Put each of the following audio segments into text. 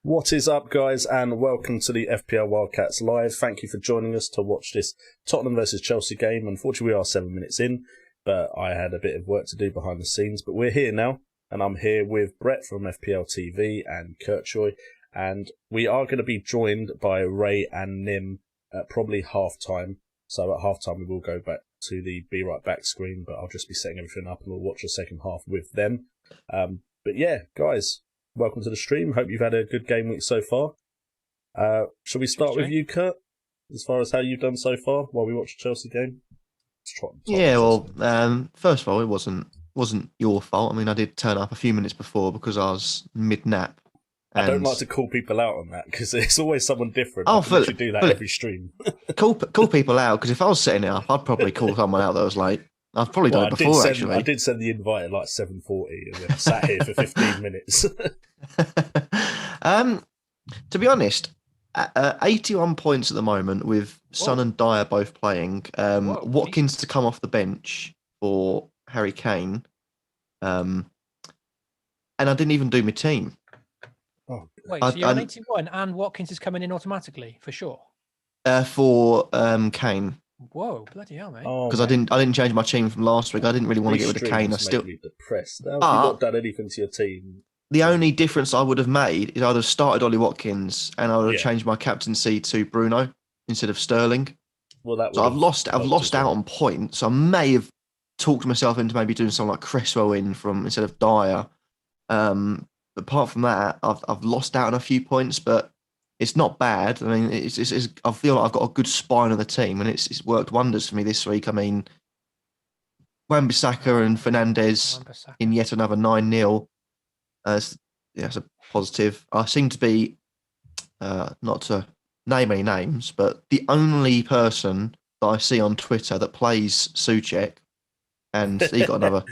What is up, guys, and welcome to the FPL WildCats Live. Thank you for joining us to watch this Tottenham versus Chelsea game. Unfortunately, we are 7 minutes in, but I had a bit of work to do behind the scenes. But we're here now, and I'm here with Brett from FPL TV and Kurtjoy, and we are going to be joined by Ray and Nim at probably half-time. So at half-time, we will go back to the Be Right Back screen, but I'll just be setting everything up, and we'll watch the second half with them. But yeah, guys, welcome to the stream. Hope you've had a good game week so far. Shall we start with you, Kurt, as far as how you've done so far while we watch the Chelsea game? Yeah, well, first of all, it wasn't your fault. I mean, I did turn up a few minutes before because I was mid-nap. I don't like to call people out on that because it's always someone different. Oh, I should do that every stream. call people out, because if I was setting it up, I'd probably call someone out that was late. I've probably done it before, actually. I did send the invite at like 7:40 and then sat here for 15 minutes. To be honest, 81 points at the moment with Son and Dyer both playing. Watkins to come off the bench for Harry Kane. And I didn't even do my team. Oh. Wait, so you're on 81 and Watkins is coming in automatically, for sure? For Kane. Whoa, bloody hell, mate! Because I didn't change my team from last week. I didn't really want to get rid of Kane. I still make me depressed. Now, you've not done anything to your team. The only difference I would have made is I'd have started Ollie Watkins and I would have changed my captaincy to Bruno instead of Sterling. Well, so I've lost out on points. So I may have talked myself into maybe doing something like Cresswell instead of Dyer. Apart from that, I've lost out on a few points, but it's not bad. I mean, I feel like I've got a good spine of the team, and it's worked wonders for me this week. I mean, Wan-Bissaka and Fernandes in yet another 9-0. It's a positive. I seem to be, not to name any names, but the only person that I see on Twitter that plays Souček, and he got another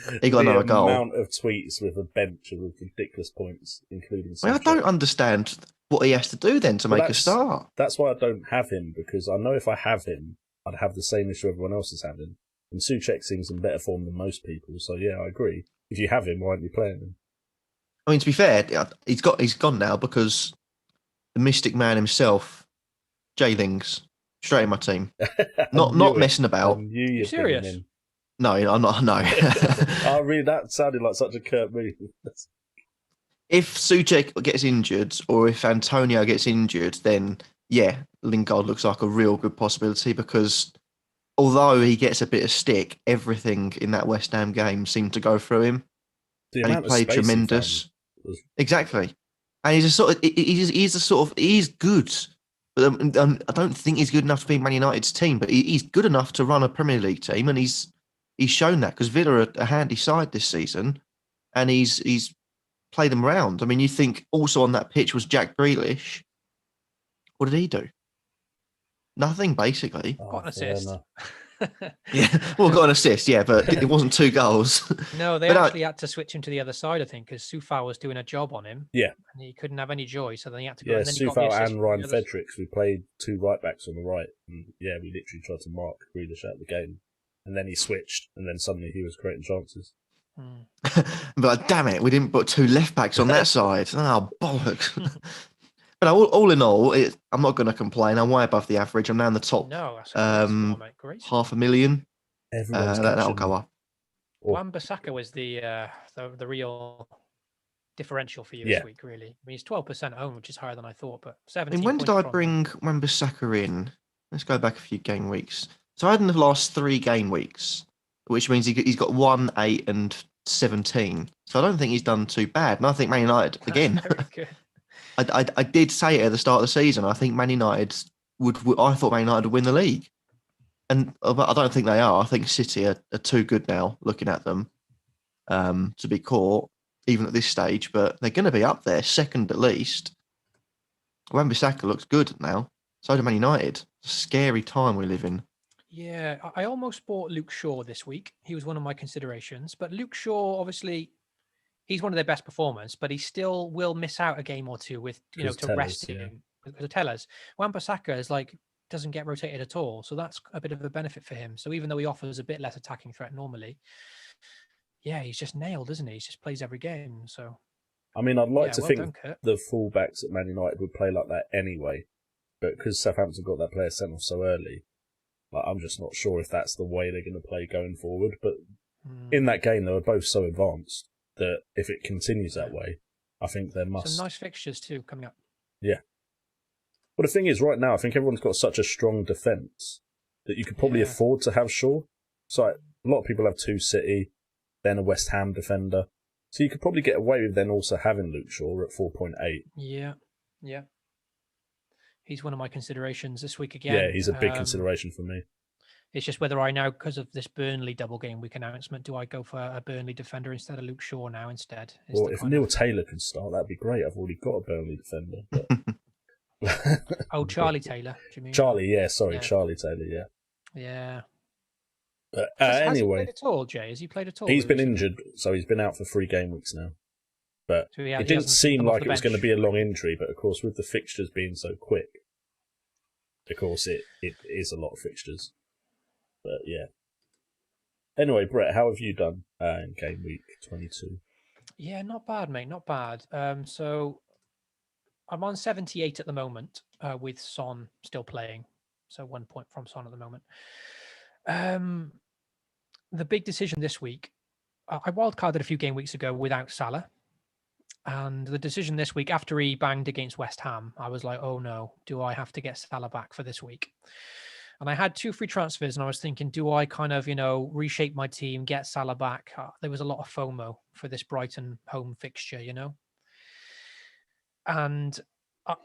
goal. The amount of tweets with a bench of ridiculous points, including Souček. I don't understand what he has to do then to make a start. That's why I don't have him, because I know if I have him, I'd have the same issue everyone else is having. And Souček seems in better form than most people, so yeah, I agree. If you have him, why aren't you playing him? I mean, to be fair, he's gone now because the mystic man himself, Jay Lings, straight in my team. Not messing about. You serious? No, I'm not. No. Oh, really? That sounded like such a Kurt move. If Souček gets injured or if Antonio gets injured, then yeah, Lingard looks like a real good possibility, because although he gets a bit of stick, everything in that West Ham game seemed to go through him. And he played tremendous. Was... Exactly. and he's a sort of he's good, but I don't think he's good enough to be Man United's team. But he's good enough to run a Premier League team, and he's shown that because Villa are a handy side this season, and he's played them round. I mean, you think also on that pitch was Jack Grealish. What did he do? Nothing, basically. Got an assist. Yeah, well, got an assist, yeah, but it wasn't 2 goals. No, they actually had to switch him to the other side, I think, because Soufal was doing a job on him. Yeah. And he couldn't have any joy, so then he had to go. Yeah, And then Soufal and Ryan Fredericks, we played 2 right-backs on the right. And yeah, we literally tried to mark Grealish out of the game. And then he switched, and then suddenly he was creating chances. But damn it, we didn't put 2 left-backs on that side. Oh, bollocks. But all in all, I'm not going to complain. I'm way above the average. I'm now in the top. No, that's great. 500,000. That'll go up. Wan-Bissaka was the real differential for you this week, really. I mean, he's 12% owned, which is higher than I thought, but 17. When did I bring Wan-Bissaka in? Let's go back a few game weeks. So I had in the last 3 game weeks, which means he's got 1, 8, and 17. So I don't think he's done too bad. And I think Man United again. Very good. I did say it at the start of the season. I think Man United I thought Man United would win the league, and I don't think they are. I think City are too good now, looking at them, to be caught even at this stage. But they're going to be up there, second at least. Wan-Bissaka looks good now. So do Man United. It's a scary time we live in. Yeah, I almost bought Luke Shaw this week. He was one of my considerations, but Luke Shaw obviously. He's one of their best performers, but he still will miss out a game or two with, to rest him. To tell us, Wan-Bissaka is doesn't get rotated at all, so that's a bit of a benefit for him. So even though he offers a bit less attacking threat normally, yeah, he's just nailed, isn't he? He just plays every game. So, I mean, I'd like to think the fullbacks at Man United would play like that anyway, but because Southampton got that player sent off so early, I'm just not sure if that's the way they're going to play going forward. But in that game, they were both so advanced that if it continues that way, I think there must... Some nice fixtures too coming up. Yeah. Well, the thing is, right now, I think everyone's got such a strong defence that you could probably afford to have Shaw. So a lot of people have 2 City, then a West Ham defender. So you could probably get away with then also having Luke Shaw at 4.8. Yeah. He's one of my considerations this week again. Yeah, he's a big consideration for me. It's just whether I now, because of this Burnley double game week announcement, do I go for a Burnley defender instead of Luke Shaw now instead? Well, if Neil Taylor can start, that'd be great. I've already got a Burnley defender. But... Oh, Charlie Taylor, do you mean? Charlie Taylor, yeah. Yeah. But Has anyway. he played at all, Jay? Has he played at all? He's been injured, so he's been out for 3 game weeks now. But so it didn't seem like it was going to be a long injury, but of course, with the fixtures being so quick, of course, it is a lot of fixtures. But yeah. Anyway, Brett, how have you done in game week 22? Yeah, not bad, mate. Not bad. So I'm on 78 at the moment, with Son still playing. So 1 point from Son at the moment. The big decision this week, I wildcarded a few game weeks ago without Salah. And the decision this week, after he banged against West Ham, I was like, oh no, do I have to get Salah back for this week? And I had 2 free transfers, and I was thinking, do I kind of, reshape my team, get Salah back? There was a lot of FOMO for this Brighton home fixture, And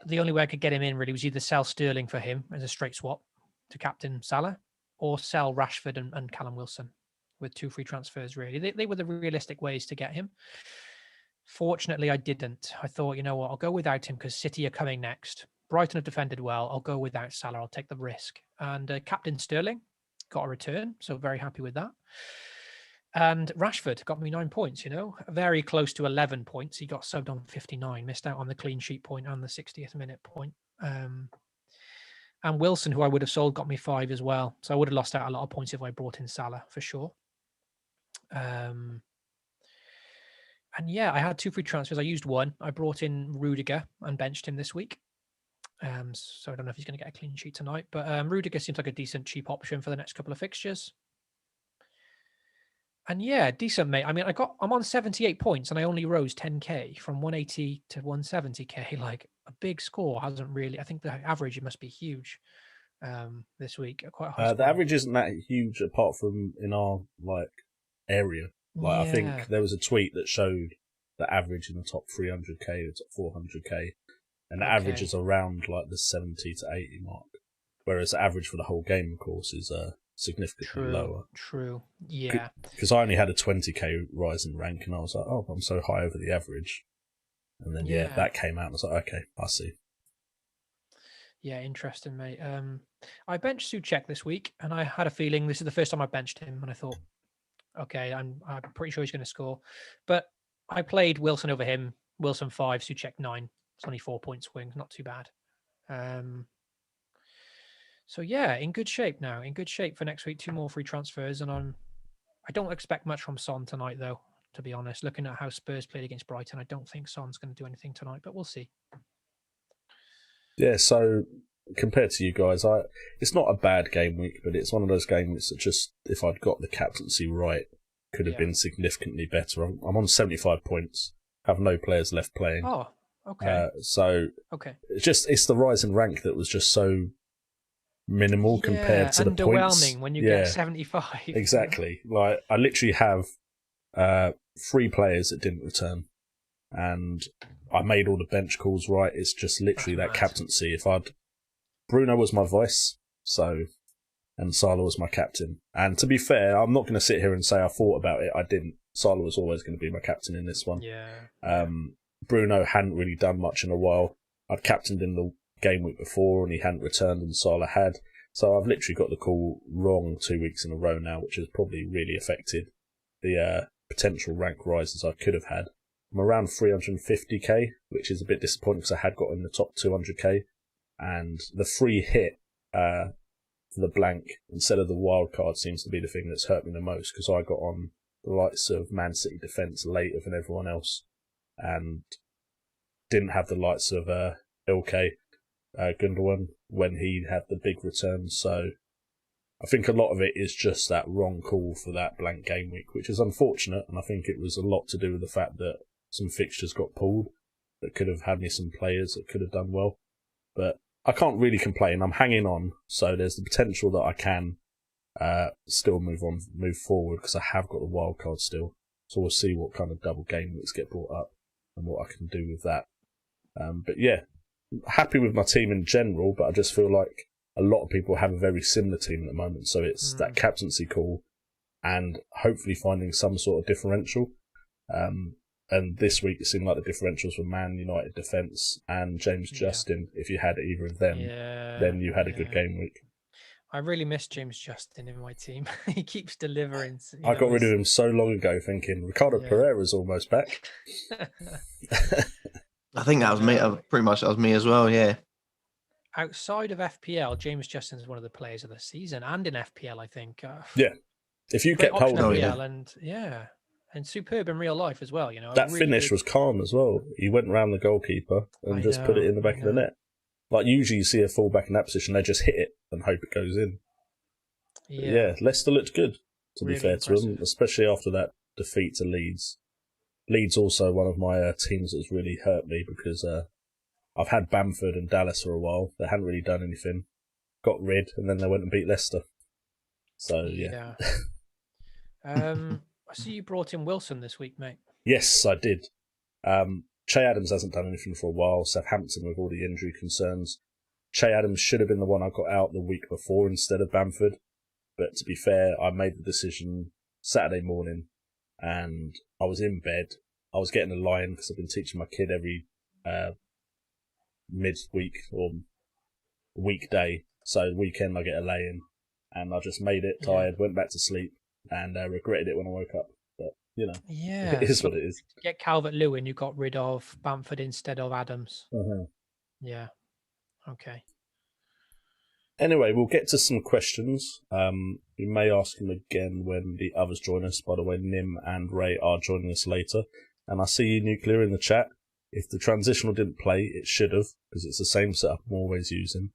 the only way I could get him in really was either sell Sterling for him as a straight swap to captain Salah, or sell Rashford and Callum Wilson with 2 free transfers, really. They were the realistic ways to get him. Fortunately, I didn't. I thought, you know what, I'll go without him because City are coming next. Brighton have defended well. I'll go without Salah. I'll take the risk. And Captain Sterling got a return, so very happy with that. And Rashford got me 9 points, very close to 11 points. He got subbed on 59, missed out on the clean sheet point and the 60th minute point. And Wilson, who I would have sold, got me 5 as well. So I would have lost out a lot of points if I brought in Salah, for sure. And yeah, I had 2 free transfers. I used 1. I brought in Rudiger and benched him this week. So I don't know if he's going to get a clean sheet tonight, but Rudiger seems like a decent cheap option for the next couple of fixtures. And yeah, decent, mate. I mean, I'm on 78 points and I only rose 10k from 180 to 170k. Like a big score hasn't really. I think the average, it must be huge this week. Quite high. The average isn't that huge apart from in our area. I think there was a tweet that showed the average in the top 300k, the top 400k, and the average is around like the 70 to 80 mark. Whereas the average for the whole game, of course, is significantly lower. True, yeah. Because I only had a 20k rise in rank, and I was like, oh, I'm so high over the average. And then, that came out, and I was like, okay, I see. Yeah, interesting, mate. I benched Souček this week, and I had a feeling this is the first time I benched him, and I thought, okay, I'm pretty sure he's going to score. But I played Wilson over him, Wilson 5, Souček 9. It's only 4 point swings, not too bad. So yeah, in good shape now. In good shape for next week. 2 more free transfers, and I don't expect much from Son tonight, though. To be honest, looking at how Spurs played against Brighton, I don't think Son's going to do anything tonight, but we'll see. Yeah, so compared to you guys, it's not a bad game week, but it's one of those game weeks that just, if I'd got the captaincy right, could have been significantly better. I'm on 75 points, have no players left playing. Oh, okay. It's the rise in rank that was just so minimal compared to the points. Underwhelming when you get 75. Exactly. Like, I literally have 3 players that didn't return, and I made all the bench calls right. It's just literally that captaincy. Bruno was my vice, and Salah was my captain. And to be fair, I'm not going to sit here and say I thought about it. I didn't. Salah was always going to be my captain in this one. Yeah. Bruno hadn't really done much in a while. I'd captained in the game week before, and he hadn't returned, and Salah had. So I've literally got the call wrong 2 weeks in a row now, which has probably really affected the potential rank rises I could have had. I'm around 350k, which is a bit disappointing because I had got in the top 200k, and the free hit for the blank instead of the wild card seems to be the thing that's hurt me the most, because I got on the likes of Man City defence later than everyone else, and didn't have the likes of Ilkay Gundogan when he had the big returns. So I think a lot of it is just that wrong call for that blank game week, which is unfortunate, and I think it was a lot to do with the fact that some fixtures got pulled that could have had me some players that could have done well. But I can't really complain. I'm hanging on, so there's the potential that I can still move forward, because I have got the wild card still. So we'll see what kind of double game weeks get brought up and what I can do with that. But yeah, happy with my team in general, but I just feel like a lot of people have a very similar team at the moment. So it's that captaincy call and hopefully finding some sort of differential. And this week it seemed like the differentials were Man United defence and James Justin. If you had either of them, then you had a good game week. I really miss James Justin in my team. He keeps delivering. I got rid of him so long ago thinking Ricardo Pereira's almost back. I think that was me. Pretty much that was me as well, yeah. Outside of FPL, James Justin is one of the players of the season, and in FPL, I think. If you kept hold of him. And superb in real life as well. You know, that really finish was calm as well. He went round the goalkeeper and just put it in the back of the net. Like, usually you see a fullback in that position, they just hit it and hope it goes in. Yeah, Leicester looked good, to be fair to them, especially after that defeat to Leeds. Leeds also one of my teams that's really hurt me, because I've had Bamford and Dallas for a while. They hadn't really done anything. Got rid, and then they went and beat Leicester. So, yeah. I see you brought in Wilson this week, mate. Yes, I did. Che Adams hasn't done anything for a while. Southampton with all the injury concerns. Che Adams should have been the one I got out the week before instead of Bamford. But to be fair, I made the decision Saturday morning, and I was in bed. I was getting a lie-in because I've been teaching my kid every mid-week or weekday. So weekend I get a lay-in, and I just made it tired, went back to sleep, and regretted it when I woke up. But, you know, it is what it is. To get Calvert-Lewin, you got rid of Bamford instead of Adams. Uh-huh. Yeah. Okay. Anyway, we'll get to some questions. We may ask them again when the others join us. By the way, Nim and Ray are joining us later. And I see you, Nuclear, in the chat. If the transitional didn't play, it should have, because it's the same setup I'm always using.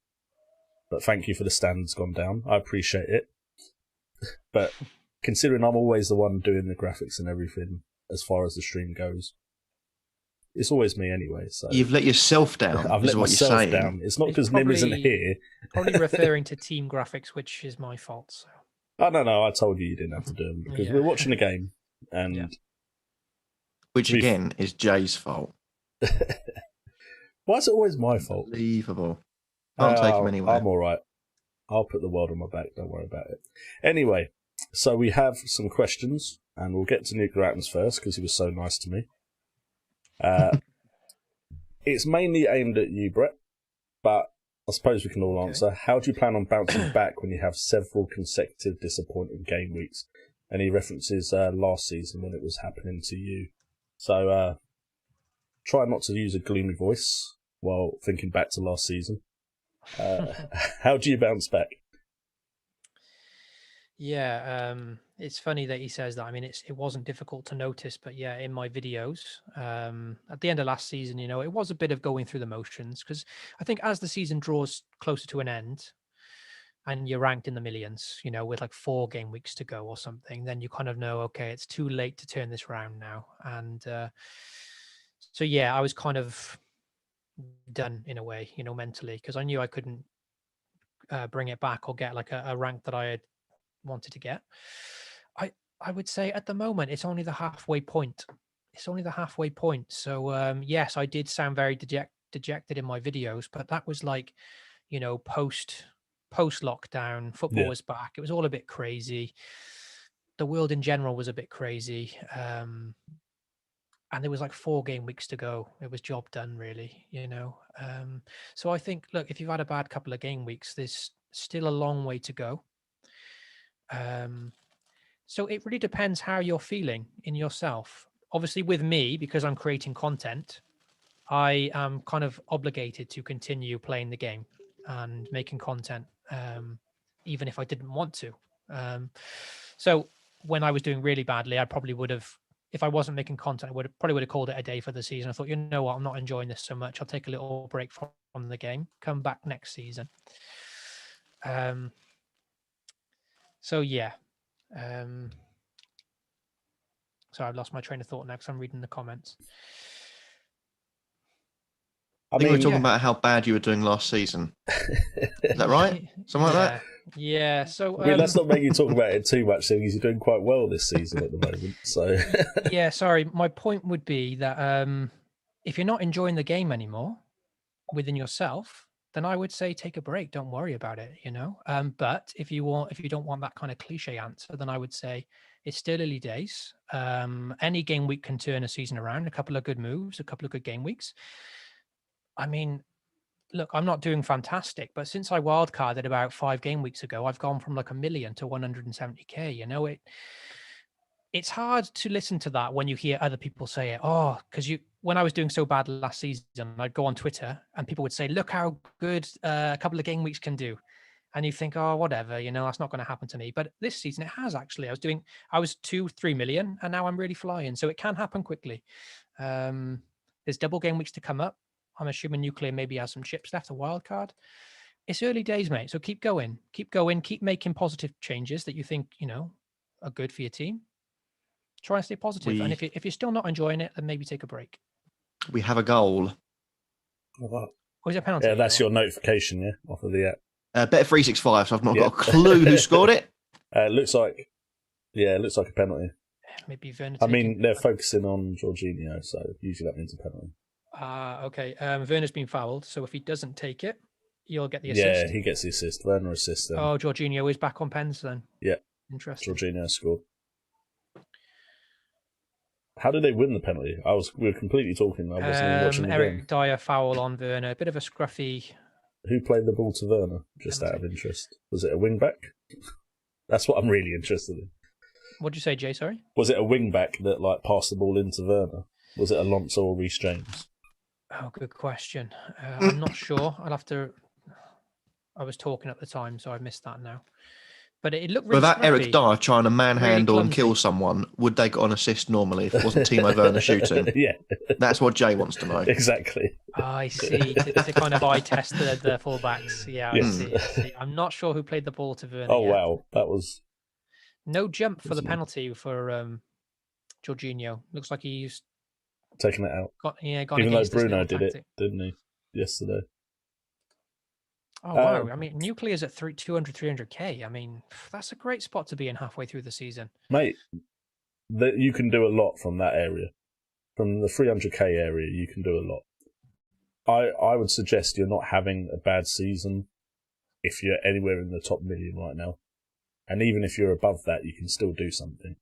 But thank you for the standards gone down. I appreciate it. But considering I'm always the one doing the graphics and everything as far as the stream goes, it's always me anyway. So you've let yourself down. I've let myself down. It's not because Nim isn't here. Probably referring to team graphics, which is my fault. So. Oh, no, I told you didn't have to do them because we're watching the game, and Which again is Jay's fault. Why is it always my fault? Unbelievable. Can't take him anywhere. I'm all right. I'll put the world on my back. Don't worry about it. Anyway, so we have some questions, and we'll get to Nuclear Atoms first because he was so nice to me. It's mainly aimed at you, Brett, but I suppose we can all answer. How do you plan on bouncing back when you have several consecutive disappointing game weeks? And he references last season when it was happening to you. So try not to use a gloomy voice while thinking back to last season. How do you bounce back? Yeah, it's funny that he says that. I mean, it wasn't difficult to notice, but yeah, in my videos, at the end of last season, it was a bit of going through the motions, because I think as the season draws closer to an end and you're ranked in the millions, with like 4 game weeks to go or something, then you kind of know, okay, it's too late to turn this round now. And so, yeah, I was kind of done in a way, mentally, because I knew I couldn't bring it back or get like a rank that I had wanted to get. I would say at the moment it's only the halfway point. So yes, I did sound very dejected in my videos, but that was like, post lockdown, football was back. It was all a bit crazy. The world in general was a bit crazy. And there was like 4 game weeks to go. It was job done, really, So I think, look, if you've had a bad couple of game weeks, there's still a long way to go. So it really depends how you're feeling in yourself. Obviously, with me, because I'm creating content, I am kind of obligated to continue playing the game and making content, even if I didn't want to. So when I was doing really badly, I probably would have, if I wasn't making content, I probably would have called it a day for the season. I thought, you know what, I'm not enjoying this so much. I'll take a little break from the game, come back next season. So yeah. So I've lost my train of thought now because I'm reading the comments. I think we were talking about how bad you were doing last season. Is that right? Something like that? Yeah. So let's not make you talk about it too much, because you're doing quite well this season at the moment. So yeah, sorry. My point would be that if you're not enjoying the game anymore within yourself, then I would say take a break. Don't worry about it, But if you don't want that kind of cliche answer, then I would say it's still early days. Any game week can turn a season around. A couple of good moves, a couple of good game weeks. I mean, look, I'm not doing fantastic, but since I wildcarded about 5 game weeks ago, I've gone from like 1 million to 170K. It's hard to listen to that when you hear other people say it. Oh, because when I was doing so bad last season, I'd go on Twitter and people would say, look how good a couple of game weeks can do. And you think, oh, whatever, that's not going to happen to me. But this season it has actually. I was 2-3 million and now I'm really flying. So it can happen quickly. There's double game weeks to come up. I'm assuming Nuclear maybe has some chips left, a wild card. It's early days, mate. So keep going, keep making positive changes that you think, are good for your team. Try and stay positive. And if you're still not enjoying it, then maybe take a break. We have a goal. Or is it a penalty? Yeah, that's your notification, off of the app. Bet 365, so I've not got a clue who scored it. It looks like a penalty. Maybe Werner. I mean, they're focusing on Jorginho, so usually that means a penalty. Okay. Werner's been fouled, so if he doesn't take it, you'll get the assist. Yeah, he gets the assist. Werner assists them. Oh, Jorginho is back on pens then. Yeah. Interesting. Jorginho scored. How did they win the penalty? We were completely talking. I wasn't even watching the Eric game. Dyer foul on Werner. A bit of a scruffy. Who played the ball to Werner? Just out of interest. Was it a wing back? That's what I'm really interested in. What did you say, Jay? Sorry. Was it a wing back that passed the ball into Werner? Was it Alonso or Reece James? Oh, good question. I'm not sure. I was talking at the time, so I missed that now. But it looked really Without scruffy. Eric Dyer trying to manhandle really and kill someone, would they get an assist normally if it wasn't Timo Werner shooting? Yeah. That's what Jay wants to know. Exactly. I see. to kind of eye test the fullbacks. Yeah, I see. I'm not sure who played the ball to Werner. Oh, wow. That was... No jump for the penalty for Jorginho. Looks like he's... taking it out. Even though Bruno did it, didn't he, yesterday? Oh, wow. I mean, Nuclear's at 200, 300K. I mean, that's a great spot to be in halfway through the season. Mate, you can do a lot from that area. from the 300k area, you can do a lot. I would suggest you're not having a bad season if you're anywhere in the top million right now. And even if you're above that, you can still do something.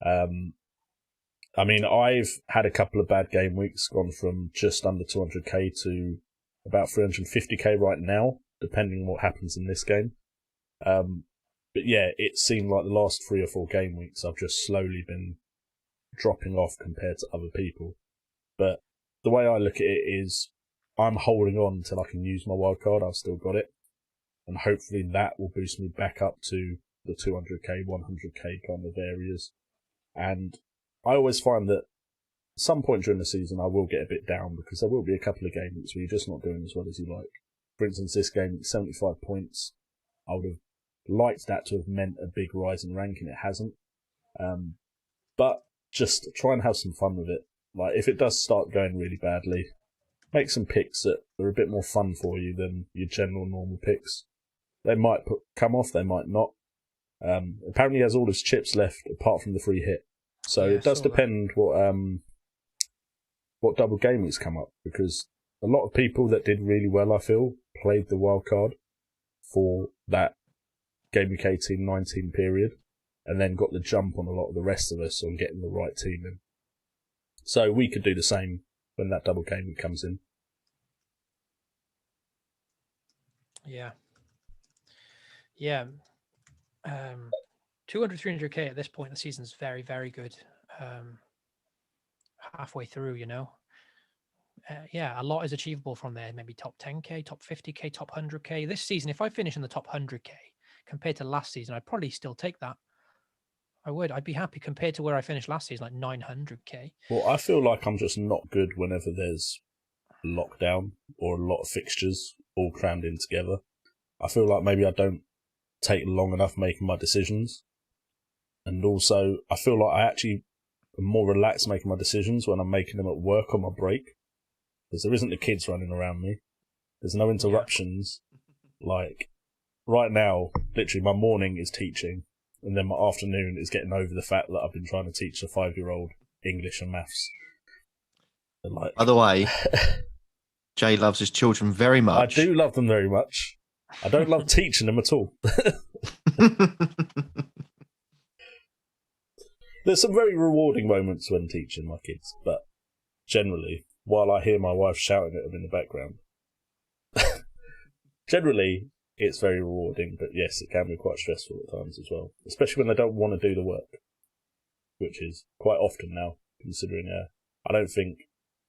I mean, I've had a couple of bad game weeks, gone from just under 200k to about 350k right now, depending on what happens in this game. But yeah, it seemed like the last 3 or 4 game weeks I've just slowly been dropping off compared to other people. But the way I look at it is I'm holding on until I can use my wildcard. I've still got it. And hopefully that will boost me back up to the 200k, 100k kind of areas. And I always find that at some point during the season I will get a bit down because there will be a couple of games where you're just not doing as well as you like. For instance, this game, 75 points. I would have liked that to have meant a big rise in ranking. It hasn't. But just try and have some fun with it. Like, if it does start going really badly, make some picks that are a bit more fun for you than your general normal picks. They might come off, they might not. Apparently he has all his chips left apart from the free hit. So it does depend what double game weeks come up, because a lot of people that did really well, I feel, played the wild card for that Gameweek 18-19 period and then got the jump on a lot of the rest of us on getting the right team in. So we could do the same when that double game week comes in. Yeah. 200, 300k at this point in the season is very, very good. Halfway through, you know. A lot is achievable from there. Maybe top 10k, top 50k, top 100k. This season, if I finish in the top 100k compared to last season, I'd probably still take that. I would. I'd be happy compared to where I finished last season, like 900k. Well, I feel like I'm just not good whenever there's lockdown or a lot of fixtures all crammed in together. I feel like maybe I don't take long enough making my decisions. And also, I feel like I actually am more relaxed making my decisions when I'm making them at work on my break. Because there isn't the kids running around me. There's no interruptions. Like, right now, literally my morning is teaching. And then my afternoon is getting over the fact that I've been trying to teach a 5-year-old English and maths. And like, by the way, Jay loves his children very much. I do love them very much. I don't love teaching them at all. There's some very rewarding moments when teaching my kids, but generally, while I hear my wife shouting at them in the background, generally, it's very rewarding, but yes, it can be quite stressful at times as well, especially when they don't want to do the work, which is quite often now, considering I don't think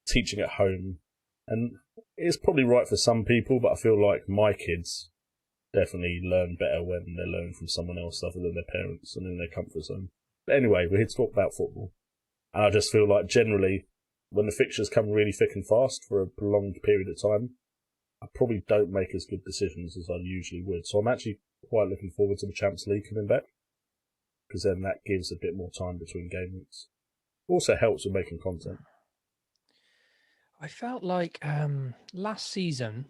teaching at home, and it's probably right for some people, but I feel like my kids definitely learn better when they're learning from someone else other than their parents and in their comfort zone. But anyway, we're here to talk about football, and I just feel like generally, when the fixtures come really thick and fast for a prolonged period of time, I probably don't make as good decisions as I usually would. So I'm actually quite looking forward to the Champions League coming back, because then that gives a bit more time between game weeks. Also helps with making content. I felt like last season,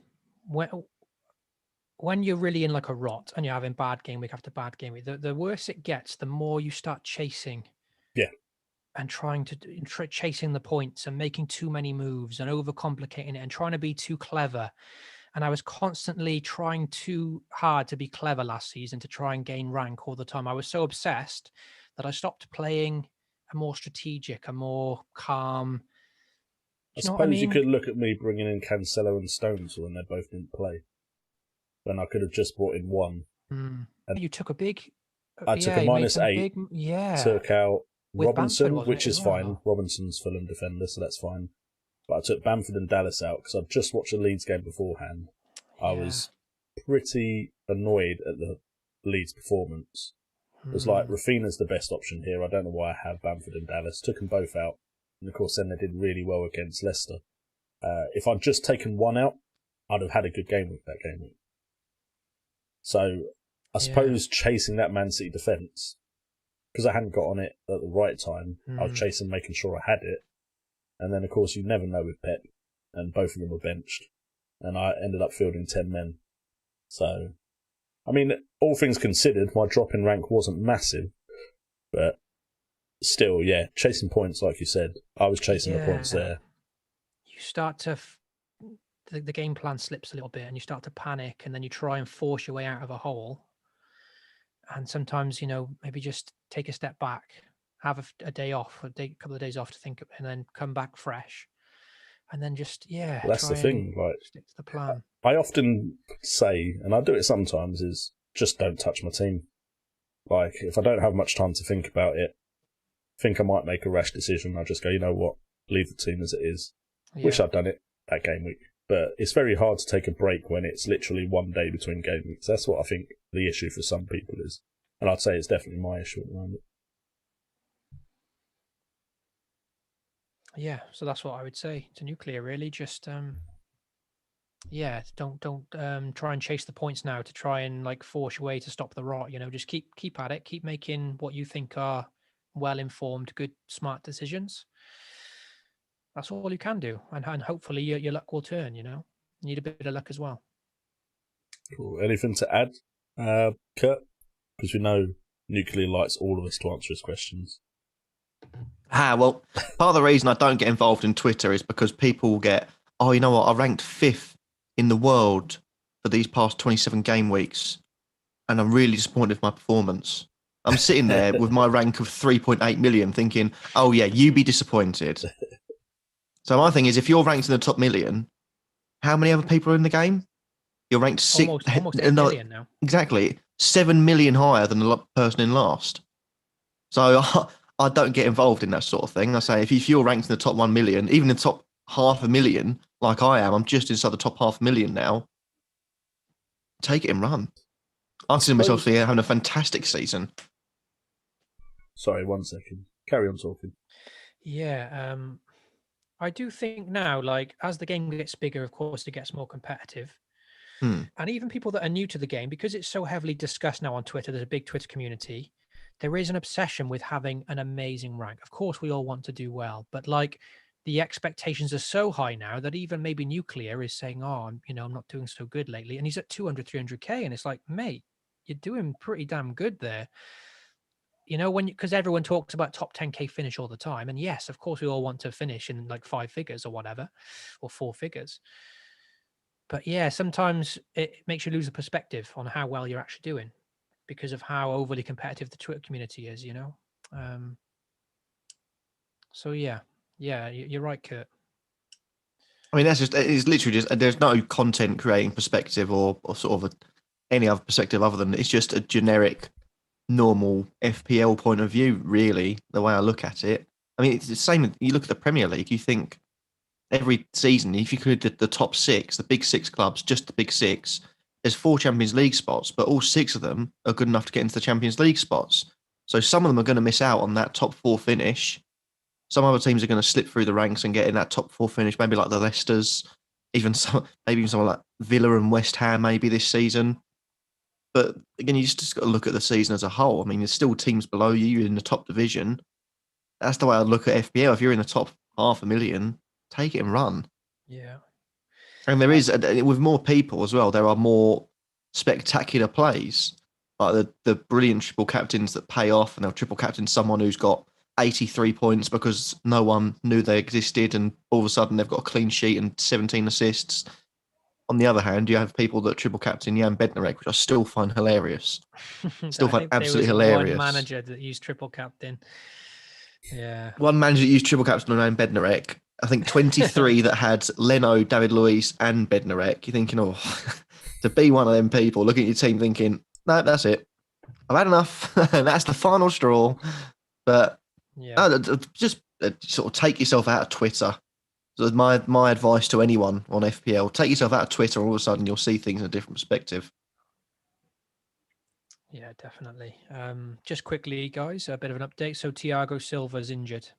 when you're really in like a rot and you're having bad game week after bad game week, the worse it gets, the more you start chasing. Yeah. And chasing the points and making too many moves and overcomplicating it and trying to be too clever. And I was constantly trying too hard to be clever last season to try and gain rank all the time. I was so obsessed that I stopped playing a more strategic, a more calm. I suppose you could look at me bringing in Cancelo and Stones when they both didn't play. When I could have just brought in one. And you took a big... I took a -8. Took out with Robinson, Bamford, which is fine. Robinson's Fulham defender, so that's fine. But I took Bamford and Dallas out because I'd just watched the Leeds game beforehand. I was pretty annoyed at the Leeds performance. It was like, Rafinha's the best option here. I don't know why I have Bamford and Dallas. Took them both out. And of course, then they did really well against Leicester. If I'd just taken one out, I'd have had a good game week that game week. So I suppose chasing that Man City defence, because I hadn't got on it at the right time, I was chasing, making sure I had it. And then, of course, you never know with Pep, and both of them were benched. And I ended up fielding 10 men. So, I mean, all things considered, my drop in rank wasn't massive, but still, yeah, chasing points, like you said. I was chasing the points there. You start to, the game plan slips a little bit and you start to panic, and then you try and force your way out of a hole. And sometimes, maybe just take a step back, have a day off, a couple of days off to think, and then come back fresh. And then just, well, that's the thing. Like, stick to the plan. I often say, and I do it sometimes, is just don't touch my team. Like, if I don't have much time to think about it, think I might make a rash decision, I'll just go, you know what, leave the team as it is. Yeah. Wish I'd done it that game week. But it's very hard to take a break when it's literally one day between game weeks. That's what I think the issue for some people is. And I'd say it's definitely my issue at the moment. Yeah, so that's what I would say to Nuclear, really. Just, don't try and chase the points now to try and force your way to stop the rot. Just keep at it, keep making what you think are well-informed, good, smart decisions. That's all you can do, and hopefully your luck will turn. You need a bit of luck as well. Cool. Anything to add, Kurt? Because we know Nuclear likes all of us to answer his questions. Well, part of the reason I don't get involved in Twitter is because people get, oh, you know what, I ranked 5th in the world for these past 27 game weeks, and I'm really disappointed with my performance. I'm sitting there with my rank of 3.8 million thinking, oh yeah, you be disappointed. So my thing is, if you're ranked in the top million, how many other people are in the game? You're ranked almost 8 million now. Exactly. 7 million higher than the person in last. So I don't get involved in that sort of thing. I say, if you're ranked in the top 1 million, even the top 500,000, like I am, I'm just inside the top 500,000 now. Take it and run. I see myself here having a fantastic season. Sorry, 1 second. Carry on talking. Yeah, I do think now, as the game gets bigger, of course, it gets more competitive. And even people that are new to the game, because it's so heavily discussed now on Twitter, there's a big Twitter community, there is an obsession with having an amazing rank. Of course, we all want to do well, but the expectations are so high now that even maybe Nuclear is saying, oh, I'm not doing so good lately. And he's at 200, 300K. And it's like, mate, you're doing pretty damn good there. Because everyone talks about top 10K finish all the time. And yes, of course, we all want to finish in 5 figures or whatever, or 4 figures. But yeah, sometimes it makes you lose the perspective on how well you're actually doing because of how overly competitive the Twitter community is, So yeah, you're right, Kurt. I mean, it's literally just, there's no content creating perspective or sort of any other perspective other than it's just a generic, normal FPL point of view, really, the way I look at it. I mean, it's the same. You look at the Premier League, you think every season, if you could the top 6, the big 6 clubs, just the big 6, there's 4 Champions League spots, but all 6 of them are good enough to get into the Champions League spots. So some of them are going to miss out on that top 4 finish. Some other teams are going to slip through the ranks and get in that top 4 finish, maybe like the Leicesters, maybe even someone like Villa and West Ham maybe this season. But again, you just got to look at the season as a whole. I mean, there's still teams below you in the top division. That's the way I look at FPL. If you're in the top 500,000, take it and run. Yeah. And there is, with more people as well, there are more spectacular plays. Like the brilliant triple captains that pay off, and they'll triple captain someone who's got 83 points because no one knew they existed, and all of a sudden they've got a clean sheet and 17 assists. On the other hand, you have people that triple captain Jan Bednarek, which I still find hilarious. Still find absolutely hilarious. One manager that used triple captain. Yeah. One manager that used triple captain on Jan Bednarek. I think 23 that had Leno, David Luiz, and Bednarek. You're thinking, oh, to be one of them people, looking at your team thinking, no, that's it. I've had enough. That's the final straw. But yeah, just sort of take yourself out of Twitter. So my advice to anyone on FPL, take yourself out of Twitter, all of a sudden you'll see things in a different perspective. Yeah, definitely. Just quickly, guys, a bit of an update. So Thiago Silva's injured.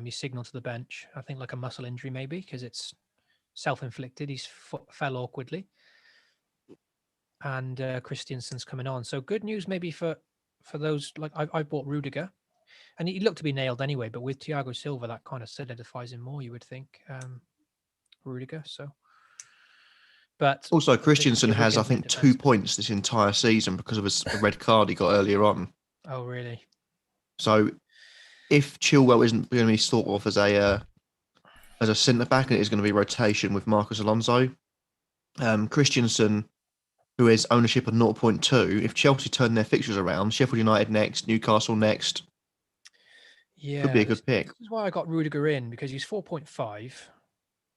He's signaled to the bench. I think a muscle injury maybe because it's self-inflicted. He's fell awkwardly. And Christiansen's coming on. So good news maybe for those, I bought Rudiger. And he looked to be nailed anyway, but with Thiago Silva, that kind of solidifies him more, you would think, Rudiger. So, but also Christensen has, I think, 2 points this entire season because of a red card he got earlier on. Oh, really? So if Chilwell isn't going to be thought of as a centre back, and it is going to be rotation with Marcus Alonso, Christensen, who has ownership of 0.2, if Chelsea turn their fixtures around, Sheffield United next, Newcastle next, Yeah, could be a good pick. This is why I got Rudiger in, because he's 4.5,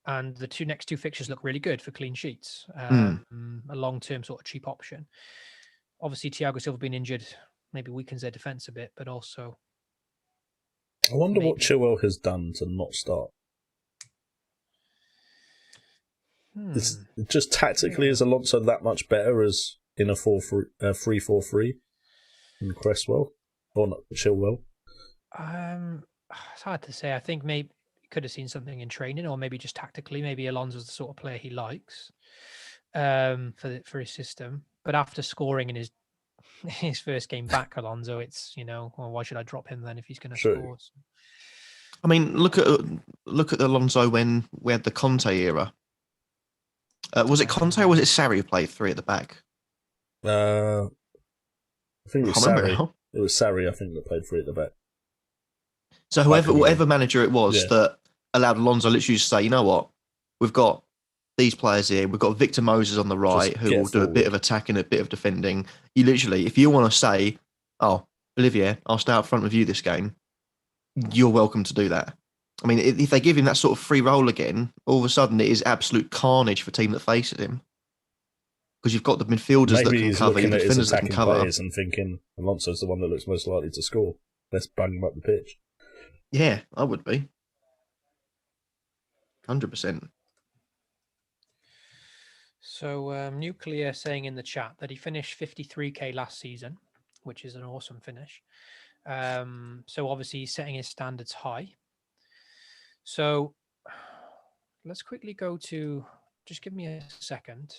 and the next two fixtures look really good for clean sheets. A long-term sort of cheap option. Obviously, Thiago Silva being injured maybe weakens their defence a bit, but also... I wonder what Chilwell has done to not start. Just tactically, is Alonso that much better as in a 3-4-3 in Cresswell or not Chilwell? It's hard to say. I think maybe he could have seen something in training, or maybe just tactically. Maybe Alonso's the sort of player he likes for his system. But after scoring in his first game back, Alonso, it's well, why should I drop him then if he's going to score? I mean, look at Alonso when we had the Conte era. Was it Conte or was it Sarri who played three at the back? I think it was Sarri. It was Sarri, I think, that played three at the back. So whatever manager it was that allowed Alonso literally to say, you know what, we've got these players here. We've got Victor Moses on the right who will do a bit of attacking, a bit of defending. You literally, if you want to say, oh, Olivier, I'll stay up front with you this game, you're welcome to do that. I mean, if they give him that sort of free role again, all of a sudden it is absolute carnage for a team that faces him. Because you've got the midfielders that can cover, you've got defenders that can cover. And thinking Alonso's the one that looks most likely to score. Let's bang him up the pitch. Yeah, I would be. 100%. So Nuclear saying in the chat that he finished 53k last season, which is an awesome finish. So obviously he's setting his standards high. So let's quickly go to, just give me a second.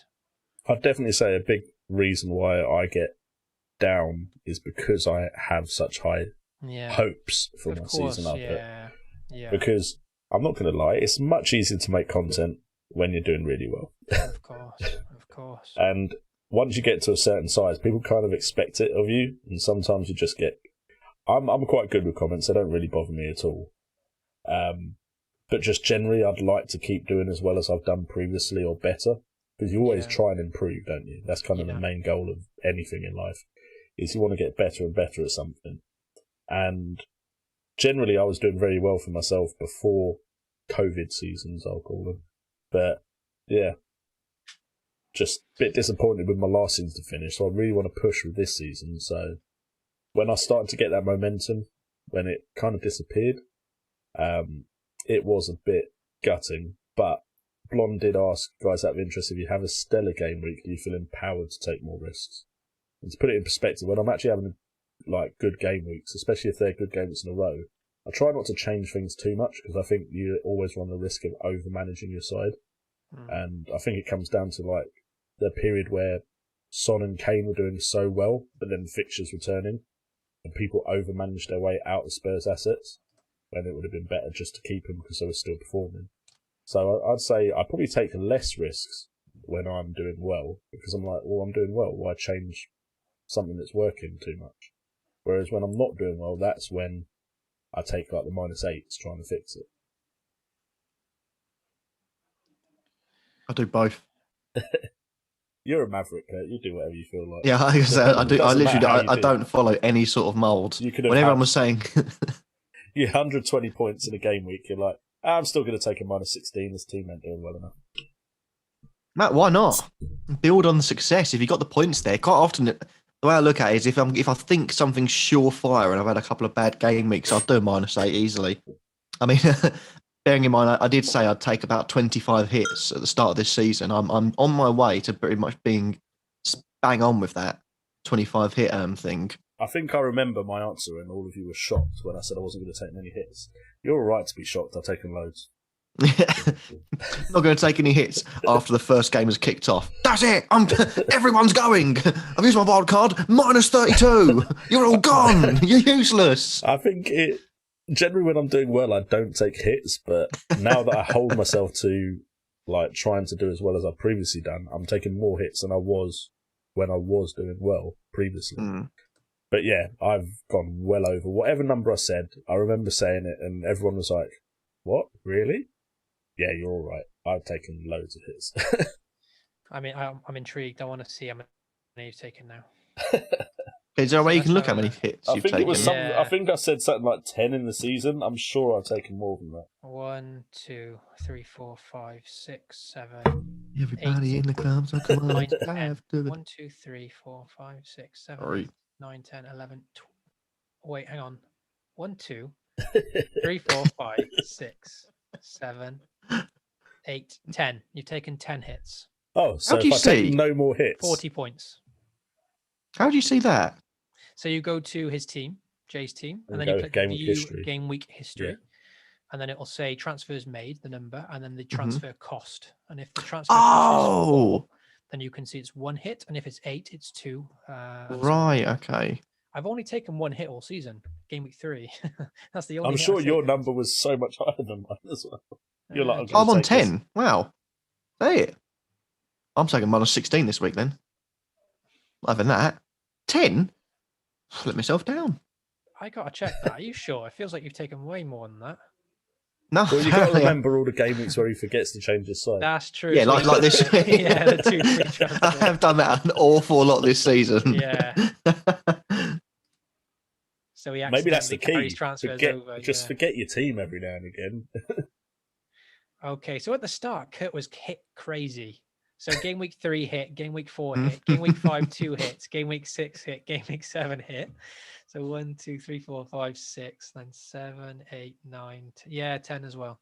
I'd definitely say a big reason why I get down is because I have such high hopes for my season up. Yeah. Because I'm not going to lie, it's much easier to make content when you're doing really well. Of course. And once you get to a certain size, people kind of expect it of you, and sometimes you just get... I'm quite good with comments, they don't really bother me at all. But just generally, I'd like to keep doing as well as I've done previously or better, because you always try and improve, don't you? That's kind of the main goal of anything in life, is you want to get better and better at something. And generally, I was doing very well for myself before COVID seasons, I'll call them. But yeah, just a bit disappointed with my last season to finish, so I really want to push with this season. So when I started to get that momentum, when it kind of disappeared, it was a bit gutting. But Blonde did ask, guys, out of interest, if you have a stellar game week, do you feel empowered to take more risks? And to put it in perspective, when I'm actually having good game weeks, especially if they're good games in a row, I try not to change things too much, because I think you always run the risk of over-managing your side. And I think it comes down to the period where Son and Kane were doing so well, but then fixtures returning, and people over-managed their way out of Spurs assets, when it would have been better just to keep them because they were still performing. So I'd say I probably take less risks when I'm doing well, because I'm like, well, I'm doing well, why change something that's working too much? Whereas when I'm not doing well, that's when I take the -8s trying to fix it. I do both. You're a maverick, Kurt. You do whatever you feel like. Yeah, like I said, I do. I literally, I don't follow any sort of mould. When everyone was saying, "You're 120 points in a game week," you're like, "I'm still going to take a -16. This team ain't doing well enough." Matt, why not build on the success? If you got the points there, quite often the way I look at it is if I think something's surefire and I've had a couple of bad game weeks, I'll do a -8 easily. I mean. Bearing in mind, I did say I'd take about 25 hits at the start of this season. I'm on my way to pretty much being bang on with that 25 hit thing. I think I remember my answer, and all of you were shocked when I said I wasn't going to take many hits. You're all right to be shocked. I've taken loads. Not going to take any hits after the first game has kicked off. That's it. Everyone's going. I've used my wild card. -32. You're all gone. You're useless. I think generally, when I'm doing well, I don't take hits, but now that I hold myself to trying to do as well as I've previously done, I'm taking more hits than I was when I was doing well previously. But yeah, I've gone well over whatever number I said. I remember saying it, and everyone was like, "What? Really? Yeah, you're all right. I've taken loads of hits." I mean, I'm intrigued. I want to see how many you've taken now. Is there a way you let's can look how have a many look. hits I you've think taken? it was some. I Yeah. think I said something like 10 in the season. I'm sure I've taken more than that. 1, 2, 3, 4, 5, 6, 7, Everybody 8, in the club, so come on, 9, let's 10. dive to it. 1, 2, 3, 4, 5, 6, 7, Sorry. 8, 9, 10, 11, 12. Wait, hang on. 1, 2, 3, 4, 5, 6, 7, 8, 10. You've taken 10 hits. Oh, so How do if you I take see? no more hits, 40 points. How do you see that? So you go to his team, Jay's team, and And then you go click game week view history. game week history. Yeah. And then it will say transfers made, the number, and then the Mm-hmm. transfer cost. And if the transfer cost is 4, Oh, then you can see it's 1 hit. And if it's 8, it's 2. And so on. right. Okay. I've only taken 1 hit all season, game week 3. That's the only I'm hit sure I've your taken. number was so much higher than mine as well. You're like, Okay. I'm on take this. 10. Wow. Say it. I'm taking minus 16 this week then. Other than that, 10? Let myself down. I got to check that. Are you sure? It feels like you've taken way more than that. No, Well, you got to apparently I- remember all the game weeks where he forgets to change his side. That's true. Yeah, So like- you like got this- the- yeah, the 2 free I transfers. have done that an awful lot this season. Yeah. So he Maybe that's the accidentally carries key. transfers Forget, over. just yeah. forget your team every now and again. Okay, so at the start, Kurt was hit crazy. So game week 3 hit, game week 4 hit, game week 5 2 hits, game week 6 hit, game week 7 hit. So 1, 2, 3, 4, 5, 6, then 7, 8, 9, 10. Yeah, 10 as well.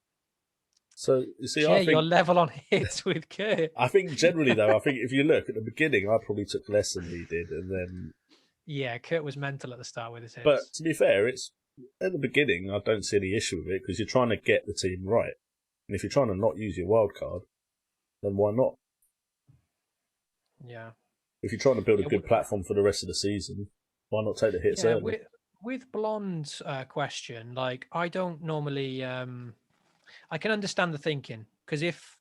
So you see, Yeah, I you're think level on hits with Kurt. I think generally though, I think if you look at the beginning, I probably took less than he did, and then. Yeah, Kurt was mental at the start with his hits. But to be fair, it's at the beginning. I don't see any issue with it because you're trying to get the team right, and if you're trying to not use your wild card, then why not? Yeah. If you're trying to build a Yeah, good platform for the rest of the season, why not take the hits Yeah, early? with Blonde's question, like I don't normally I can understand the thinking, because if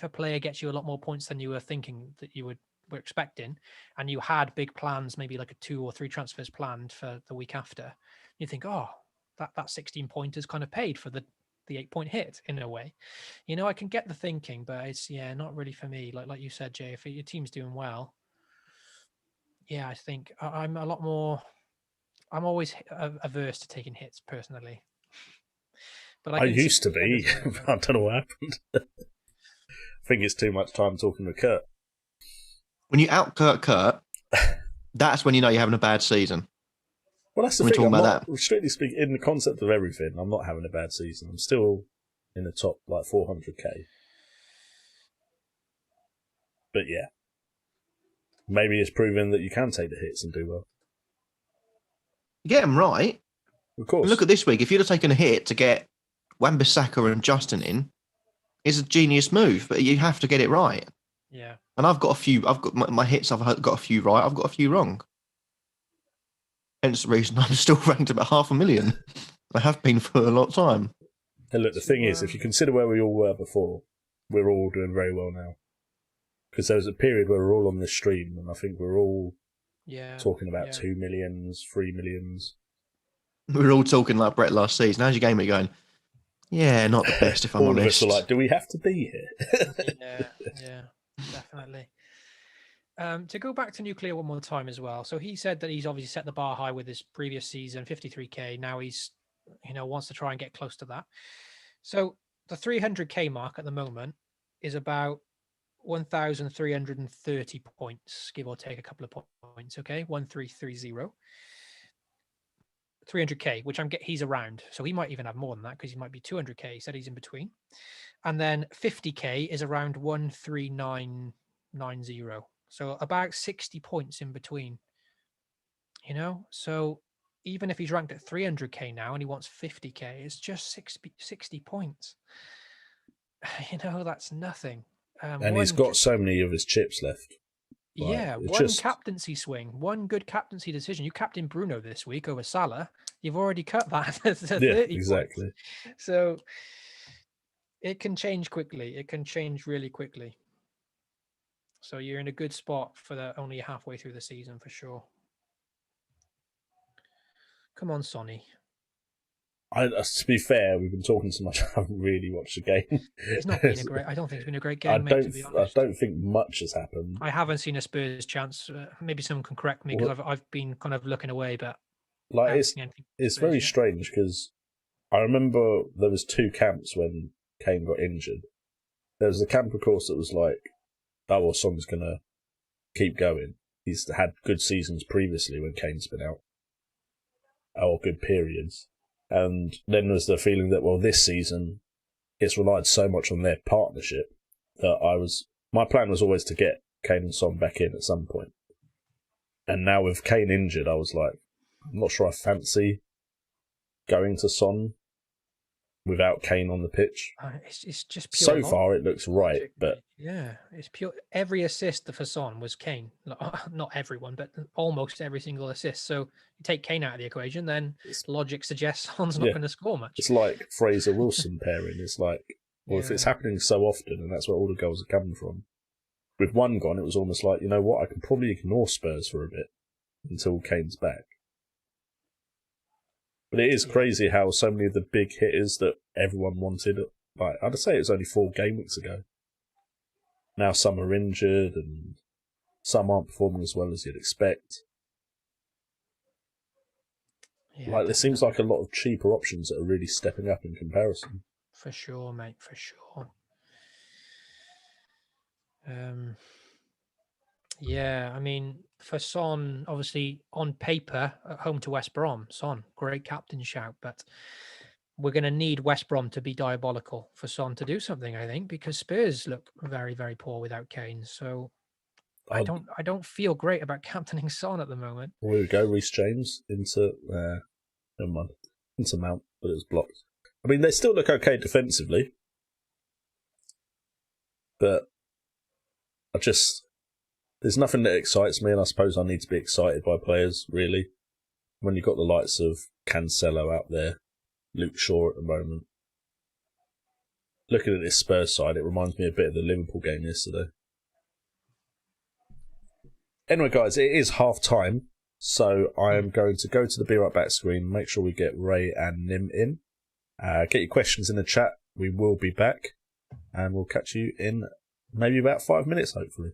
a player gets you a lot more points than you were thinking that you were expecting, and you had big plans, maybe like a 2 or 3 transfers planned for the week after, you think, oh, that 16 pointers kind of paid for the 8-point hit in a way. You know, I can get the thinking, but it's not really for me. Like you said, Jay, if your team's doing well, yeah, I think I'm a lot more. I'm always averse to taking hits personally. But I can see used to be. Kurt as well. I don't know what happened. I think it's too much time talking to Kurt. When you out Kurt, that's when you know you're having a bad season. Well, that's the We're thing. talking I'm about not, strictly speaking, in the concept of everything, I'm not having a bad season. I'm still in the top, like 400k. But yeah, maybe it's proven that you can take the hits and do well. You get them right. Of course. Look at this week. If you'd have taken a hit to get Wan-Bissaka and Justin in, it's a genius move, but you have to get it right. Yeah. And I've got a few. I've got my hits. I've got a few right. I've got a few wrong. Hence the reason I'm still ranked about 500,000. I have been for a lot of time. And look, the thing is, if you consider where we all were before, we're all doing very well now. Because there was a period where we're all on this stream, and I think we're all talking about 2 millions, 3 millions. We were all talking like Brett last season. How's your game week going? Yeah, not the best if I'm all honest. of us are like, do we have to be here? yeah, definitely. To go back to Nuclear one more time as well. So he said that he's obviously set the bar high with his previous season, 53k. Now he's, wants to try and get close to that. So the 300k mark at the moment is about 1,330 points, give or take a couple of points. Okay, 1,330. 300k, which he's around, so he might even have more than that because he might be 200k. He said he's in between, and then 50k is around 13990, so about 60 points in between. So even if he's ranked at 300k now and he wants 50k, it's just 60 points. That's nothing. And he's got so many of his chips left. Yeah, one captaincy swing, one good captaincy decision. You captained Bruno this week over Salah. You've already cut that to 30 exactly. Points. So it can change quickly. It can change really quickly. So you're in a good spot for only halfway through the season for sure. Come on, Sonny. To be fair, we've been talking so much. I haven't really watched the game. It's not been a great. I don't think it's been a great game, I mate. To be honest, I don't think much has happened. I haven't seen a Spurs chance. Maybe someone can correct me because I've been kind of looking away, but like it's very strange because I remember there was two camps when Kane got injured. There was the camp, of course, that was like, oh, well, Son's gonna keep going. He's had good seasons previously when Kane's been out, or good periods. And then there's the feeling that, well, this season it's relied so much on their partnership that my plan was always to get Kane and Son back in at some point. And now with Kane injured, I was like, I'm not sure I fancy going to Son without Kane on the pitch. It's just pure so far it looks right, but yeah, it's pure. Every assist for Son was Kane. Not everyone, but almost every single assist. So you take Kane out of the equation, then logic suggests Son's not going to score much. It's like Fraser Wilson pairing. It's like, well, if it's happening so often, and that's where all the goals are coming from. With one gone, it was almost like, you know what, I can probably ignore Spurs for a bit until Kane's back. But it is crazy how so many of the big hitters that everyone wanted, like I'd say it was only 4 game weeks ago. Now some are injured and some aren't performing as well as you'd expect. Yeah, like there seems like a lot of cheaper options that are really stepping up in comparison. For sure, mate, for sure. Yeah, I mean, for Son, obviously on paper, at home to West Brom, Son, great captain shout, but we're going to need West Brom to be diabolical for Son to do something, I think, because Spurs look very, very poor without Kane. So I don't feel great about captaining Son at the moment. Here we go, Reece James into never mind, into Mount, but it was blocked. I mean, they still look okay defensively, but there's nothing that excites me, and I suppose I need to be excited by players, really. When you've got the likes of Cancelo out there, Luke Shaw at the moment. Looking at this Spurs side, it reminds me a bit of the Liverpool game yesterday. Anyway, guys, it is half time, so I am going to go to the Be Right Back screen, make sure we get Ray and Nim in. Get your questions in the chat. We will be back, and we'll catch you in maybe about 5 minutes, hopefully.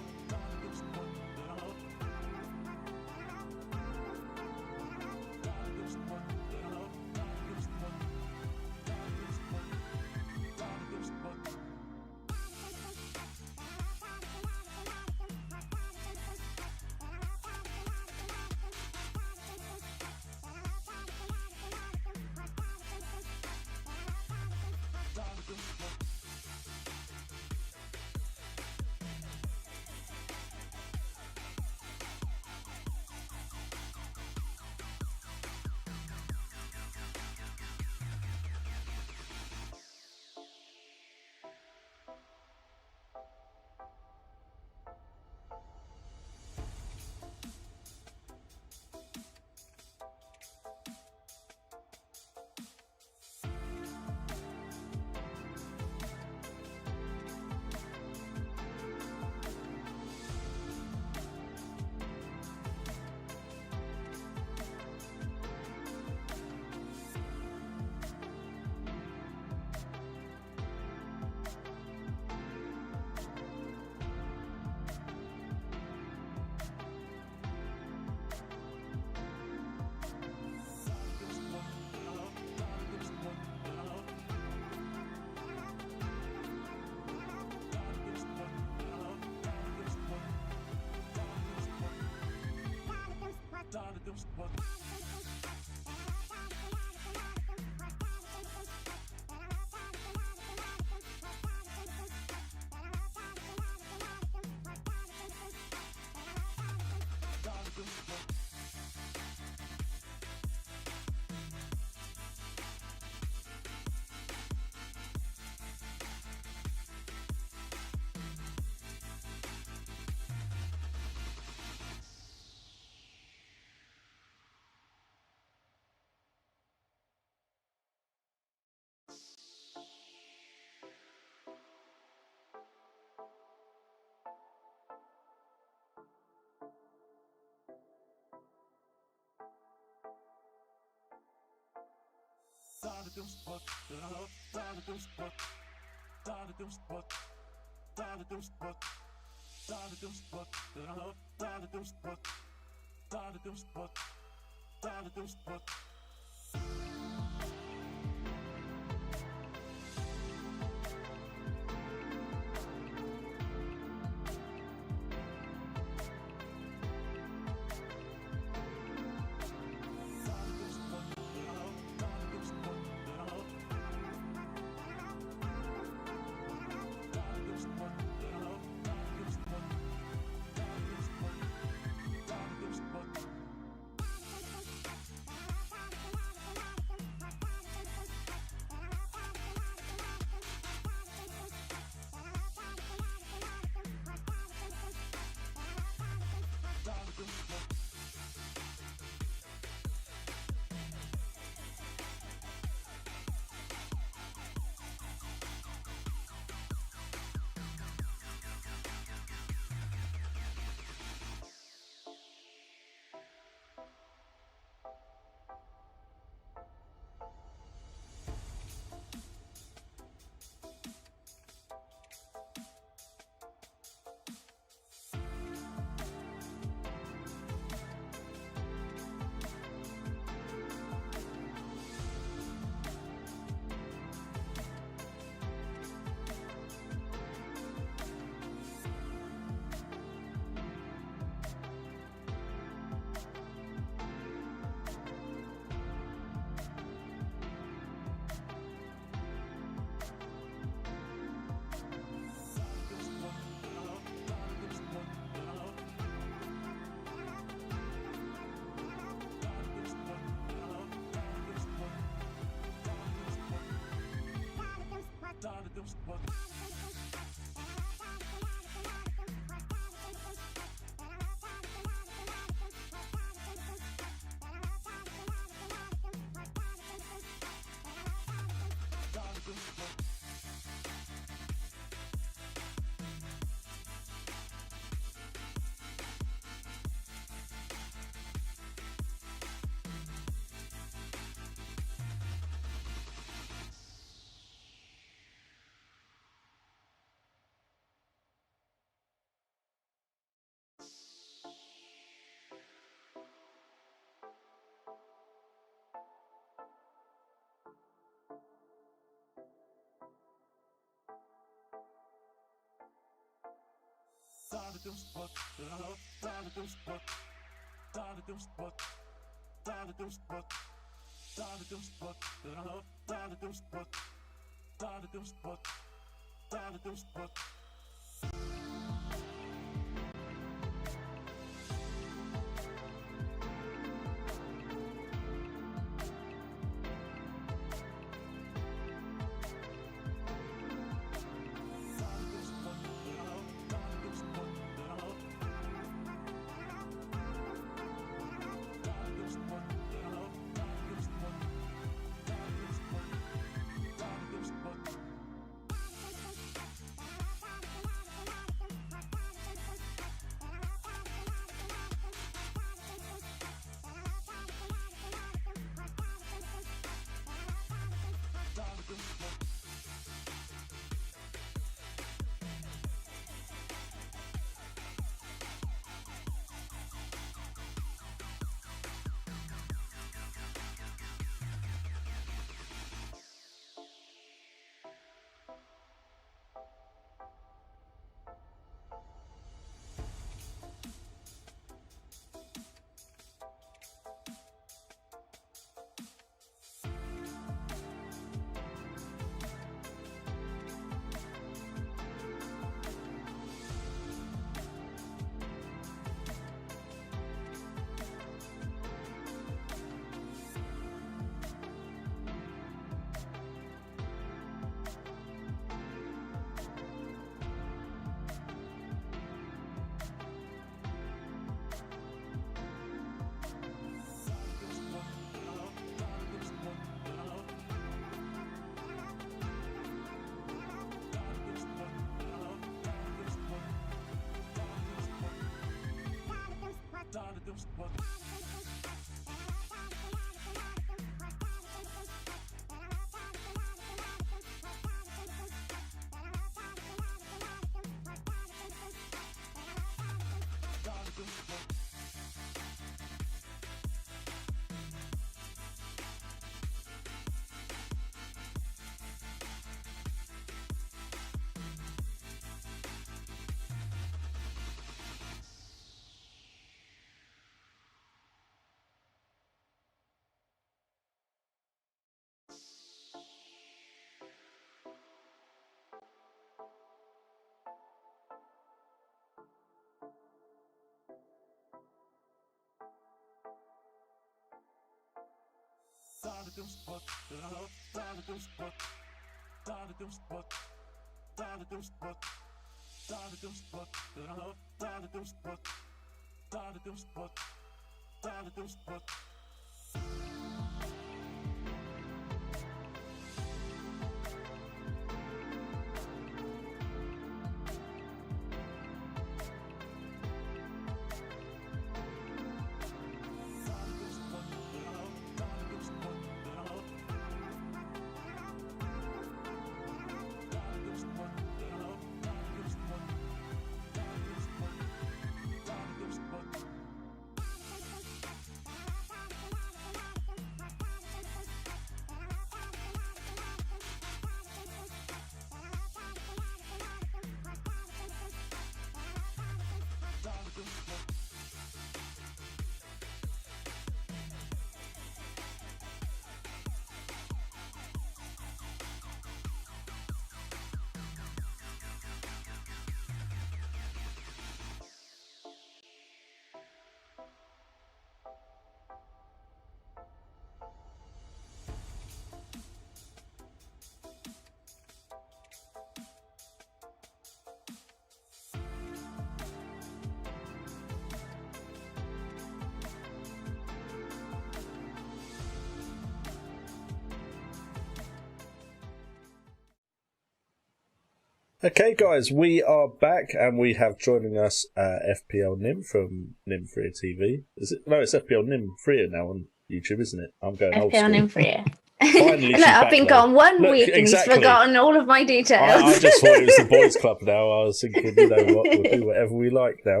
Okay, guys, we are back, and we have joining us FPL Nim from Nim Freer TV. Is it? No, it's FPL Nim Freer now on YouTube, isn't it? I'm going old school. FPL Nim Freer. Finally, Look, she's I've back, been though. gone one Look, week and exactly. he's forgotten all of my details. I just thought it was the boys' club now. I was thinking, you know what, we'll do whatever we like now.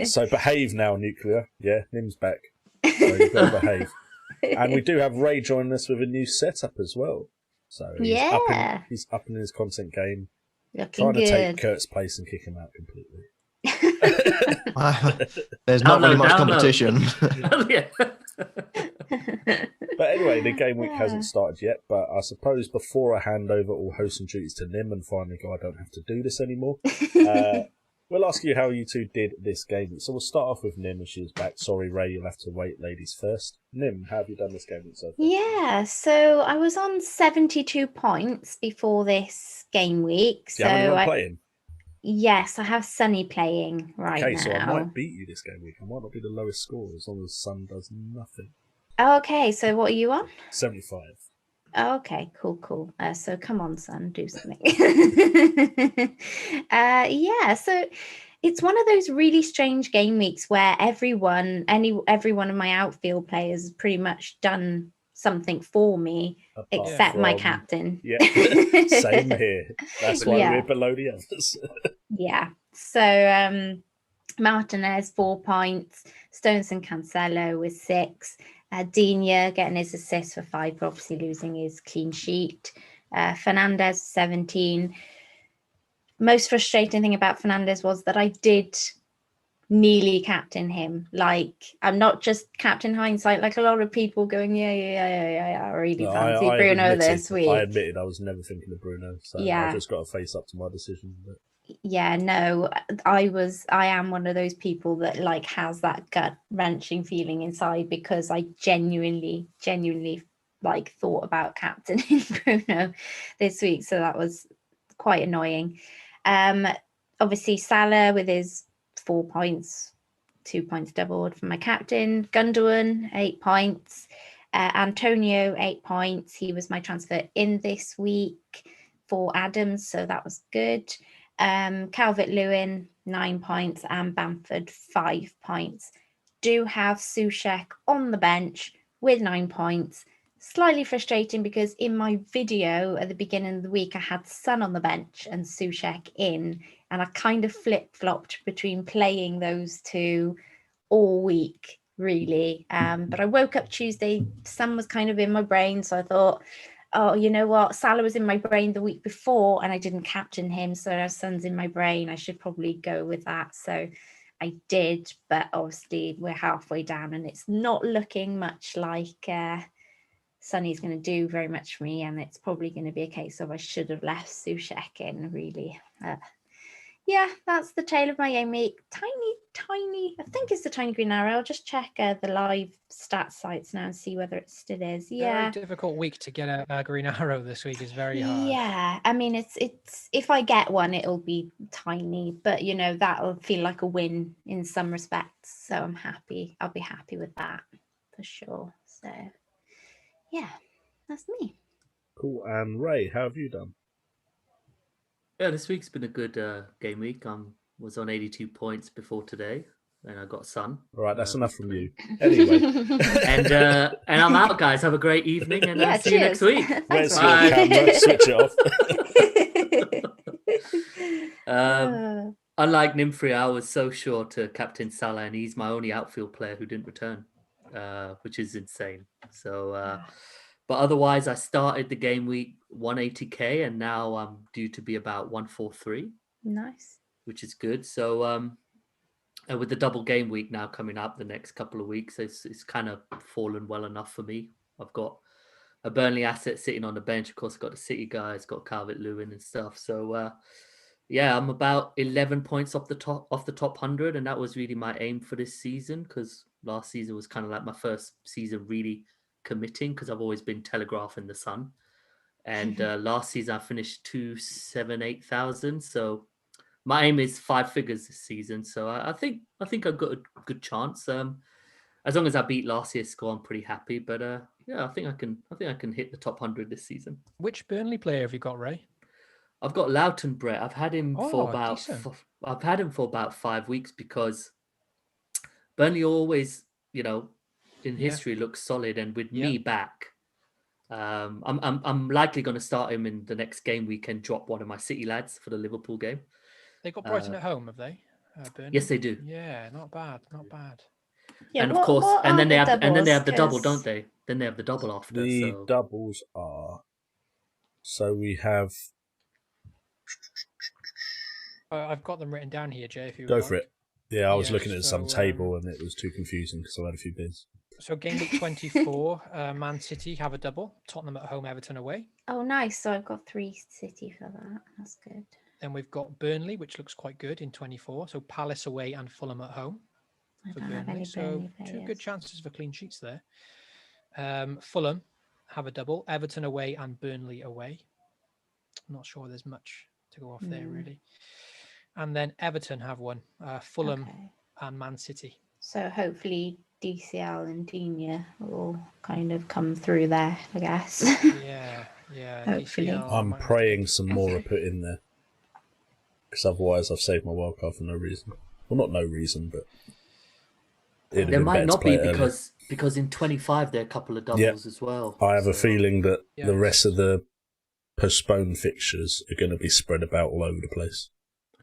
So behave now, Nuclear. Yeah, Nim's back. So you've got to behave. And we do have Ray joining us with a new setup as well. So he's upping his content game. Looking Trying to good. take Kurt's place and kick him out completely. There's not really much Download. competition. Yeah. But anyway, the game week hasn't started yet, but I suppose before I hand over all hosting duties to Nim and finally go, I don't have to do this anymore, we'll ask you how you two did this game week. So we'll start off with Nim, as she's back. Sorry, Ray, you'll have to wait, ladies first. Nim, how have you done this game week so far? Yeah, so I was on 72 points before this game week. Do you have anyone playing? Yes, I have Sunny playing right now. Okay, so I might beat you this game week. I might not be the lowest score as long as Sun does nothing. Okay, so what are you on? 75. Okay, cool. So come on, son, do something. Yeah, so it's one of those really strange game weeks where every one of my outfield players has pretty much done something for me, except my captain. Yeah, same here. That's why we're below the others. Yeah. So Martinez 4 points, Stones and Cancelo with 6. Dina getting his assist for 5, but obviously losing his clean sheet. Fernandez 17. Most frustrating thing about Fernandez was that I did nearly captain him. Like, I'm not just captain hindsight, like a lot of people going, I really fancy Bruno this week. I admitted I was never thinking of Bruno, so I just got to face up to my decision. But yeah, no, I am one of those people that like has that gut wrenching feeling inside, because I genuinely like thought about captaining Bruno this week, so that was quite annoying. Obviously Salah with his 4 points, 2 points doubled for my captain. Gundogan 8 points. Antonio 8 points. He was my transfer in this week for Adams, so that was good. Calvert-Lewin 9 points and Bamford 5 points. Do have Soucek on the bench with 9 points. Slightly frustrating because in my video at the beginning of the week I had Son on the bench and Soucek in, and I kind of flip-flopped between playing those two all week, really. But I woke up Tuesday, Son was kind of in my brain, so I thought, oh, you know what? Salah was in my brain the week before and I didn't captain him, so now Son's in my brain. I should probably go with that. So I did, but obviously we're halfway down and it's not looking much like Sonny's going to do very much for me, and it's probably going to be a case of I should have left Soucek in, really. Yeah, that's the tale of my game week. Tiny, I think it's the tiny green arrow. I'll just check the live stats sites now and see whether it still is. Yeah. Very difficult week to get a green arrow this week. Is very hard. Yeah, I mean, it's if I get one, it'll be tiny, but you know, that'll feel like a win in some respects. So I'm happy. I'll be happy with that for sure. So yeah, that's me. Cool. And Ray, how have you done? Yeah, this week's been a good game week. Was on 82 points before today, and I got Sun. All right, that's enough from you. Anyway, and I'm out, guys. Have a great evening, and Yeah, see you next week. Where's your camera? Switch it off. Unlike Nimfree, I was so sure to captain Salah, and he's my only outfield player who didn't return, which is insane. So. But otherwise, I started the game week 180k, and now I'm due to be about 143. Nice. Which is good. So, and with the double game week now coming up the next couple of weeks, it's kind of fallen well enough for me. I've got a Burnley asset sitting on the bench. Of course, I've got the City guys, got Calvert-Lewin and stuff. So, yeah, I'm about 11 points off the top 100, and that was really my aim for this season, because last season was kind of like my first season really committing, because I've always been telegraphing the Sun, and last season I finished 278,000. So my aim is 5 figures this season. So I think I've got a good chance. As long as I beat last year's score, I'm pretty happy. But yeah, I think I can hit the top 100 this season. Which Burnley player have you got, Ray? I've got Loughton Brett. I've had him for decent. about 5 weeks, because Burnley always, in history looks solid, and with me back, I'm likely going to start him in the next game week and drop one of my City lads for the Liverpool game. They got Brighton at home, have they? Burnley? Yes, they do. Yeah, not bad. Yeah, and of course, and then they have the double, don't they? Then they have the double after. The doubles are. So we have. I've got them written down here, Jay. If you go for it. Yeah, I was Yeah, looking at some so, table and it was too confusing because I had a few beers. So game week 24, Man City have a double. Tottenham at home, Everton away. Oh, nice. So I've got 3 City for that. That's good. Then we've got Burnley, which looks quite good in 24. So Palace away and Fulham at home I for don't have Burnley. any So Burnley 2 players. good chances for clean sheets there. Fulham have a double. Everton away and Burnley away. I'm not sure there's much to go off there, really. And then Everton have one. Fulham and Man City. So hopefully DCL and Digne will kind of come through there, I guess. Yeah. Hopefully. DCL, I'm might have to praying some more are put in there. Because otherwise I've saved my wildcard for no reason. Well, not no reason, but... There might not be because in 25 there are a couple of doubles as well. I have a feeling that the rest of the postponed fixtures are going to be spread about all over the place.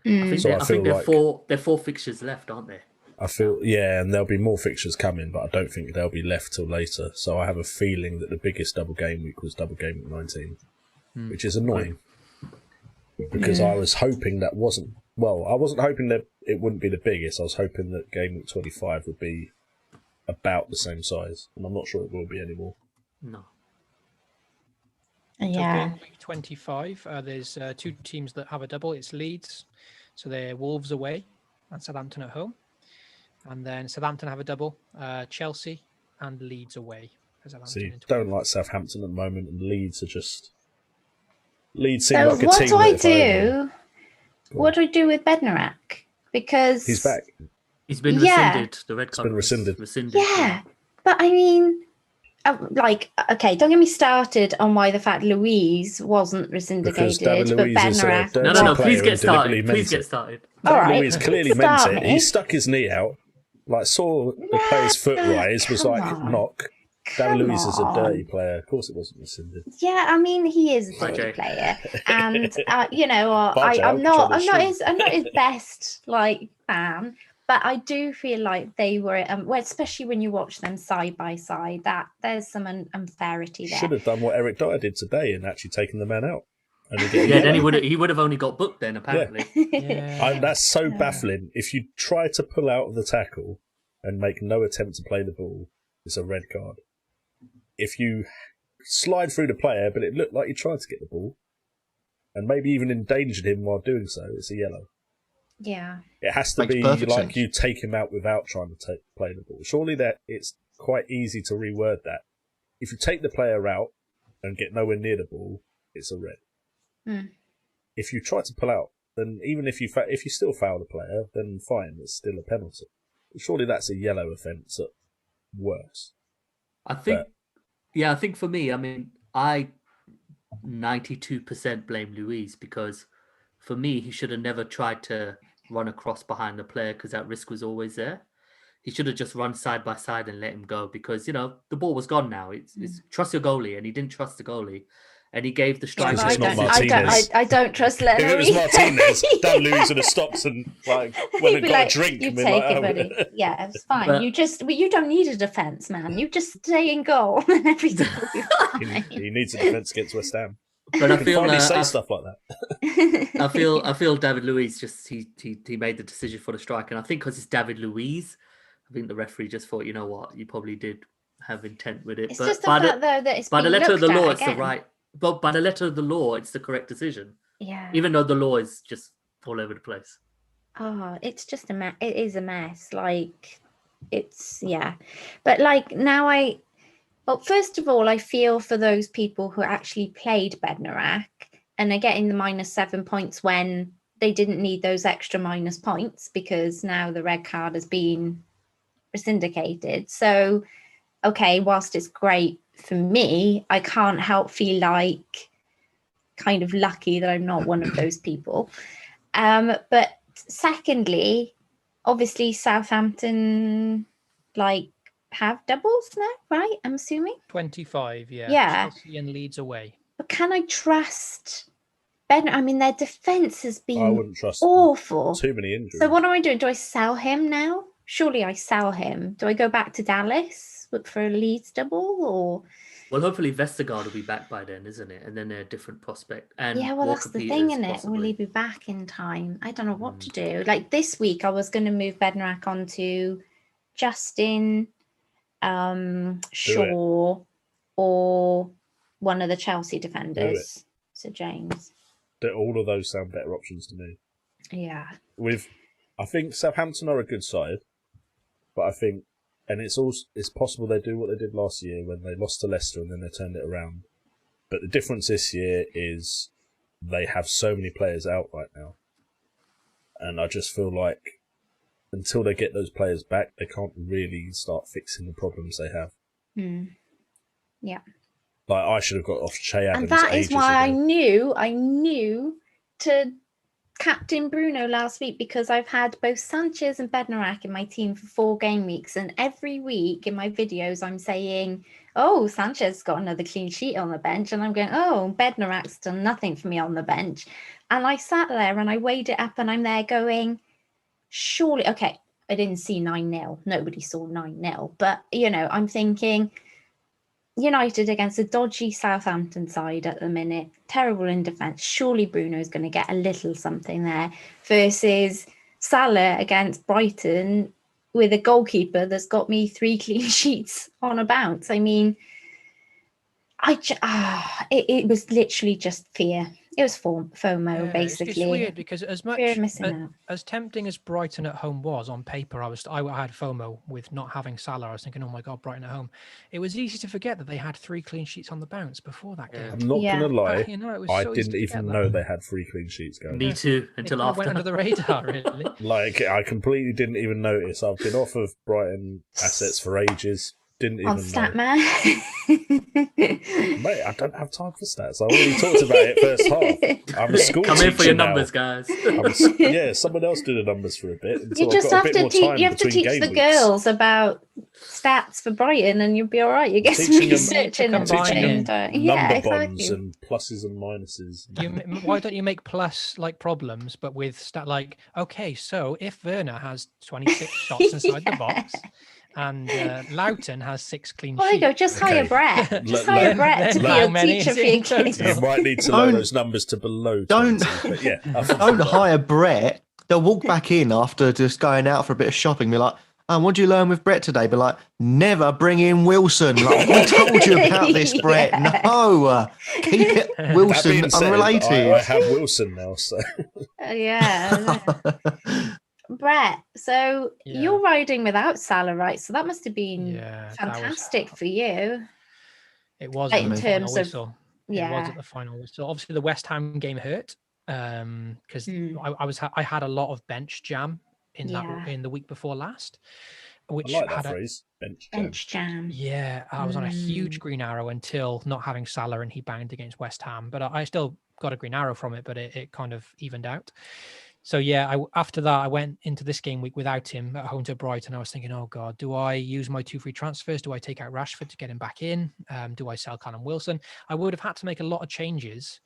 I think there are 4 fixtures left, aren't there? I feel, and there'll be more fixtures coming, but I don't think they'll be left till later. So I have a feeling that the biggest double game week was double game week 19, which is annoying. Because I was hoping that wasn't... Well, I wasn't hoping that it wouldn't be the biggest. I was hoping that game week 25 would be about the same size. And I'm not sure it will be anymore. No. Yeah. So game week 25, there's 2 teams that have a double. It's Leeds. So they're Wolves away and Southampton at home. And then Southampton have a double. Chelsea and Leeds away. See, don't like Southampton at the moment, and Leeds are just... Leeds seem So like a what team do I that if I do? What do I do with Bednarak? Because he's back. He's been rescinded. The red card been rescinded. Yeah, but I mean, okay, don't get me started on why the fact Louise wasn't rescindigated, but Bednarak. No, please get started. Please get started. All right, Louise clearly meant it. He stuck his knee out, saw the player's foot rise, was knock. David Luiz is a dirty player. Of course, it wasn't rescinded. Yeah, I mean, he is a dirty player, and I'm not his best fan, but I do feel like they were, especially when you watch them side by side, that there's some unfairity there. Should have done what Eric Dyer did today and actually taken the man out. Then he would have only got booked then apparently. That's so baffling. If you try to pull out of the tackle and make no attempt to play the ball, it's a red card. If you slide through the player, but it looked like you tried to get the ball, and maybe even endangered him while doing so, it's a yellow. Yeah. It has to be like you take him out without trying to play the ball. Surely that it's quite easy to reword that. If you take the player out and get nowhere near the ball, it's a red. If you try to pull out, then even if you still foul the player, then fine, it's still a penalty. Surely that's a yellow offence at worse. I think for me, I mean, I 92% blame Luiz because for me, he should have never tried to run across behind the player because that risk was always there. He should have just run side by side and let him go because, the ball was gone now. It's trust your goalie, and he didn't trust the goalie. And he gave the striker. I don't trust Lennon. If it was Martinez, Dan Luiz would have stopped and went and got a drink. You take it, buddy. Yeah, it's fine. But you don't need a defence, man. You just stay in goal and everything will be fine. He needs a defence against West Ham. But I feel say stuff like that. I feel David Luiz he made the decision for the strike, and I think because it's David Luiz, I think the referee just thought, you know what, you probably did have intent with it. It's just the fact though that it's by the letter of the law, it's again. the right. But by the letter of the law, it's the correct decision. Yeah. Even though the law is just all over the place. Oh, it's just a mess. It is a mess. But now first of all, I feel for those people who actually played Bednarak and are getting the -7 points when they didn't need those extra minus points because now the red card has been rescindicated. So, okay, whilst it's great for me, I can't help feel kind of lucky that I'm not one of those people. But secondly, obviously Southampton have doubles now, right? I'm assuming 25, yeah. Chelsea and Leeds away. But can I trust Ben? I mean, their defense has been I wouldn't trust awful. Too many injuries. So what am I doing? Do I sell him now? surely I sell him. Do I go back to Dallas, look for a Leeds double, or? Well, hopefully Vestergaard will be back by then, isn't it? And then they're a different prospect. And Yeah, well, Walker that's the Peters, thing, isn't it? possibly. Will he be back in time? I don't know what to do. Like this week, I was going to move Bednarak onto Justin, Shaw, or one of the Chelsea defenders, Sir James. All of those sound better options to me. Yeah. I think Southampton are a good side, but I think, and it's possible they do what they did last year when they lost to Leicester and then they turned it around. But the difference this year is they have so many players out right now. And I just feel like until they get those players back, they can't really start fixing the problems they have. Yeah. Like, I should have got off Che Adams. And that is why ago. I knew to captain Bruno last week, because I've had both Sanchez and Bednarak in my team for 4 game weeks. And every week in my videos, I'm saying, oh, Sanchez got another clean sheet on the bench. And I'm going, oh, Bednarak's done nothing for me on the bench. And I sat there and I weighed it up and I'm there going, surely, okay, I didn't see 9-0. Nobody saw 9-0. But, I'm thinking United against a dodgy Southampton side at the minute, terrible in defence. Surely Bruno's going to get a little something there versus Salah against Brighton with a goalkeeper that's got me 3 clean sheets on a bounce. I mean, it was literally just fear. It was FOMO, basically. It's weird because as much fear of missing out. As tempting as Brighton at home was on paper, I had FOMO with not having Salah. I was thinking, oh my God, Brighton at home. It was easy to forget that they had 3 clean sheets on the bounce before that game. I'm not going to lie, it was I so easy didn't to even forget know that. they had 3 clean sheets going. Me too, until it after. went under the radar, really. Like, I completely didn't even notice. I've been off of Brighton assets for ages. Didn't even on know. Statman. Mate, I don't have time for stats. I already talked about it first half. I'm a school Come in for teacher your now. numbers, guys. Yeah, someone else do the numbers for a bit. Until You just I've got have a bit to more teach. time You have to between teach game the weeks. girls about stats for Brighton, and you'll be all right. You get some Teaching them- research in I'm teaching and Number yeah, bonds exactly. and pluses and minuses. Why don't you make plus like problems, but with stat like, okay, so if Werner has 26 shots inside the box and Loughton has 6 clean Well, there you go. sheets. Just Okay. hire Brett. Just Let- hire Brett to be how your many teacher is for it your in total? kids. You might need to lower Don't- those numbers to below 20. don't- But yeah, Don't hire Brett. They'll walk back in after just going out for a bit of shopping. Be like, what did you learn with Brett today? Be like, never bring in Wilson. Like, we told you about this, Brett. Yeah. No, keep it That Wilson being said, unrelated. I have Wilson now, so Yeah. Brett, so Yeah. you're riding without Salah, right? So that must have been Yeah, that was- fantastic for you. It was Like, at in the final terms of- whistle. It was Yeah. at the final whistle. Obviously, the West Ham game hurt because Mm. I had a lot of bench jam in Yeah. in the week before last, I which like that had phrase. Bench jam. Bench jam. yeah, I was on a huge Mm. green arrow until not having Salah and he banged against West Ham, but I still got a green arrow from it, but it kind of evened out. So yeah, after that I went into this game week without him at home to Brighton. I was thinking, oh God, do I use my 2 free transfers? Do I take out Rashford to get him back in? Do I sell Callum Wilson? I would have had to make a lot of changes.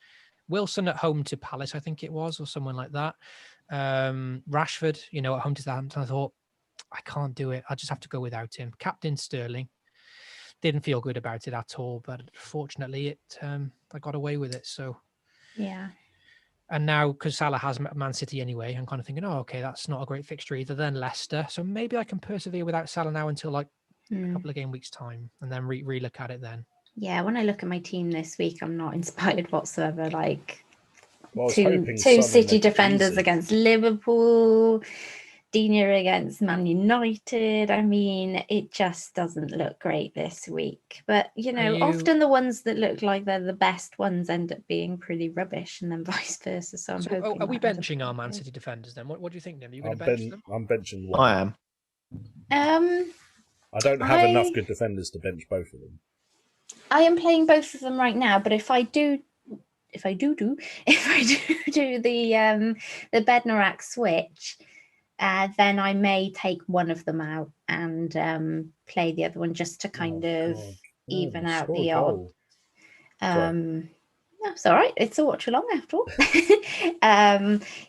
Wilson at home to Palace, I think it was, or someone like that. Rashford, at home to Southampton. I thought, I can't do it. I just have to go without him. Captain Sterling. Didn't feel good about it at all, but fortunately I got away with it. So Yeah. and now because Salah has Man City anyway, I'm kind of thinking, oh, okay, that's not a great fixture either. Then Leicester, so maybe I can persevere without Salah now until like a couple of game weeks time, and then re-look at it then. Yeah, when I look at my team this week, I'm not inspired whatsoever. Like Well, I was two hoping Son would City make it defenders easy. against Liverpool, Dina against Man United. I mean, it just doesn't look great this week. But often the ones that look like they're the best ones end up being pretty rubbish, and then vice versa. So I'm So hoping. are we that ends up benching our being Man good. City defenders then? What do you think, Nim? Are you going to bench them? I'm benching one. I am. I don't have enough good defenders to bench both of them. I am playing both of them right now, but if I do the Bednarak switch, then I may take one of them out and play the other one just to kind of even out the odd. That's all right. It's a watch along after all.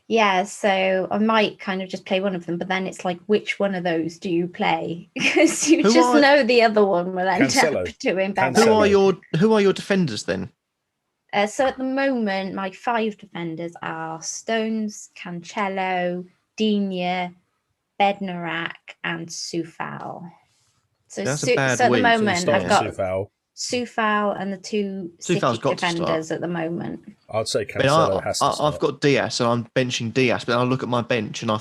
Yeah, so I might kind of just play one of them, but then it's like, which one of those do you play? Because you know the other one will end Cancelo. up doing better. Who are your defenders then? So at the moment, my 5 defenders are Stones, Cancelo, Digne, Bednarak, and Soufal. So, That's a bad so at the week. moment, I've got Soufal. Soufal and the 2 City Soufal's got to defenders at the moment. I'd say Cancelo has to start. I've got Diaz, and I'm benching Diaz, but I look at my bench, and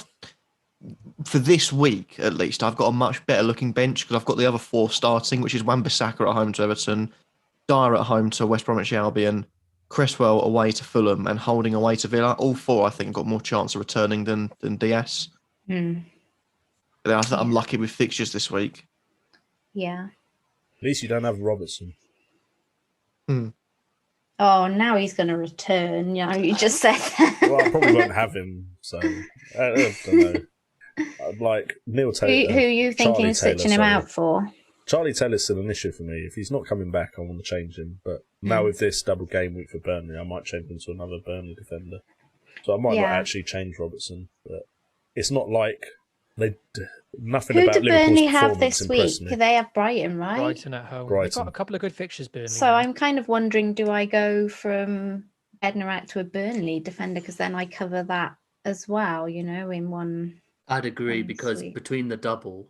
for this week at least, I've got a much better looking bench because I've got the other 4 starting, which is Wan-Bissaka at home to Everton, Dyer at home to West Bromwich Albion, Cresswell away to Fulham, and Holding away to Villa. All 4, I think, got more chance of returning than Diaz. Hmm. But I think I'm lucky with fixtures this week. Yeah. At least you don't have Robertson. Oh, now he's going to return. You know, you just said that. Well, I probably won't have him, so I don't know. Like Neil Taylor. Who are you thinking of switching him out for? Charlie Taylor's still an issue for me. If he's not coming back, I want to change him. But now with this double game week for Burnley, I might change him to another Burnley defender. So I might not actually change Robertson. But it's not like nothing Who about did Liverpool's Burnley have performance this impressed week? me. They have Brighton, right? Brighton at home. Brighton. They've got a couple of good fixtures, Burnley. So I'm kind of wondering, do I go from Bednarak to a Burnley defender? Because then I cover that as well, you know, in one. I'd agree because sweet. between the double,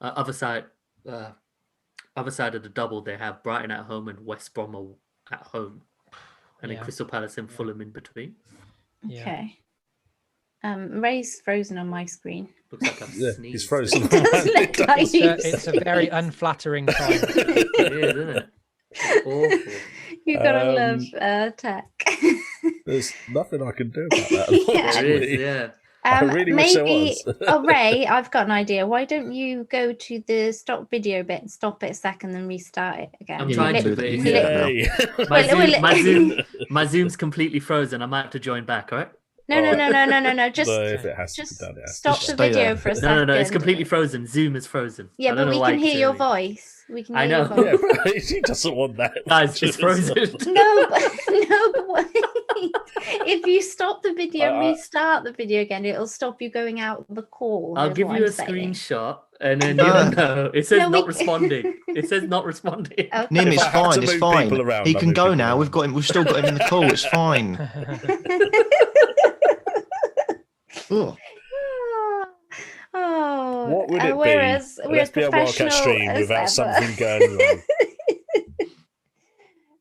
other side of the double, they have Brighton at home and West Brom at home, and then Crystal Palace and Fulham in between. Okay. Ray's frozen on my screen. Looks like I've sneezed. He's frozen. It's a very unflattering time. It is, isn't it? Awful. You gotta love tech. There's nothing I can do about that. There is, yeah. I really wish there was. Ray, I've got an idea. Why don't you go to the stop video bit and stop it a second and restart it again? I'm trying to, but my Zoom's completely frozen. I might have to join back, all right? No. Just if it has just to be done, stop the video for a second. No. It's completely frozen. Zoom is frozen. Yeah, but we can hear your voice. We can hear your know. voice. Yeah, he doesn't want that. Guys, it's frozen. No, but wait. If you stop the video and restart the video again, it'll stop you going out the call. I'll give you a screenshot, and then you'll know. It says not responding. It says not responding. Okay. Nim, it's fine. It's fine. Around, he can go now. We've got him. We've still got him in the call. It's fine. Oh, what would it be? Whereas FPL WildCats stream without something going wrong.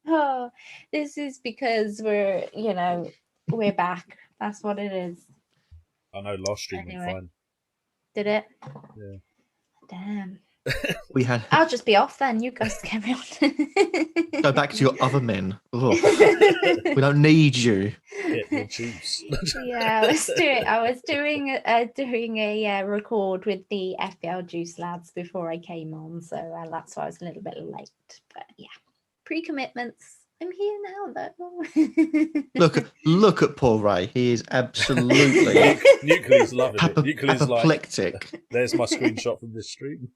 Oh, this is because we're back. That's what it is. I know last stream went fine. Did it? Yeah. Damn. I'll just be off then. You guys carry on. Go back to your other men. We don't need you. Get the juice. Yeah, I was doing a record with the FPL Juice lads before I came on, so that's why I was a little bit late. But yeah, pre-commitments. I'm here now, though. Look at Paul Ray. He is absolutely Nuclear's loving it. Nuclear's apoplectic. Like, there's my screenshot from this stream.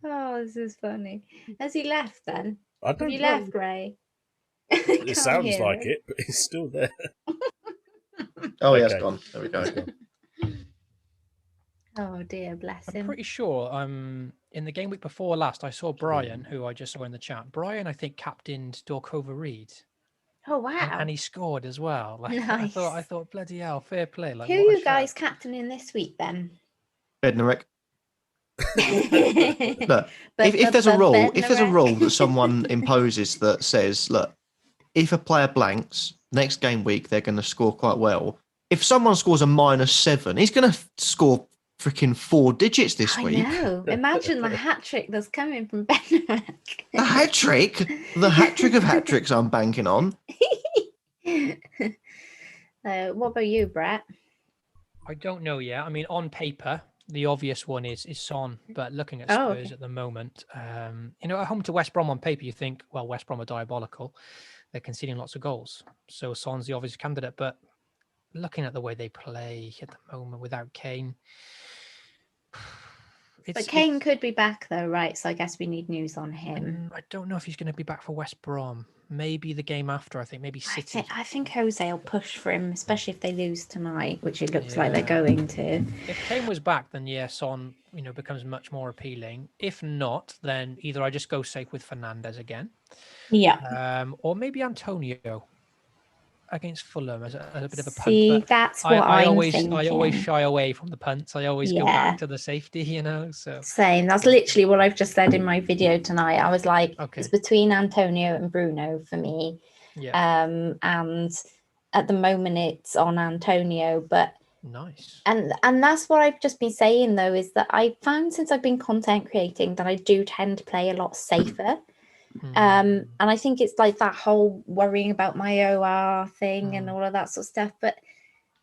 Oh, this is funny. Has he left then? I don't know. He left, Ray. It sounds like it, but he's still there. Oh, yeah, it's gone. There we go. Oh dear, bless him. I'm pretty sure in the game week before last, I saw Brian, who I just saw in the chat. Brian, I think, captained Dorkova Reed. Oh wow! And he scored as well. Like, nice. I thought, bloody hell, fair play. Like, who are you guys captaining this week then? Bednarak. Look, if there's a rule, that someone imposes that says, look, if a player blanks next game week, they're going to score quite well. If someone scores a -7, he's going to score freaking 4 digits this week. I know. Imagine the hat trick that's coming from Bednarak. The hat trick of hat tricks I'm banking on. What about you, Brett? I don't know yet. I mean, on paper, the obvious one is Son, but looking at Spurs at the moment, at home to West Brom on paper, you think, well, West Brom are diabolical. They're conceding lots of goals. So Son's the obvious candidate, but looking at the way they play at the moment without Kane. But Kane could be back though, right? So I guess we need news on him. I don't know if he's going to be back for West Brom. maybe the game after. I think maybe City. I think Jose will push for him, especially if they lose tonight, which it looks like they're going to. If Kane was back, then Son, becomes much more appealing. If not, then either I just go safe with Fernandes again, or maybe Antonio against Fulham as a bit of a punt. See, that's what I'm thinking. I always shy away from the punts. I always go back to the safety, So same. That's literally what I've just said in my video tonight. I was like, it's between Antonio and Bruno for me. And at the moment it's on Antonio, but nice. And that's what I've just been saying though, is that I found since I've been content creating that I do tend to play a lot safer. And I think it's like that whole worrying about my OR thing and all of that sort of stuff. But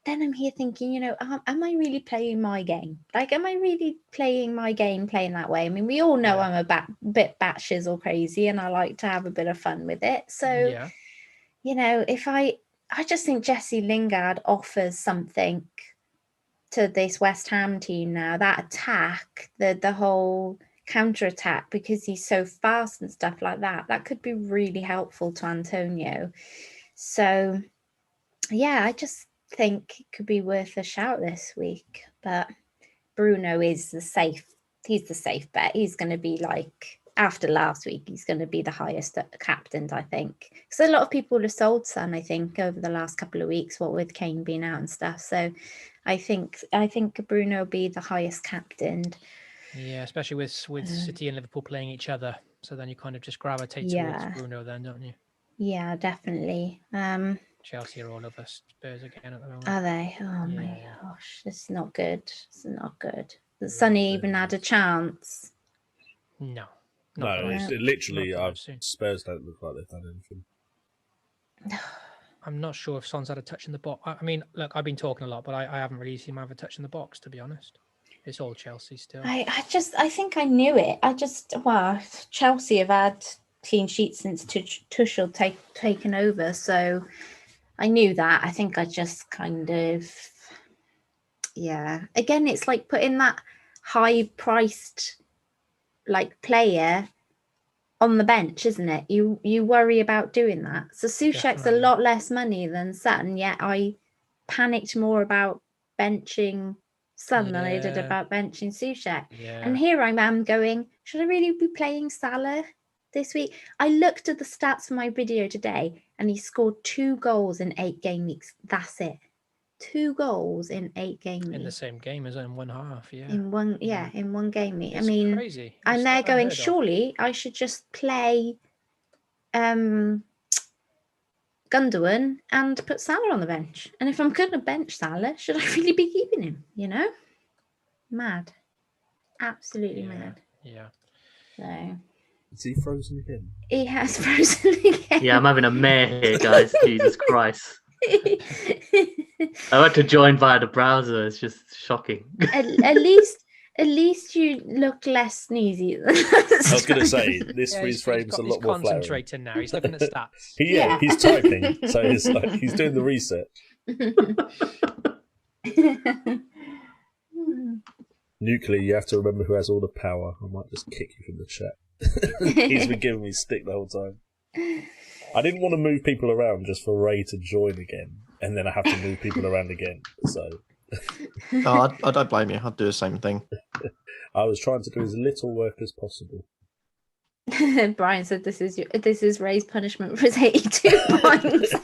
then I'm here thinking, am I really playing my game? Like, am I really playing my game playing that way? I mean, we all know I'm a bit batshit or crazy and I like to have a bit of fun with it. So, if I just think Jesse Lingard offers something to this West Ham team now, that attack, the whole counter attack, because he's so fast and stuff like that could be really helpful to Antonio. So I just think it could be worth a shout this week. But Bruno is the safe bet. He's going to be like, after last week, he's going to be the highest captained, I think, because a lot of people have sold Son, I think, over the last couple of weeks, what with Kane being out and stuff. So I think Bruno will be the highest captained. Yeah, especially with City and Liverpool playing each other. So then you kind of just gravitate towards Bruno then, don't you? Yeah, definitely. Chelsea are all over Spurs again at the moment. Are they? Oh my gosh, this is not good. It's not good. The Sonny even had a chance. No. It's literally Spurs don't look like they've done anything. I'm not sure if Son's had a touch in the box. I mean, look, I've been talking a lot, but I haven't really seen him have a touch in the box, to be honest. It's all Chelsea still. I think I knew it. Chelsea have had clean sheets since Tuchel taken over, so I knew that. I think I just kind of, Again, it's like putting that high-priced player on the bench, isn't it? You worry about doing that. So Souček's a lot less money than Son, yet I panicked more about benching Son than I did about benching Souček. And here I am going, should I really be playing Salah this week? I looked at the stats for my video today and he scored 2 goals in 8 game weeks. That's it. 2 goals in 8 game weeks. In the same game as in one half, in one game week. It's crazy. And they're going, surely I should just play Gundogan and put Salah on the bench. And if I'm going to bench Salah, should I really be keeping him? Mad. Absolutely mad. Yeah. So. Is he frozen again? He has frozen again. Yeah, I'm having a mare here, guys. Jesus Christ. I had to join via the browser. It's just shocking. At least you look less sneezy. I was going to say, this freeze frame's a lot more flattering. He's concentrating now. He's looking at stats. He's typing, so he's doing the research. Nuclear, you have to remember who has all the power. I might just kick you from the chat. He's been giving me stick the whole time. I didn't want to move people around just for Ray to join again, and then I have to move people around again. So, I don't blame you. I'd do the same thing. I was trying to do as little work as possible. Brian said, "This is Ray's punishment for his 82 points."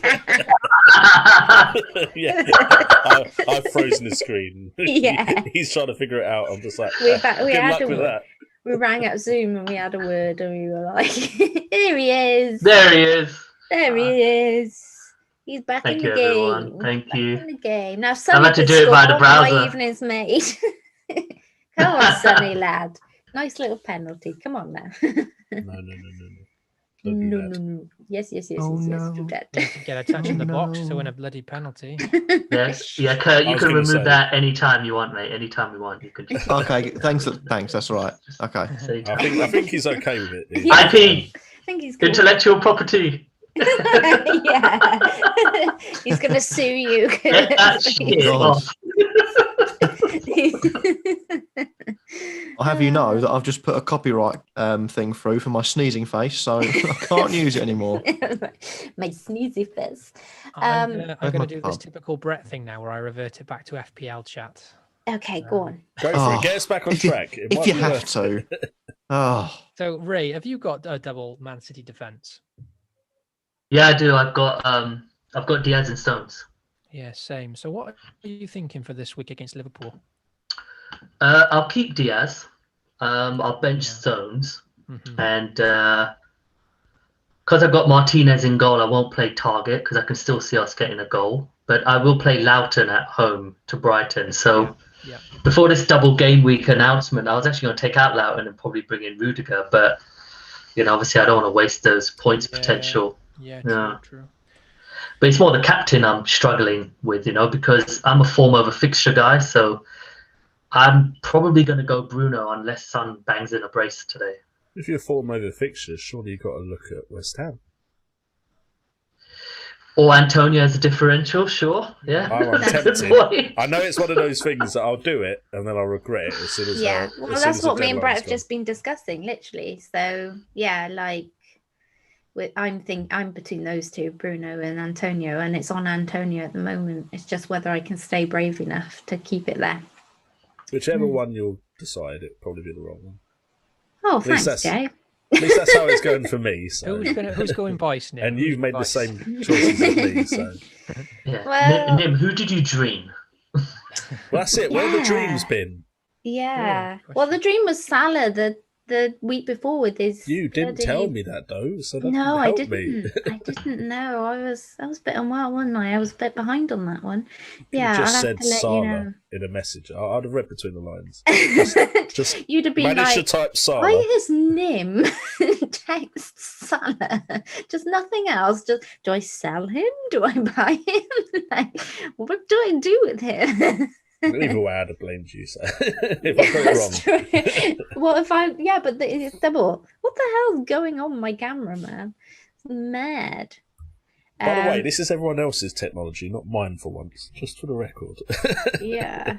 I've frozen the screen. He's trying to figure it out. I'm just like, good luck with that. We rang up Zoom and we had a word and we were like, here he is. There he is. There he is. He's back in the game. Everyone. Thank you. In the game. Now, I've had to do it via the browser. My evening's made. Come on, Sonny lad. Nice little penalty. Come on now. No. Yes. Oh, no. Do that. Get a touch in the box to win a bloody penalty. Yes. Yeah, Kurt, you can remove that anytime you want, mate. Anytime you want, you can just... Okay, thanks. That's all right. Okay. I think he's okay with it. Yeah, IP. I think he's good. Intellectual property. Yeah. He's going to sue you. Get that shit off. I'll have you know that I've just put a copyright thing through for my sneezing face, so I can't use it anymore. My sneezy face. I'm Where's gonna my do this pub? typical Brett thing now, where I revert it back to FPL chat. Okay, go on. Go for it. Get us back on track. It If might you be have worth to. it. Oh, So, Ray, have you got a double Man City defense? Yeah, I do. I've got Diaz and Stones. Yeah, same. So, what are you thinking for this week against Liverpool? I'll keep Diaz. I'll bench Yeah. Stones, Mhm. and because I've got Martinez in goal, I won't play target because I can still see us getting a goal. But I will play Loughton at home to Brighton. So Yeah. before this double game week announcement, I was actually going to take out Loughton and probably bring in Rudiger. But obviously, I don't want to waste those points potential. Yeah, Yeah. true. But it's more the captain I'm struggling with, because I'm a form over fixture guy. So I'm probably going to go Bruno unless Son bangs in a brace today. If you're form over fixtures, surely you've got to look at West Ham. Or Antonio as a differential, sure. Yeah. I'm tempted. I know it's one of those things that I'll do it and then I'll regret it as soon as Yeah, as well, soon that's as the what me and Brett deadline's have just been discussing, literally. So yeah, like I'm between those two, Bruno and Antonio, and it's on Antonio at the moment. It's just whether I can stay brave enough to keep it there. Whichever one you'll decide, it'll probably be the wrong one. Oh, At least thanks, Jay. At least that's how it's going for me. So. Who's going by Snip? And you've made the same choices as me. So. Yeah. Well- Nim, who did you dream? Well, that's it. Where have the dreams Yeah. been? Yeah. Good Well, the question. dream was Salah the week before with his. You didn't bloody- tell me that though, so that No, I help didn't. me. I didn't know. I was a bit unwell, wasn't I? I was a bit behind on that one. You Yeah, just I'll said have to let Salah you know. in a message. I'd have read between the lines. Just You'd have been managed like, to type Salah. why is Nim text Salah? Just nothing else. Just, do I sell him? Do I buy him? Like, what do I do with him? Either way, I'd have blamed you. So if I got That's it wrong. true. Well, if I, yeah, but it's double. What the hell's going on with my camera, man? It's mad. By the way, this is everyone else's technology, not mine for once. Just for the record. Yeah.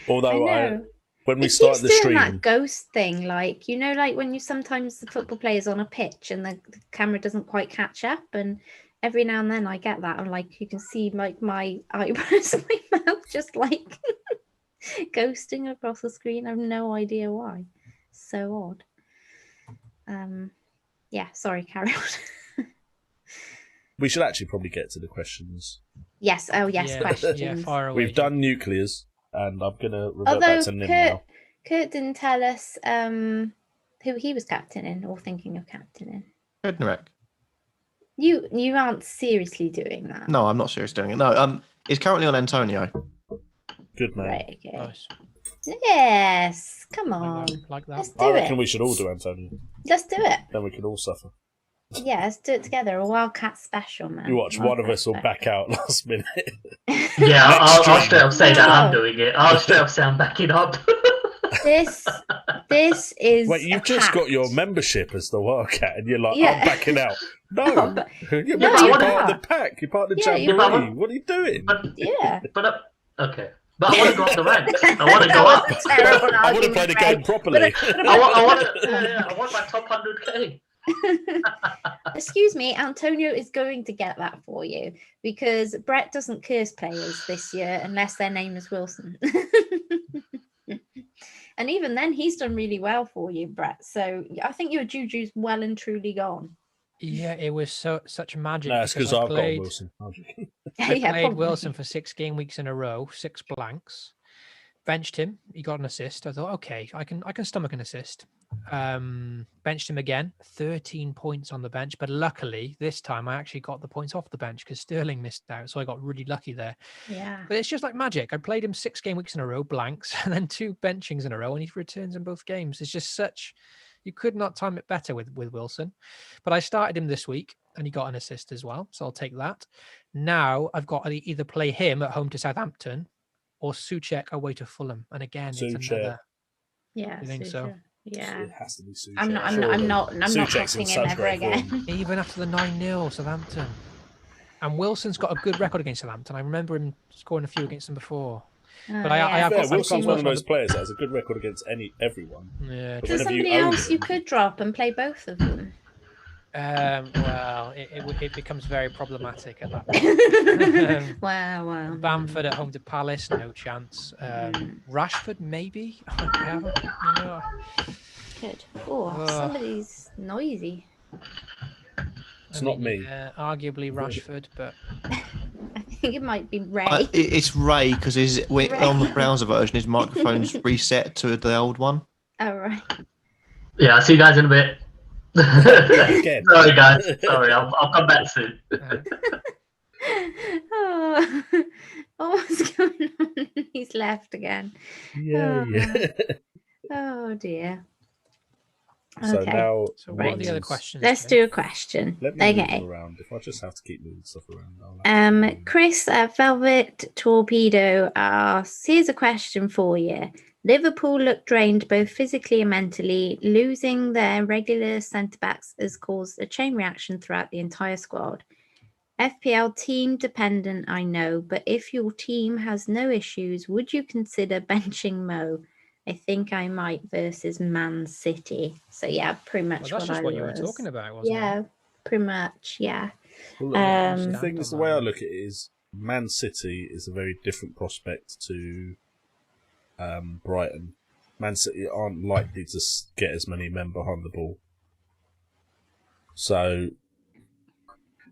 Although I know. when we It start keeps the doing stream, that ghost thing, like like when you sometimes the football player's on a pitch and the camera doesn't quite catch up, and every now and then I get that. I'm like, you can see like my eyebrows, my mouth just like ghosting across the screen. I have no idea why. So odd. Yeah, sorry, carry on. we should actually probably get to the questions. Yes, Yeah, questions. Yeah, far away. We've done nuclears, and I'm going to revert Although back to Nim now. Kurt didn't tell us who he was captaining or thinking of captaining. Bednarek. You aren't seriously doing that. No, I'm not serious doing it. No, he's currently on Antonio. Good man. Right, okay. Nice. Yes, come on. Like that. Let's I do reckon it. we should all do Antonio. Let's do it. Then we can all suffer. Yeah, let's do it together. A Wildcat special, man. You watch, one of Wildcat us will special. back out last minute. Yeah, I'll stream. straight up say that I'm No. doing it. I'll straight up say I'm backing up. This is. Wait, you've a just got pact. your membership as the Wildcat, and you're like, Yeah. I'm backing out. No, Oh, but- you're No, meant to be you're part not. of the pack. You're part of the Yeah, you're jamboree. not. What are you doing? but Yeah. okay. But I want to go up the ranks. I want to go That up. was a terrible I want to play the argument, game Ray. properly. I want my top 100k. Excuse me, Antonio is going to get that for you because Brett doesn't curse players this year unless their name is Wilson. And even then, he's done really well for you, Brett. So I think your juju's well and truly gone. Yeah, it was such magic. No, it's because I I've got played, Wilson. I Yeah, played probably. Wilson for 6 game weeks in a row, 6 blanks. Benched him. He got an assist. I thought, okay, I can stomach an assist. Benched him again. 13 points on the bench, but luckily this time I actually got the points off the bench because Sterling missed out, so I got really lucky there. Yeah. But it's just like magic. I played him 6 game weeks in a row, blanks, and then 2 benchings in a row, and he returns in both games. It's just such. You could not time it better with Wilson. But I started him this week, and he got an assist as well, so I'll take that. Now I've got to either play him at home to Southampton or Souček away to Fulham, and again, it's Souček. another. Yeah. You think so? Suja. Yeah. It has to be Souček. I'm not Souček's in hopping him such ever great again. form. Even after the 9-0 Southampton. And Wilson's got a good record against Southampton. I remember him scoring a few against them before. But I have Yeah, got Wilson's one of those the- players that has a good record against everyone. Yeah. But There's whenever somebody you own else you him- could drop and play both of them. Well, it becomes very problematic at that point. Wow. Bamford at home to Palace, no chance. Rashford, maybe. I haven't, you know. Good. Oh, somebody's noisy. It's not me. Arguably Rashford, but I think it might be Ray. It's Ray because on the browser version, his microphone's reset to the old one. Oh, right. Yeah, I'll see you guys in a bit. Again. Sorry, guys. Sorry, I'll come back soon. Oh, what's going on? He's left again. Yeah. Oh, dear. So Okay. now, so what are the other questions? Let's Jay? do a question. let me Okay. move around. If I just have to keep moving stuff around, I'll have to- Chris at Velvet Torpedo asks, here's a question for you. Liverpool look drained both physically and mentally. Losing their regular centre-backs has caused a chain reaction throughout the entire squad. FPL team dependent, I know, but if your team has no issues, would you consider benching Mo? I think I might versus Man City. So yeah, pretty much Well, that's what just I what you were was. talking about, wasn't Yeah, pretty much, yeah. Well, look, the Stand thing is, the on way I that. look at it is, Man City is a very different prospect to Brighton. Man City aren't likely to get as many men behind the ball. So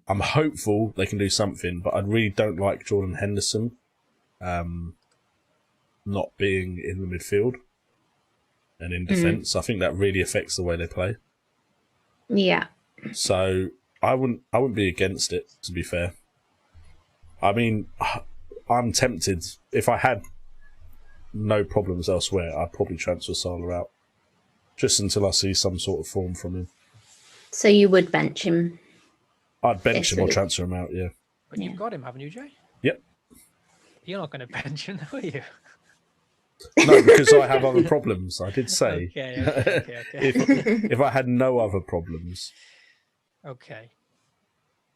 I'm hopeful they can do something, but I really don't like Jordan Henderson not being in the midfield and in defence. I think that really affects the way they play. Yeah. So I wouldn't be against it, to be fair. I mean, I'm tempted. If I had no problems elsewhere, I'd probably transfer Salah out. Just until I see some sort of form from him. So you would bench him? I'd bench This him or week. transfer him out, yeah. But Yeah. you've got him, haven't you, Jay? Yep. You're not going to bench him, are you? No, because I have other problems. I did say. Okay. if I had no other problems. Okay.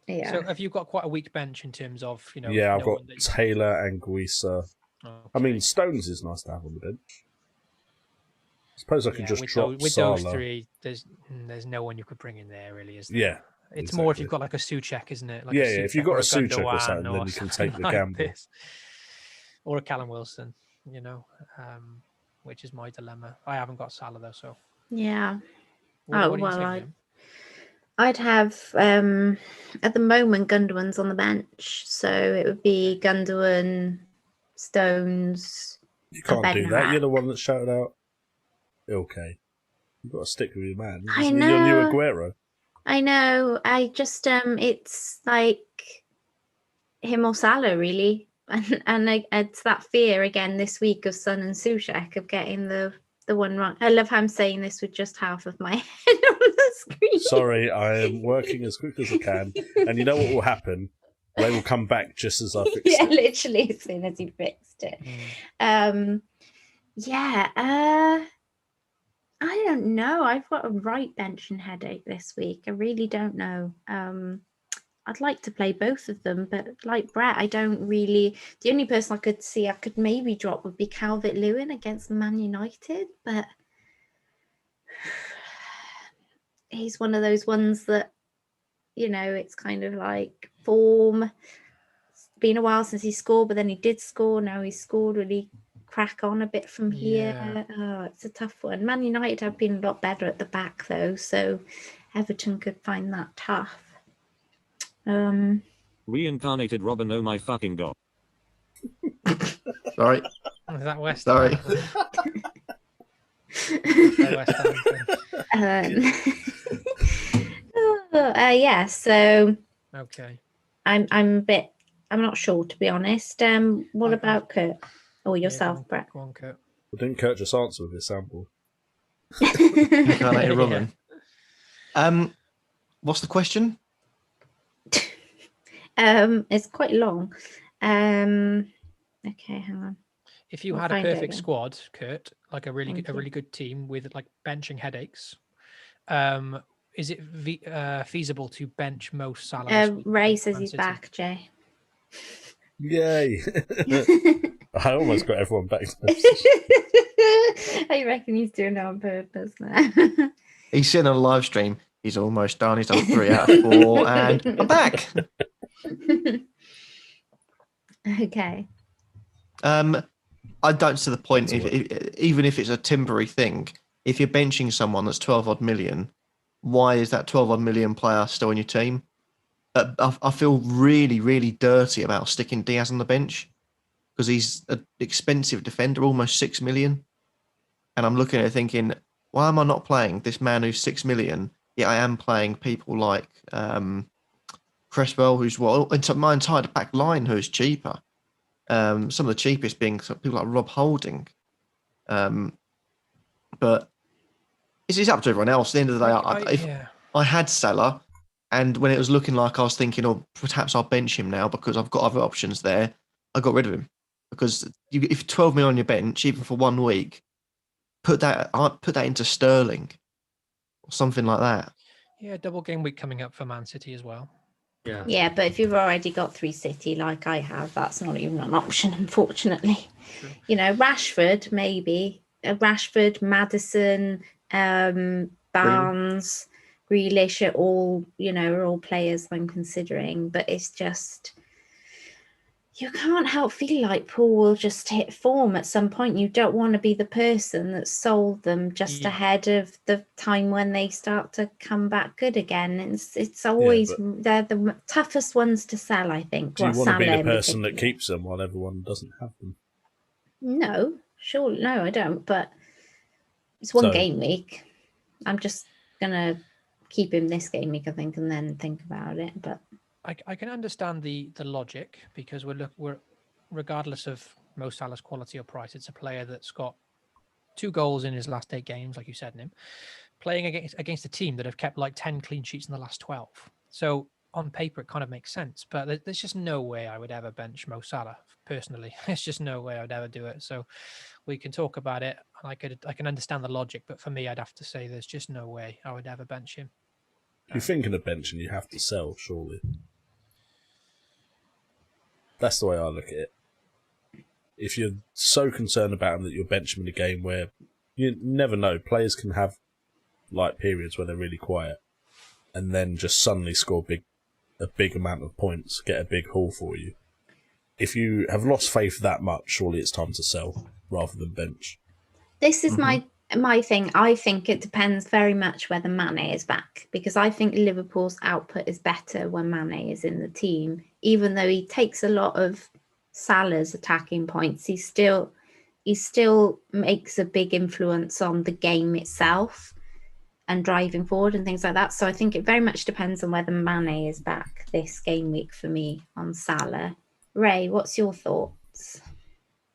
Yeah. So have you got quite a weak bench in terms of, you know? Yeah, I've no got one that- Taylor and Guisa. Okay. I mean, Stones is nice to have on the bench. I suppose I could just with drop with Salah. those three, there's no one you could bring in there, really, is there? Yeah. It's more if exactly. you've got like a Suchek, isn't it? Like Yeah, a if Souček you've got or a Souček or Gundogan something, then you can take the something gamble. this. Or a Callum Wilson, you know, which is my dilemma. I haven't got Salah though, so. Yeah. What are you well, thinking? I'd have at the moment Gundogan's on the bench, so it would be Gundogan, Stones. You can't do that. Benhack. You're the one that shouted out. Okay. You've got to stick with your man. I You're new know. Aguero. I know. I just it's like him or Salah really, and it's that fear again this week of Son and Sushek of getting the one wrong. I love how I'm saying this with just half of my head on the screen. Sorry, I am working as quick as I can. And you know what will happen? They will come back just as I fix Yeah, it. literally as soon as he fixed it. I don't know. I've got a right bench and headache this week. I really don't know. I'd like to play both of them, but like Brett, I don't really. The only person I could see I could maybe drop would be Calvert-Lewin against Man United, but he's one of those ones that, you know, it's kind of like form. It's been a while since he scored, but then he did score. Now he's scored. Will he crack on a bit from here? Yeah. Oh, it's a tough one. Man United have been a lot better at the back though, so Everton could find that tough. Reincarnated Robin, oh my fucking god. Sorry. Is that West? Sorry. Is that West Ham thing? Yeah, so Okay. I'm not sure, to be honest. What about Kurt or yourself, Yeah, Brett? go on, Kurt. Well, didn't Kurt just answer with his sample? Incarnated Robin. What's the question? It's quite long. Okay, hang on. If you We'll had a find it perfect again. squad, Kurt, like a Thank you. really good team with like benching headaches, is it feasible to bench Mo Salah? this week Ray against says Man he's City? back, Jay. Yay! I almost got everyone back. I reckon he's doing it on purpose now. He's sitting on a live stream. He's almost done. He's done 3 out of 4, and I'm back. Okay. I don't see the point. Even if it's a temporary thing, if you're benching someone that's 12 odd million, why is that 12 odd million player still on your team? I feel really, really dirty about sticking Diaz on the bench because he's an expensive defender, almost 6 million. And I'm looking at it thinking, why am I not playing this man who's 6 million? Yet I am playing people like Cresswell, who's my entire back line, who's cheaper. Some of the cheapest being people like Rob Holding. But it's up to everyone else. At the end of the day, I had Salah, and when it was looking like I was thinking, oh, perhaps I'll bench him now because I've got other options there, I got rid of him. Because if 12 million on your bench, even for 1 week, put that into Sterling or something like that. Yeah, double game week coming up for Man City as well. Yeah, but if you've already got 3 City like I have, that's not even an option, unfortunately. True. You know, Rashford, maybe. Rashford, Maddison, Barnes, Grealish are all players I'm considering. But it's just, you can't help feel like Paul will just hit form at some point. You don't want to be the person that sold them just ahead of the time when they start to come back good again. It's always they're the toughest ones to sell, I think. Do you want to be the person that keeps them while everyone doesn't have them? No, sure, no, I don't. But it's one game week. I'm just gonna keep him this game week, I think, and then think about it. But I can understand the logic because we're regardless of Mo Salah's quality or price, it's a player that's got 2 goals in his last 8 games, like you said, Nim, playing against a team that have kept like 10 clean sheets in the last 12. So on paper, it kind of makes sense, but there's just no way I would ever bench Mo Salah personally. There's just no way I would ever do it. So we can talk about it, and I can understand the logic, but for me, I'd have to say there's just no way I would ever bench him. If you're thinking of benching, you have to sell, surely. That's the way I look at it. If you're so concerned about him that you'll bench him in a game where you never know, players can have like periods where they're really quiet and then just suddenly score a big amount of points, get a big haul for you. If you have lost faith that much, surely it's time to sell rather than bench. This is my thing. I think it depends very much whether Mane is back, because I think Liverpool's output is better when Mane is in the team. Even though he takes a lot of Salah's attacking points, he still makes a big influence on the game itself and driving forward and things like that. So I think it very much depends on whether Mane is back this game week for me on Salah. Ray, what's your thoughts?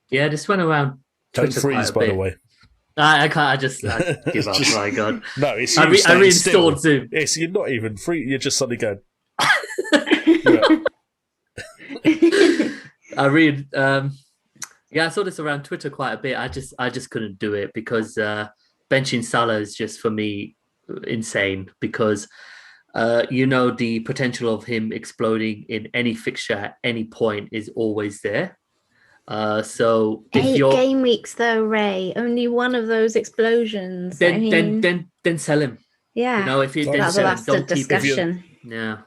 Yeah, this went around. Don't freeze, by the way. I can't. I give up. My God. No, it's I reinstalled Zoom. You're not even free. You're just suddenly going. I saw this around Twitter quite a bit. I just couldn't do it because benching Salah is just for me insane because the potential of him exploding in any fixture at any point is always there. So if 8 game weeks though, Ray, only one of those explosions. Then sell him. Yeah, if you that's a discussion.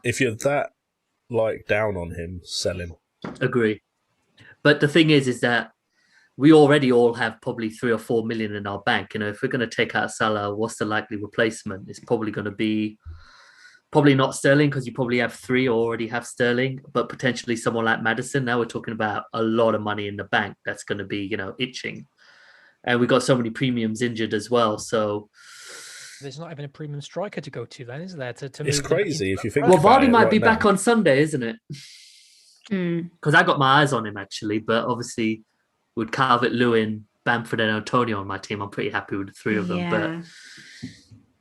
If you're that down on him, sell him. Agree. But the thing is that we already all have probably 3 or 4 million in our bank. If we're going to take out Salah, what's the likely replacement? It's probably going to be not Sterling because you probably have 3 or already have Sterling, but potentially someone like Maddison. Now we're talking about a lot of money in the bank that's going to be, itching. And we got so many premiums injured as well. So there's not even a premium striker to go to then, is there? To it's crazy if you think about it. Well, Vardy might be now. back on Sunday, isn't it? Because I got my eyes on him actually, but obviously with Calvert-Lewin, Bamford and Antonio on my team, I'm pretty happy with the 3 of them. Yeah. But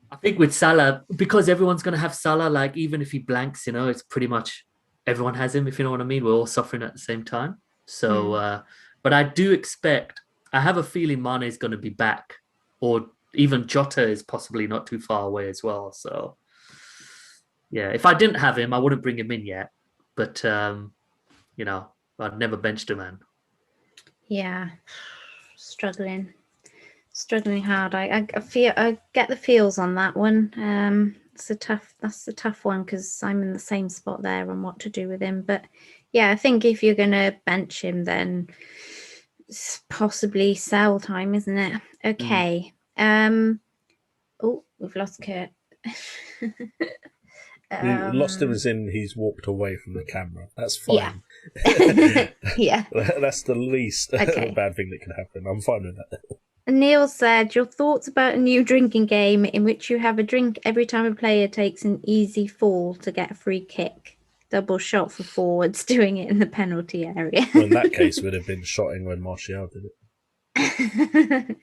I think with Salah, because everyone's going to have Salah, even if he blanks, it's pretty much everyone has him, if you know what I mean. We're all suffering at the same time. So, but I do expect, I have a feeling Mane is going to be back, or even Jota is possibly not too far away as well. So, yeah, if I didn't have him, I wouldn't bring him in yet. But, I'd never benched him, man. Yeah, struggling hard. I feel I get the feels on that one. That's a tough one because I'm in the same spot there on what to do with him. But yeah, I think if you're gonna bench him, then it's possibly sell time, isn't it? Okay. Oh, we've lost Kurt. You lost him as in he's walked away from the camera. That's Yeah. fine. Yeah. That's the least Okay. bad thing that can happen. I'm fine with that. Neil said, your thoughts about a new drinking game in which you have a drink every time a player takes an easy fall to get a free kick. Double shot for forwards, doing it in the penalty area. Well, in that case, we'd have been shotting when Martial did it.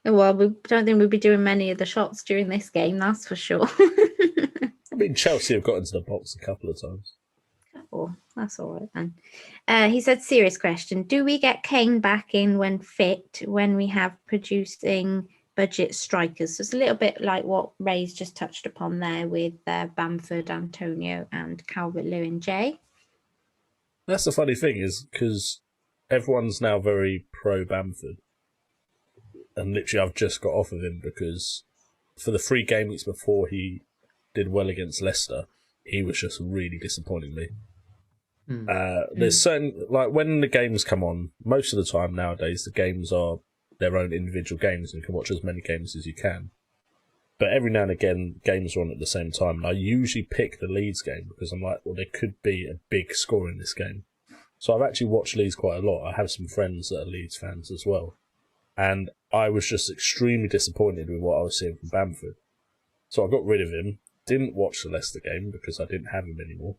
Well, we don't think we'd be doing many of the shots during this game, that's for sure. I mean, Chelsea have got into the box a couple of times. Oh, that's all right then. He said, serious question. Do we get Kane back in when fit when we have producing budget strikers? So it's a little bit like what Ray's just touched upon there with Bamford, Antonio and Calvert-Lewin Jay. That's the funny thing is because everyone's now very pro Bamford. And literally I've just got off of him because for the 3 game weeks before he did well against Leicester, he was just really disappointing me. There's certain, like when the games come on, most of the time nowadays the games are their own individual games and you can watch as many games as you can. But every now and again games are on at the same time and I usually pick the Leeds game because I'm like, well, there could be a big score in this game. So I've actually watched Leeds quite a lot. I have some friends that are Leeds fans as well. And I was just extremely disappointed with what I was seeing from Bamford. So I got rid of him, didn't watch the Leicester game because I didn't have him anymore.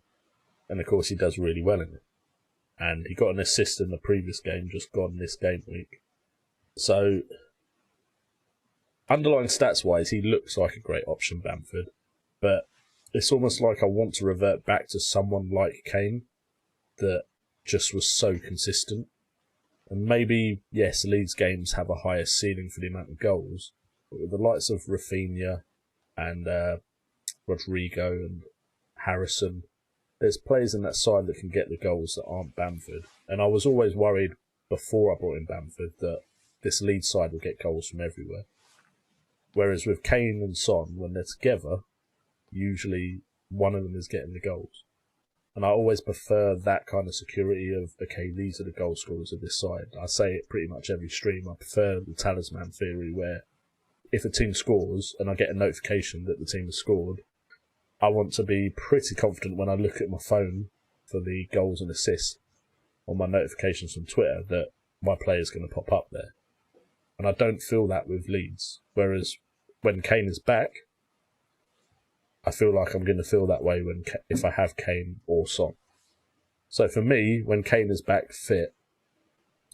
And of course he does really well in it. And he got an assist in the previous game, just gone this game week. So, underlying stats-wise, he looks like a great option, Bamford. But it's almost like I want to revert back to someone like Kane that just was so consistent. And maybe, yes, Leeds games have a higher ceiling for the amount of goals. But with the likes of Rafinha and Rodrigo and Harrison, there's players in that side that can get the goals that aren't Bamford. And I was always worried before I brought in Bamford that this Leeds side will get goals from everywhere. Whereas with Kane and Son, when they're together, usually one of them is getting the goals. And I always prefer that kind of security of, okay, these are the goal scorers of this side. I say it pretty much every stream. I prefer the talisman theory where if a team scores and I get a notification that the team has scored, I want to be pretty confident when I look at my phone for the goals and assists or my notifications from Twitter that my player's going to pop up there. And I don't feel that with Leeds. Whereas when Kane is back, I feel like I'm going to feel that way if I have Kane or Son. So for me, when Kane is back fit,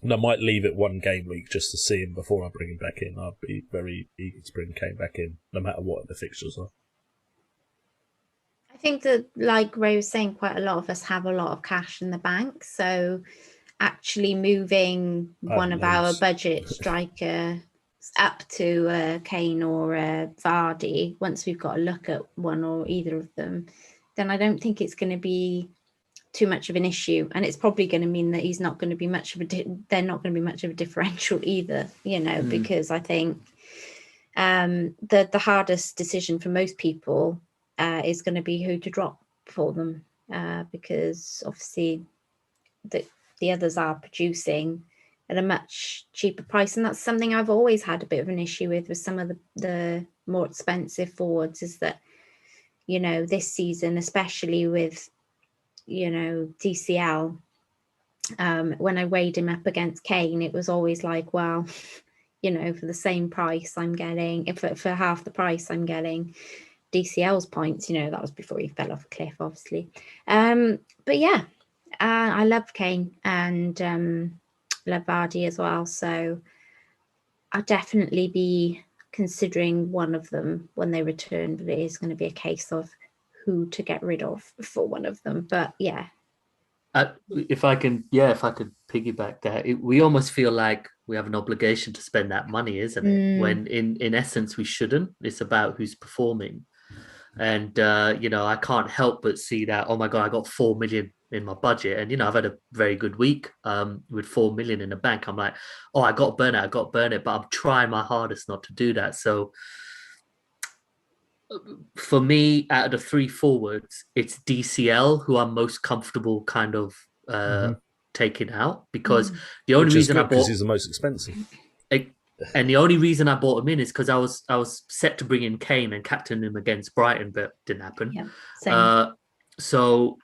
and I might leave it 1 game week just to see him before I bring him back in, I'd be very eager to bring Kane back in, no matter what the fixtures are. I think that, like Ray was saying, quite a lot of us have a lot of cash in the bank. So actually moving one of our budget striker up to Kane or Vardy, once we've got a look at one or either of them, then I don't think it's going to be too much of an issue. And it's probably going to mean that he's not going to be much of they're not going to be much of a differential either, because I think the hardest decision for most people is going to be who to drop for them, because obviously the others are producing at a much cheaper price, and that's something I've always had a bit of an issue with some of the more expensive forwards, is that this season, especially with DCL, when I weighed him up against Kane, it was always like, well, for the same price I'm getting, for half the price I'm getting DCL's points. That was before he fell off a cliff, obviously. But yeah, I love Kane and love Vardy as well. So I'll definitely be considering one of them when they return, but it is going to be a case of who to get rid of for one of them. But yeah. If I could piggyback that, we almost feel like we have an obligation to spend that money, isn't it? When in essence we shouldn't. It's about who's performing. And I can't help but see that, oh my God, I got 4 million in my budget. And, I've had a very good week with 4 million in the bank. I'm like, oh, I got to burn it. But I'm trying my hardest not to do that. So for me, out of the 3 forwards, it's DCL who I'm most comfortable kind of taking out, because the only reason I bought, because he's the most expensive. And the only reason I bought him in is because I was set to bring in Kane and captain him against Brighton, but didn't happen. Yeah, same. So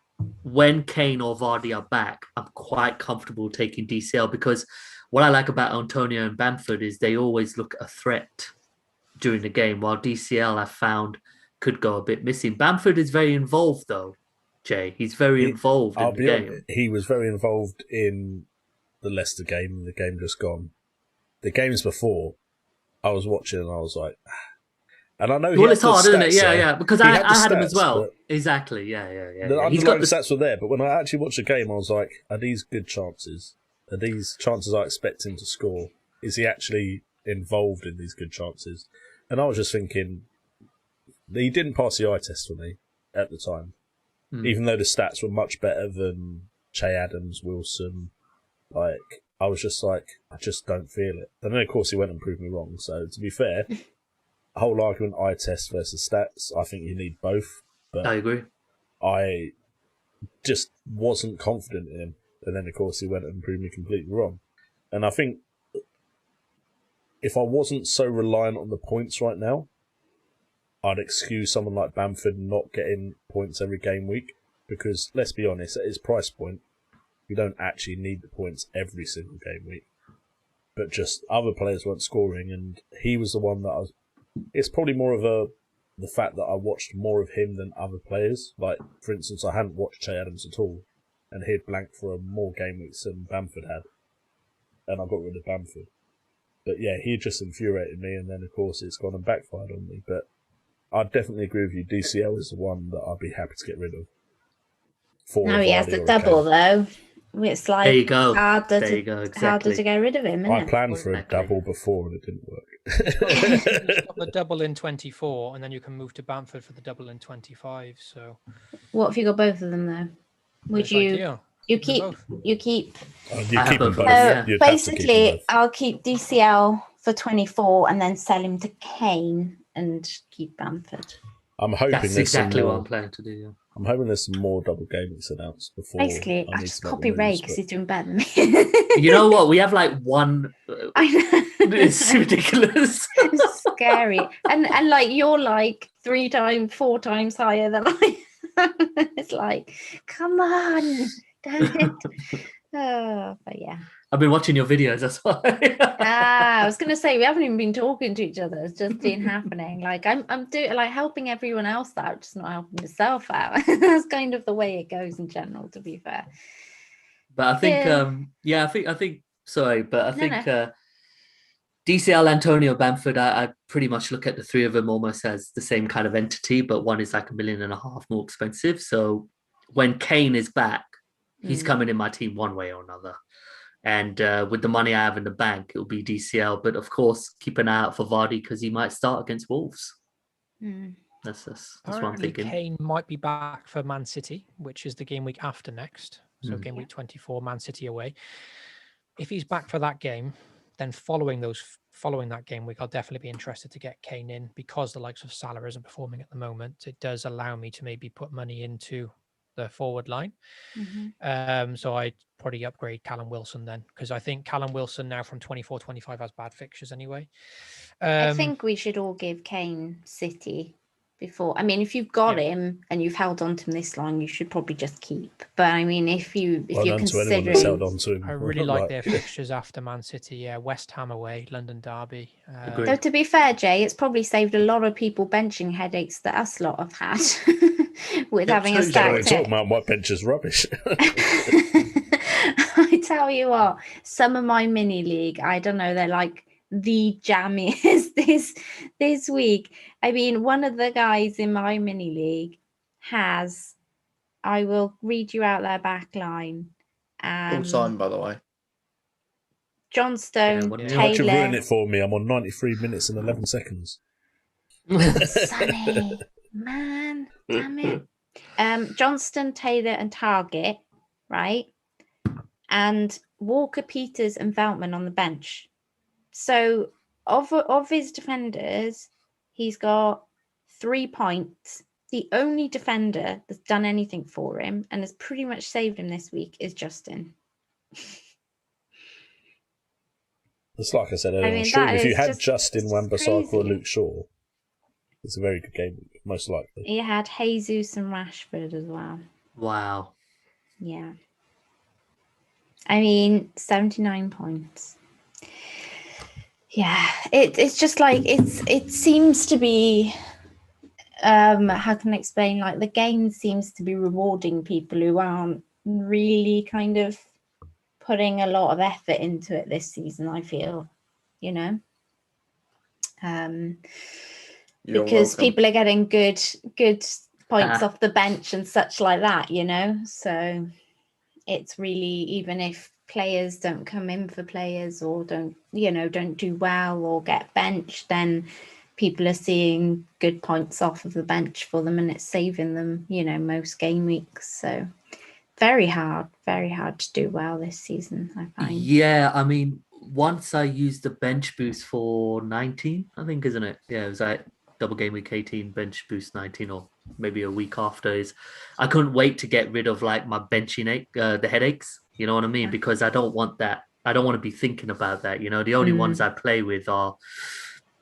when Kane or Vardy are back, I'm quite comfortable taking DCL, because what I like about Antonio and Bamford is they always look a threat during the game, while DCL I found could go a bit missing. Bamford is very involved though, Jay. He's very involved in the game. He was very involved in the Leicester game, the game just gone. The games before, I was watching and I was like, and I know it's hard, isn't it? Yeah, because I had him as well. Exactly, yeah. The underlying stats were there, but when I actually watched the game, I was like, are these good chances? Are these chances I expect him to score? Is he actually involved in these good chances? And I was just thinking, he didn't pass the eye test for me at the time, even though the stats were much better than Che Adams, Wilson. Like, I was just like, I just don't feel it. And then, of course, he went and proved me wrong. So, to be fair, the whole argument, eye test versus stats, I think you need both. But I agree. I just wasn't confident in him. And then, of course, he went and proved me completely wrong. And I think if I wasn't so reliant on the points right now, I'd excuse someone like Bamford not getting points every game week. Because, let's be honest, at his price point, you don't actually need the points every single game week. But just other players weren't scoring, and he was the one that I was... It's probably more of the fact that I watched more of him than other players. Like, for instance, I hadn't watched Che Adams at all, and he'd blanked for more game weeks than Bamford had. And I got rid of Bamford. But yeah, he just infuriated me, and then, of course, it's gone and backfired on me. But I'd definitely agree with you. DCL is the one that I'd be happy to get rid of. Now he has the double, though. It's like, there you go. Harder there you go. Exactly. Harder to get rid of him, isn't I planned for a double before and it didn't work. You've got the double in 24, and then you can move to Bamford for the double in 25. So, what if you got both of them though? Would you? You keep. You keep. You keep them both. Basically, I'll keep DCL for 24 and then sell him to Kane and keep Bamford. I'm hoping that's exactly what I'm planning to do. Yeah. I'm hoping there's some more double gamings announced before. Basically, I just copy Ray because he's doing better than me. You know what? We have like one. I know. It's ridiculous. It's scary, and like you're like 4 times higher than I am. It's like, come on, don't. Oh, but yeah. I've been watching your videos, that's why. I was gonna say we haven't even been talking to each other. It's just been happening. Like I'm doing like helping everyone else out, just not helping myself out. That's kind of the way it goes in general, to be fair. But I think I think sorry, but I think DCL, Antonio, Bamford, I pretty much look at the 3 of them almost as the same kind of entity, but one is like $1.5 million more expensive. So when Kane is back, he's coming in my team one way or another. And with the money I have in the bank, it'll be DCL. But of course, keep an eye out for Vardy because he might start against Wolves. That's what I'm thinking. Kane might be back for Man City, which is the game week after next. So game week 24, Man City away. If he's back for that game, then following that game week, I'll definitely be interested to get Kane in because the likes of Salah isn't performing at the moment. It does allow me to maybe put money into the forward line. So I'd probably upgrade Callum Wilson then, because I think Callum Wilson now from 24-25 has bad fixtures anyway. I think we should all give Kane City before. I mean, if you've got him and you've held on to him this long, you should probably just keep. But I mean, if you're considering, I really like their fixtures after Man City. Yeah, West Ham away, London derby. Though to be fair, Jay, it's probably saved a lot of people benching headaches that us lot have had with having a stack. Talking about my bench is rubbish. I tell you what, some of my mini league, I don't know, they're like the jammiest this week. I mean, one of the guys in my mini league has, I will read you out their back line. All time, by the way. Johnstone, You Taylor. can ruin it for me. I'm on 93 minutes and 11 seconds. Sonny, man, damn it. Johnston, Taylor, and Target right? And Walker, Peters, and Veltman on the bench. So of his defenders, he's got 3 points. The only defender that's done anything for him and has pretty much saved him this week is Justin. It's like I said earlier on stream, if you had Justin, Wan-Bissaka or Luke Shaw, it's a very good game, most likely. He had Jesus and Rashford as well. Wow. Yeah. I mean, 79 points. Yeah, it's just like it seems to be how can I explain, like the game seems to be rewarding people who aren't really kind of putting a lot of effort into it this season, I feel, you know. Because people are getting good points off the bench and such like that, you know. So it's really, even if players don't come in for players or don't do well or get benched, then people are seeing good points off of the bench for them and it's saving them, you know, most game weeks. So very hard to do well this season, I find. Yeah, I mean, once I used the bench boost for 19, I think, isn't it? Yeah, it was like double game week 18, bench boost 19, or maybe a week after. I couldn't wait to get rid of like my benching the headaches, you know what I mean? Yeah. Because I don't want that. I don't want to be thinking about that, you know. The only ones I play with are,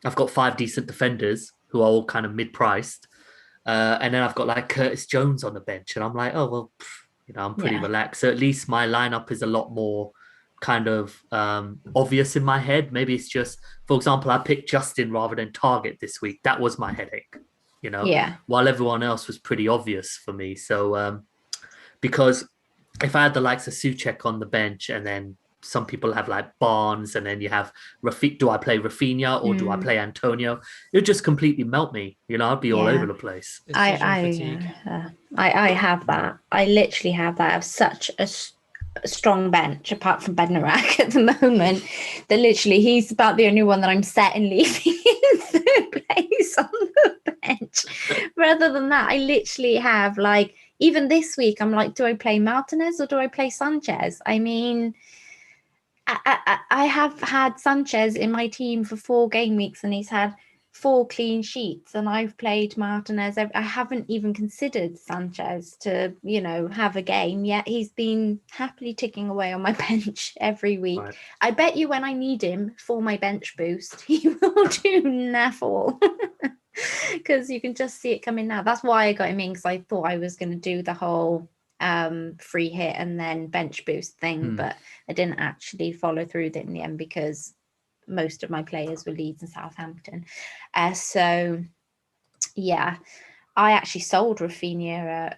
I've got 5 decent defenders who are all kind of mid-priced. And then I've got like Curtis Jones on the bench. And I'm like, oh, well, you know, I'm pretty relaxed. So at least my lineup is a lot more kind of obvious in my head. Maybe it's just, for example, I picked Justin rather than Target this week. That was my headache, you know, while everyone else was pretty obvious for me. So because if I had the likes of Souček on the bench and then some people have like Barnes and then you have do I play Rafinha or do I play Antonio? It would just completely melt me. You know, I'd be all over the place. I have that. I literally have that. I have such a strong bench apart from Bednarak at the moment that literally he's about the only one that I'm set and leaving in third place on the bench. But other than that, I literally have like, even this week, I'm like, do I play Martinez or do I play Sanchez? I mean, I have had Sanchez in my team for 4 game weeks and he's had 4 clean sheets and I've played Martinez. I haven't even considered Sanchez to, you know, have a game yet. He's been happily ticking away on my bench every week. Right. I bet you when I need him for my bench boost, he will do naffle. Because you can just see it coming now. That's why I got him in, because I thought I was going to do the whole free hit and then bench boost thing, but I didn't actually follow through with it in the end because most of my players were Leeds and Southampton. So yeah, I actually sold Rafinha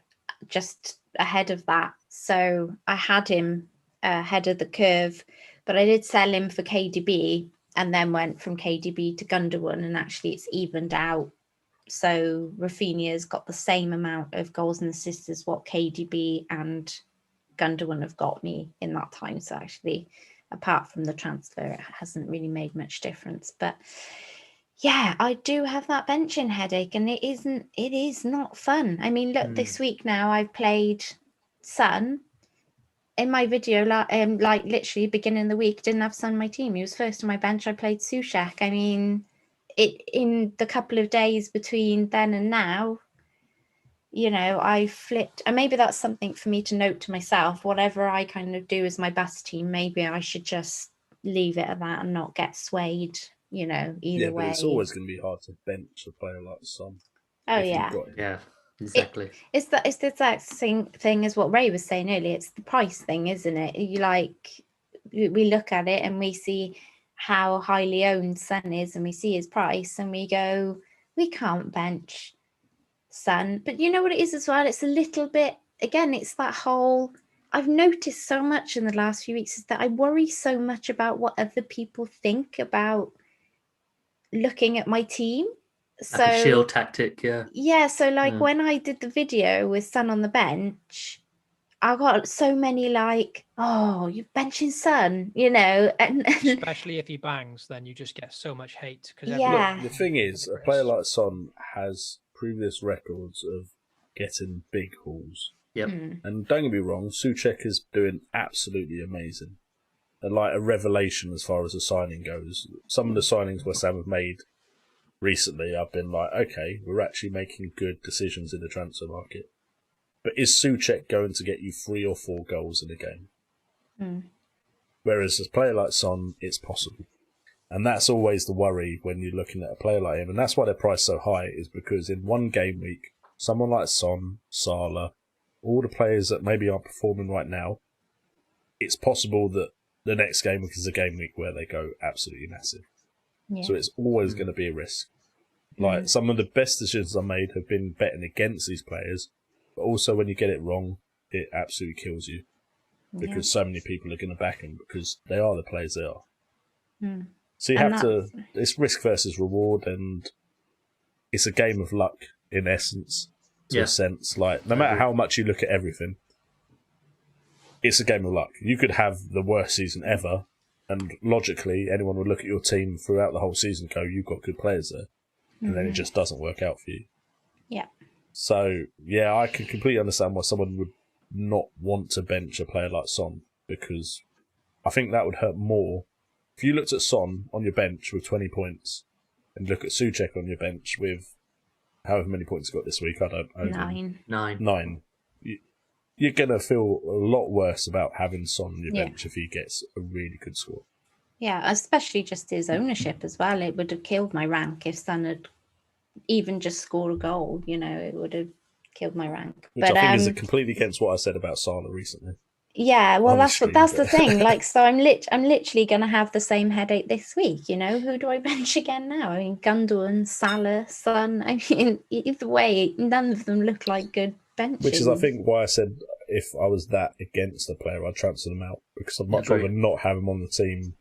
just ahead of that. So I had him ahead of the curve, but I did sell him for KDB and then went from KDB to Gundogan, and actually it's evened out. So Rafinha's got the same amount of goals and assists as what KDB and Gundogan have got me in that time. So actually, apart from the transfer, it hasn't really made much difference. But yeah, I do have that benching headache, and it is not fun. I mean, look, this week now I've played Son. In my video, like literally beginning of the week, didn't have Son on my team. He was first on my bench. I played Souček. I mean, it in the couple of days between then and now, you know, I flipped. And maybe that's something for me to note to myself. Whatever I kind of do as my best team, maybe I should just leave it at that and not get swayed, you know, either way. Yeah, but it's always going to be hard to bench a player like Son. Oh, yeah. Yeah. Exactly. It's the exact same thing as what Ray was saying earlier. It's the price thing, isn't it? We look at it and we see how highly owned Son is, and we see his price, and we go, we can't bench Son. But you know what it is as well? It's a little bit, again, it's that whole. I've noticed so much in the last few weeks is that I worry so much about what other people think about looking at my team. So like a shield tactic, yeah. Yeah, so when I did the video with Son on the bench, I got so many like, oh, you're benching Son, you know. And especially if he bangs, then you just get so much hate. The thing is, a player like Son has previous records of getting big hauls. Yep. And don't get me wrong, Souček is doing absolutely amazing. And like a revelation as far as the signing goes. Some of the signings West Ham have made recently, I've been like, okay, we're actually making good decisions in the transfer market. But is Souček going to get you 3 or 4 goals in a game? Whereas a player like Son, it's possible. And that's always the worry when you're looking at a player like him. And that's why they're priced so high, is because in one game week, someone like Son, Salah, all the players that maybe aren't performing right now, it's possible that the next game week is a game week where they go absolutely massive. Yeah. So it's always going to be a risk. Like, some of the best decisions I made have been betting against these players, but also when you get it wrong, it absolutely kills you. Because so many people are going to back them because they are the players they are. So you And have to, it's risk versus reward, and it's a game of luck in essence, to a sense. Like, no matter how much you look at everything, it's a game of luck. You could have the worst season ever, and logically, anyone would look at your team throughout the whole season and go, you've got good players there. And then it just doesn't work out for you. Yeah. So, yeah, I can completely understand why someone would not want to bench a player like Son, because I think that would hurt more. If you looked at Son on your bench with 20 points and look at Souček on your bench with however many points he got this week, I don't know. 9. You're going to feel a lot worse about having Son on your bench if he gets a really good score. Yeah, especially just his ownership as well. It would have killed my rank if Son had even just scored a goal. You know, it would have killed my rank. Which I think is completely against what I said about Salah recently. Yeah, well, Honestly, that's the thing. Like, so I'm literally going to have the same headache this week. You know, who do I bench again now? I mean, Gundogan, Salah, Son. I mean, either way, none of them look like good benches. Which is, I think, why I said if I was that against the player, I'd transfer them out, because I'd much rather not have him on the team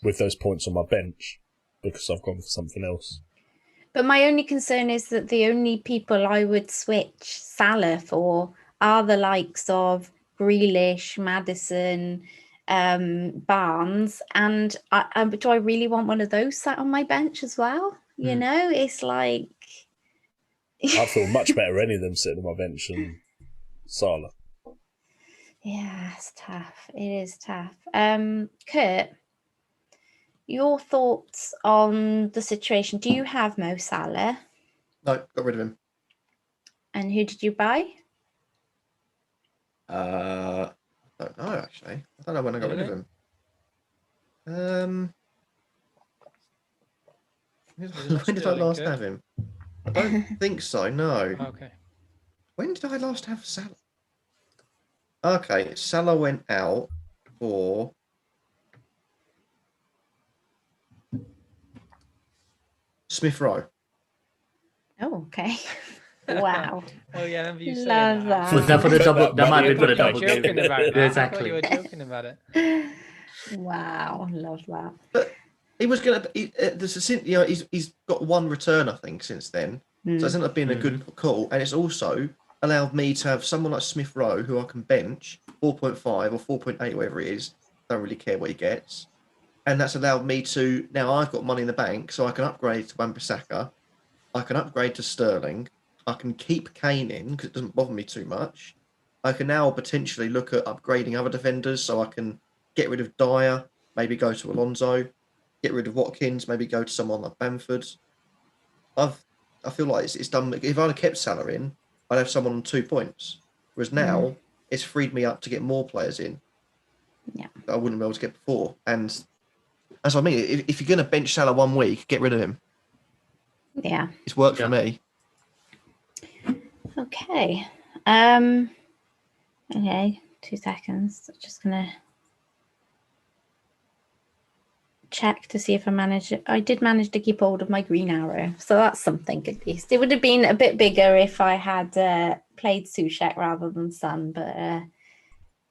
with those points on my bench, because I've gone for something else. But my only concern is that the only people I would switch Salah for are the likes of Grealish, Maddison, Barnes, and do I really want one of those sat on my bench as well? You know, it's like I'd feel much better any of them sitting on my bench than Salah. Yeah, it's tough. It is tough. Kurt, your thoughts on the situation? Do you have Mo Salah? No, got rid of him. And who did you buy? I don't know, actually. I don't know when I got rid of him. When did I last have him? I don't think so, no. Okay. When did I last have Salah? Okay, Salah went out for Smith Rowe. Oh, okay. Wow. Oh yeah, I remember you saying Love that. Was that for the double? That might be for the You were double game. joking about that. Exactly. I thought you were joking about it. Wow, love that. But he was going to. He's got one return, I think, since then. So it's ended up being a good call, and it's also allowed me to have someone like Smith Rowe who I can bench 4.5 or 4.8, whatever it is. Don't really care what he gets, and that's allowed me to now. I've got money in the bank, so I can upgrade to Wan-Bissaka. I can upgrade to Sterling. I can keep Kane in because it doesn't bother me too much. I can now potentially look at upgrading other defenders, so I can get rid of Dyer, maybe go to Alonso, get rid of Watkins, maybe go to someone like Bamford. I feel like it's done. If I'd have kept Salah in, I'd have someone on 2 points. Whereas now it's freed me up to get more players in. Yeah, that I wouldn't be able to get before. And that's what I mean. If you're going to bench Salah 1 week, get rid of him. Yeah. It's worked for me. Okay. Okay, 2 seconds. Just gonna check to see if I managed it. I did manage to keep hold of my green arrow, so that's something at least. It would have been a bit bigger if I had played Souček rather than Son, but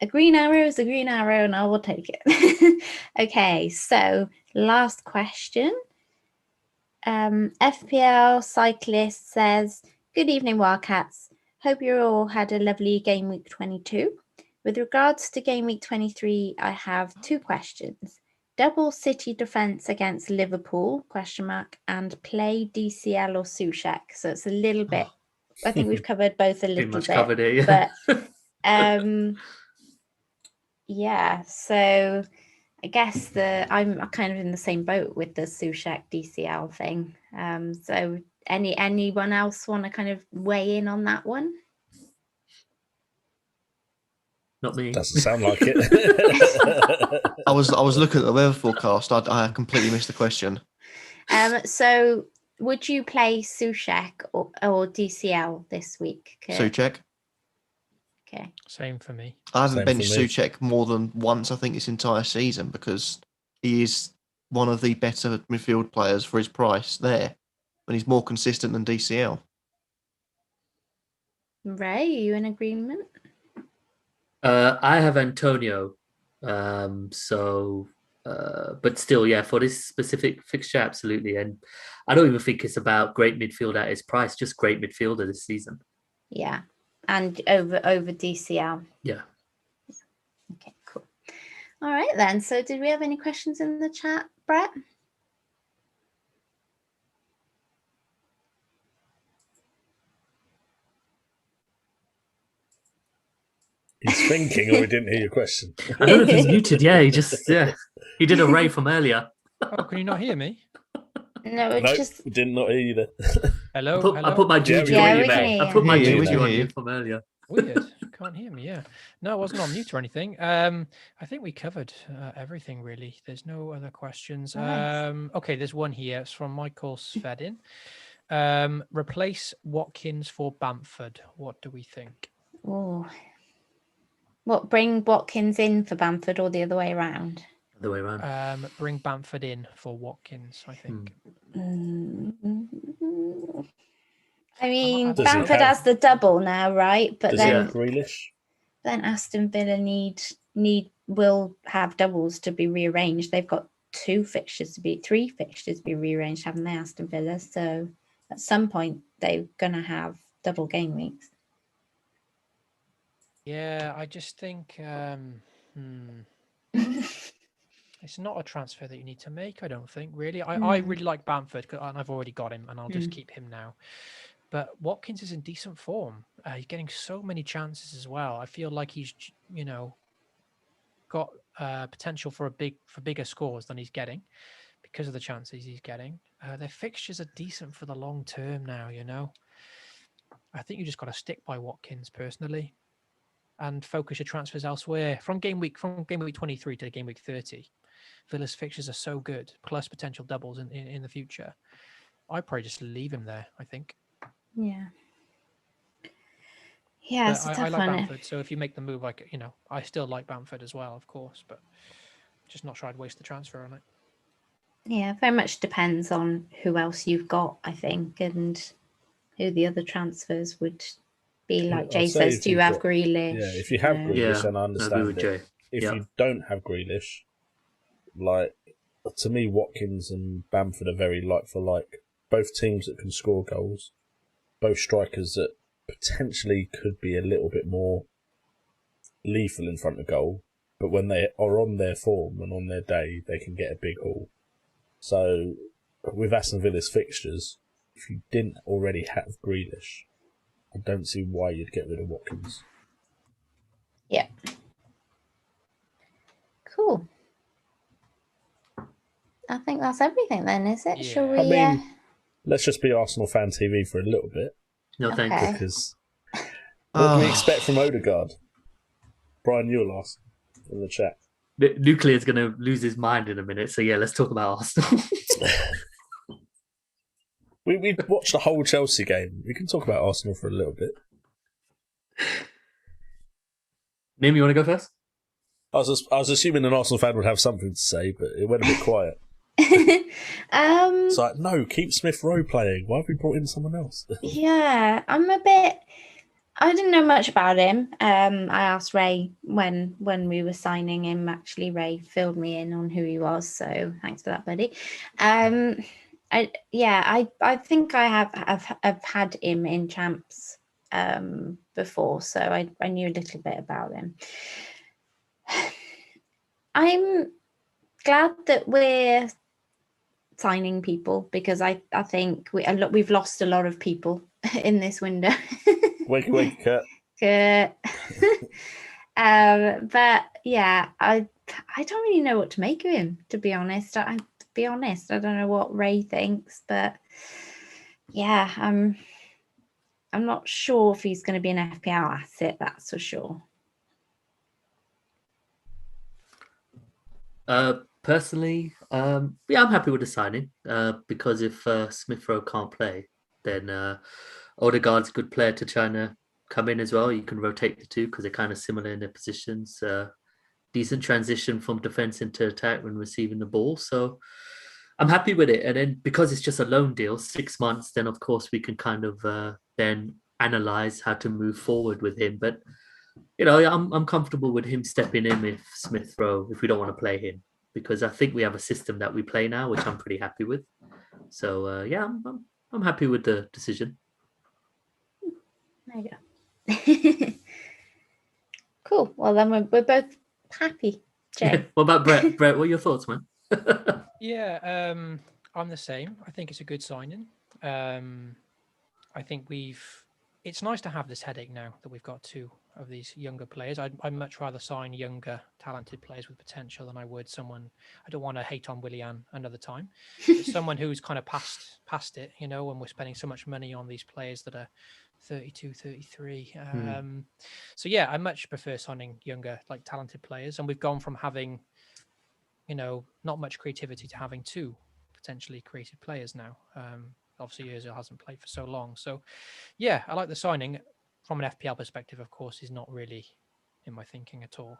a green arrow is a green arrow, and I will take it. Okay, so last question. FPL Cyclist says, "Good evening, Wildcats. Hope you all had a lovely game week 22. With regards to game week 23, I have 2 questions. Double City defense against Liverpool, ? And play DCL or Souček." So it's a little bit, I think we've covered both a little Pretty much bit. covered it, yeah. But Yeah, so I guess I'm kind of in the same boat with the Sushek DCL thing. So anyone else want to kind of weigh in on that one? Not me. Doesn't sound like it. I was looking at the weather forecast. I completely missed the question. So would you play Sushek or DCL this week, Kurt? Souček. Okay. Same for me. I haven't Same benched for me. Souček more than once, I think, this entire season because he is one of the better midfield players for his price there, and he's more consistent than DCL. Ray, are you in agreement? I have Antonio. But still, yeah, for this specific fixture, absolutely. And I don't even think it's about great midfield at his price, just great midfielder this season. Yeah. And over DCL. Yeah. Okay, cool. All right then. So did we have any questions in the chat, Brett? He's thinking, or he didn't hear your question. I don't know if he's muted. Yeah, he did a Ray from earlier. Oh, can you not hear me? No, it's Nope, just we did not hear you there. Hello? I put my juju Yeah, on we you, can mate. hear I put my you. juju We can on hear you you. from earlier. Weird. Can't hear me, yeah. No, I wasn't on mute or anything. I think we covered everything, really. There's no other questions. Nice. Okay, there's one here. It's from Michael Svedin. Replace Watkins for Bamford. What do we think? oh. What, bring Watkins in for Bamford or the other way around? The way around. Bring Bamford in for Watkins, I think. I mean, Does he Bamford have- has the double now, right? But Does he then have Grealish? then Aston Villa will have doubles to be rearranged. They've got three fixtures to be rearranged, haven't they, Aston Villa? So at some point they're gonna have double game weeks. Yeah, I just think it's not a transfer that you need to make, I don't think, really. I really like Bamford, and I've already got him, and I'll just keep him now. But Watkins is in decent form. He's getting so many chances as well. I feel like he's, got potential for bigger scores than he's getting because of the chances he's getting. Their fixtures are decent for the long term now, I think you just got to stick by Watkins personally and focus your transfers elsewhere. From game week 23 to game week 30, Villa's fixtures are so good, plus potential doubles in the future. I'd probably just leave him there, I think. Yeah. Yeah, it's a I tough like one. Bamford, so if you make the move, I still like Bamford as well, of course, but just not sure I'd waste the transfer on it. Yeah, very much depends on who else you've got, I think, and who the other transfers would be. Like Jay I'd say says, if do you you've have got- Grealish? Yeah, if you have Grealish, Yeah, then I I agree understand with it. Jay. If Yeah. you don't have Grealish, like, to me, Watkins and Bamford are very like for like. Both teams that can score goals, both strikers that potentially could be a little bit more lethal in front of goal, but when they are on their form and on their day, they can get a big haul. So, with Aston Villa's fixtures, if you didn't already have Grealish, I don't see why you'd get rid of Watkins. Yeah. Cool. I think that's everything then, is it? Yeah. Shall we? I mean, let's just be Arsenal fan TV for a little bit, No, thank Okay. you. because what do we expect from Odegaard? Brian, you'll ask in the chat. Nuclear's going to lose his mind in a minute. So, yeah, let's talk about Arsenal. We watched the whole Chelsea game. We can talk about Arsenal for a little bit. Nim, you want to go first? I was assuming an Arsenal fan would have something to say, but it went a bit quiet. It's like, no, keep Smith Rowe playing. Why have we brought in someone else? Yeah, I didn't know much about him. I asked Ray when we were signing him. Actually, Ray filled me in on who he was, so thanks for that, buddy. I think I have had him in champs before, so I knew a little bit about him. I'm glad that we're signing people because I think we've lost a lot of people in this window. Wake, Kurt. But yeah, I don't really know what to make of him, to be honest. I don't know what Ray thinks, but yeah, I'm not sure if he's going to be an FPL asset, that's for sure. Personally, yeah, I'm happy with the signing because if Smith Rowe can't play, then Odegaard's a good player to try and come in as well. You can rotate the two because they're kind of similar in their positions. Decent transition from defense into attack when receiving the ball. So I'm happy with it. And then because it's just a loan deal, 6 months, then of course we can kind of then analyze how to move forward with him. But you know, I'm comfortable with him stepping in if Smith Rowe, if we don't want to play him, because I think we have a system that we play now, which I'm pretty happy with. So yeah, I'm happy with the decision. There you go. Cool. Well, then we're both happy. Jay. What about Brett? Brett, what are your thoughts, man? Yeah, I'm the same. I think it's a good signing. I think it's nice to have this headache now that we've got two of these younger players. I'd much rather sign younger, talented players with potential than I would someone. I don't want to hate on Willian another time. But someone who's kind of past it, you know, when we're spending so much money on these players that are 32, 33. So yeah, I much prefer signing younger, like talented players. And we've gone from having, you know, not much creativity to having two potentially creative players now. Obviously, Ozil hasn't played for so long. So, yeah, I like the signing. From an FPL perspective, of course, is not really in my thinking at all,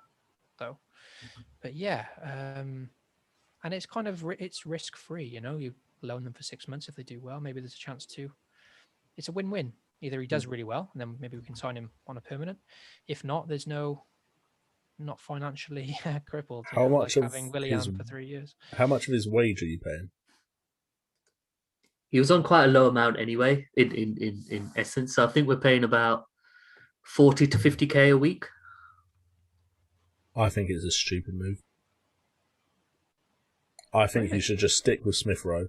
though. But yeah, and it's kind of it's risk free. You know, you loan them for 6 months if they do well. Maybe there's a chance to. It's a win-win. Either he does really well, and then maybe we can sign him on a permanent. If not, there's not financially crippled. How much like of having Willian for 3 years? How much of his wage are you paying? He was on quite a low amount anyway, in essence. So I think we're paying about 40 to 50k a week. I think it's a stupid move. I think you should just stick with Smith Rowe.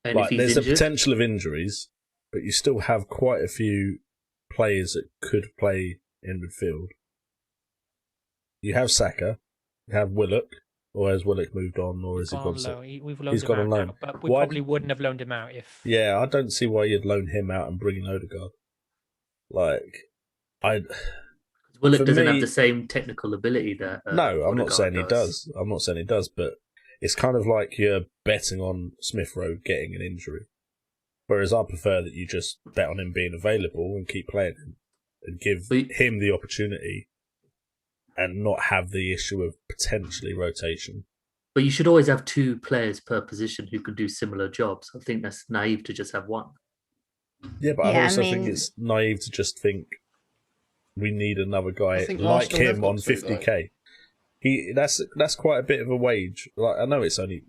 And like, there's injured, a potential of injuries, but you still have quite a few players that could play in midfield. You have Saka, you have Willock, or has Willock moved on, or has he gone? We've loaned him out on loan. now, but we probably wouldn't have loaned him out if. Yeah, I don't see why you'd loan him out and bring in Odegaard. Willock doesn't have the same technical ability that. No, I'm not saying does. he does. I'm not saying he does, but it's kind of like you're betting on Smith Rowe getting an injury. Whereas I prefer that you just bet on him being available and keep playing him and give him the opportunity and not have the issue of potentially rotation. But you should always have two players per position who can do similar jobs. I think that's naive to just have one. Yeah, but I also think it's naive to just think we need another guy like him on 50k. That's quite a bit of a wage. Like, I know it's only.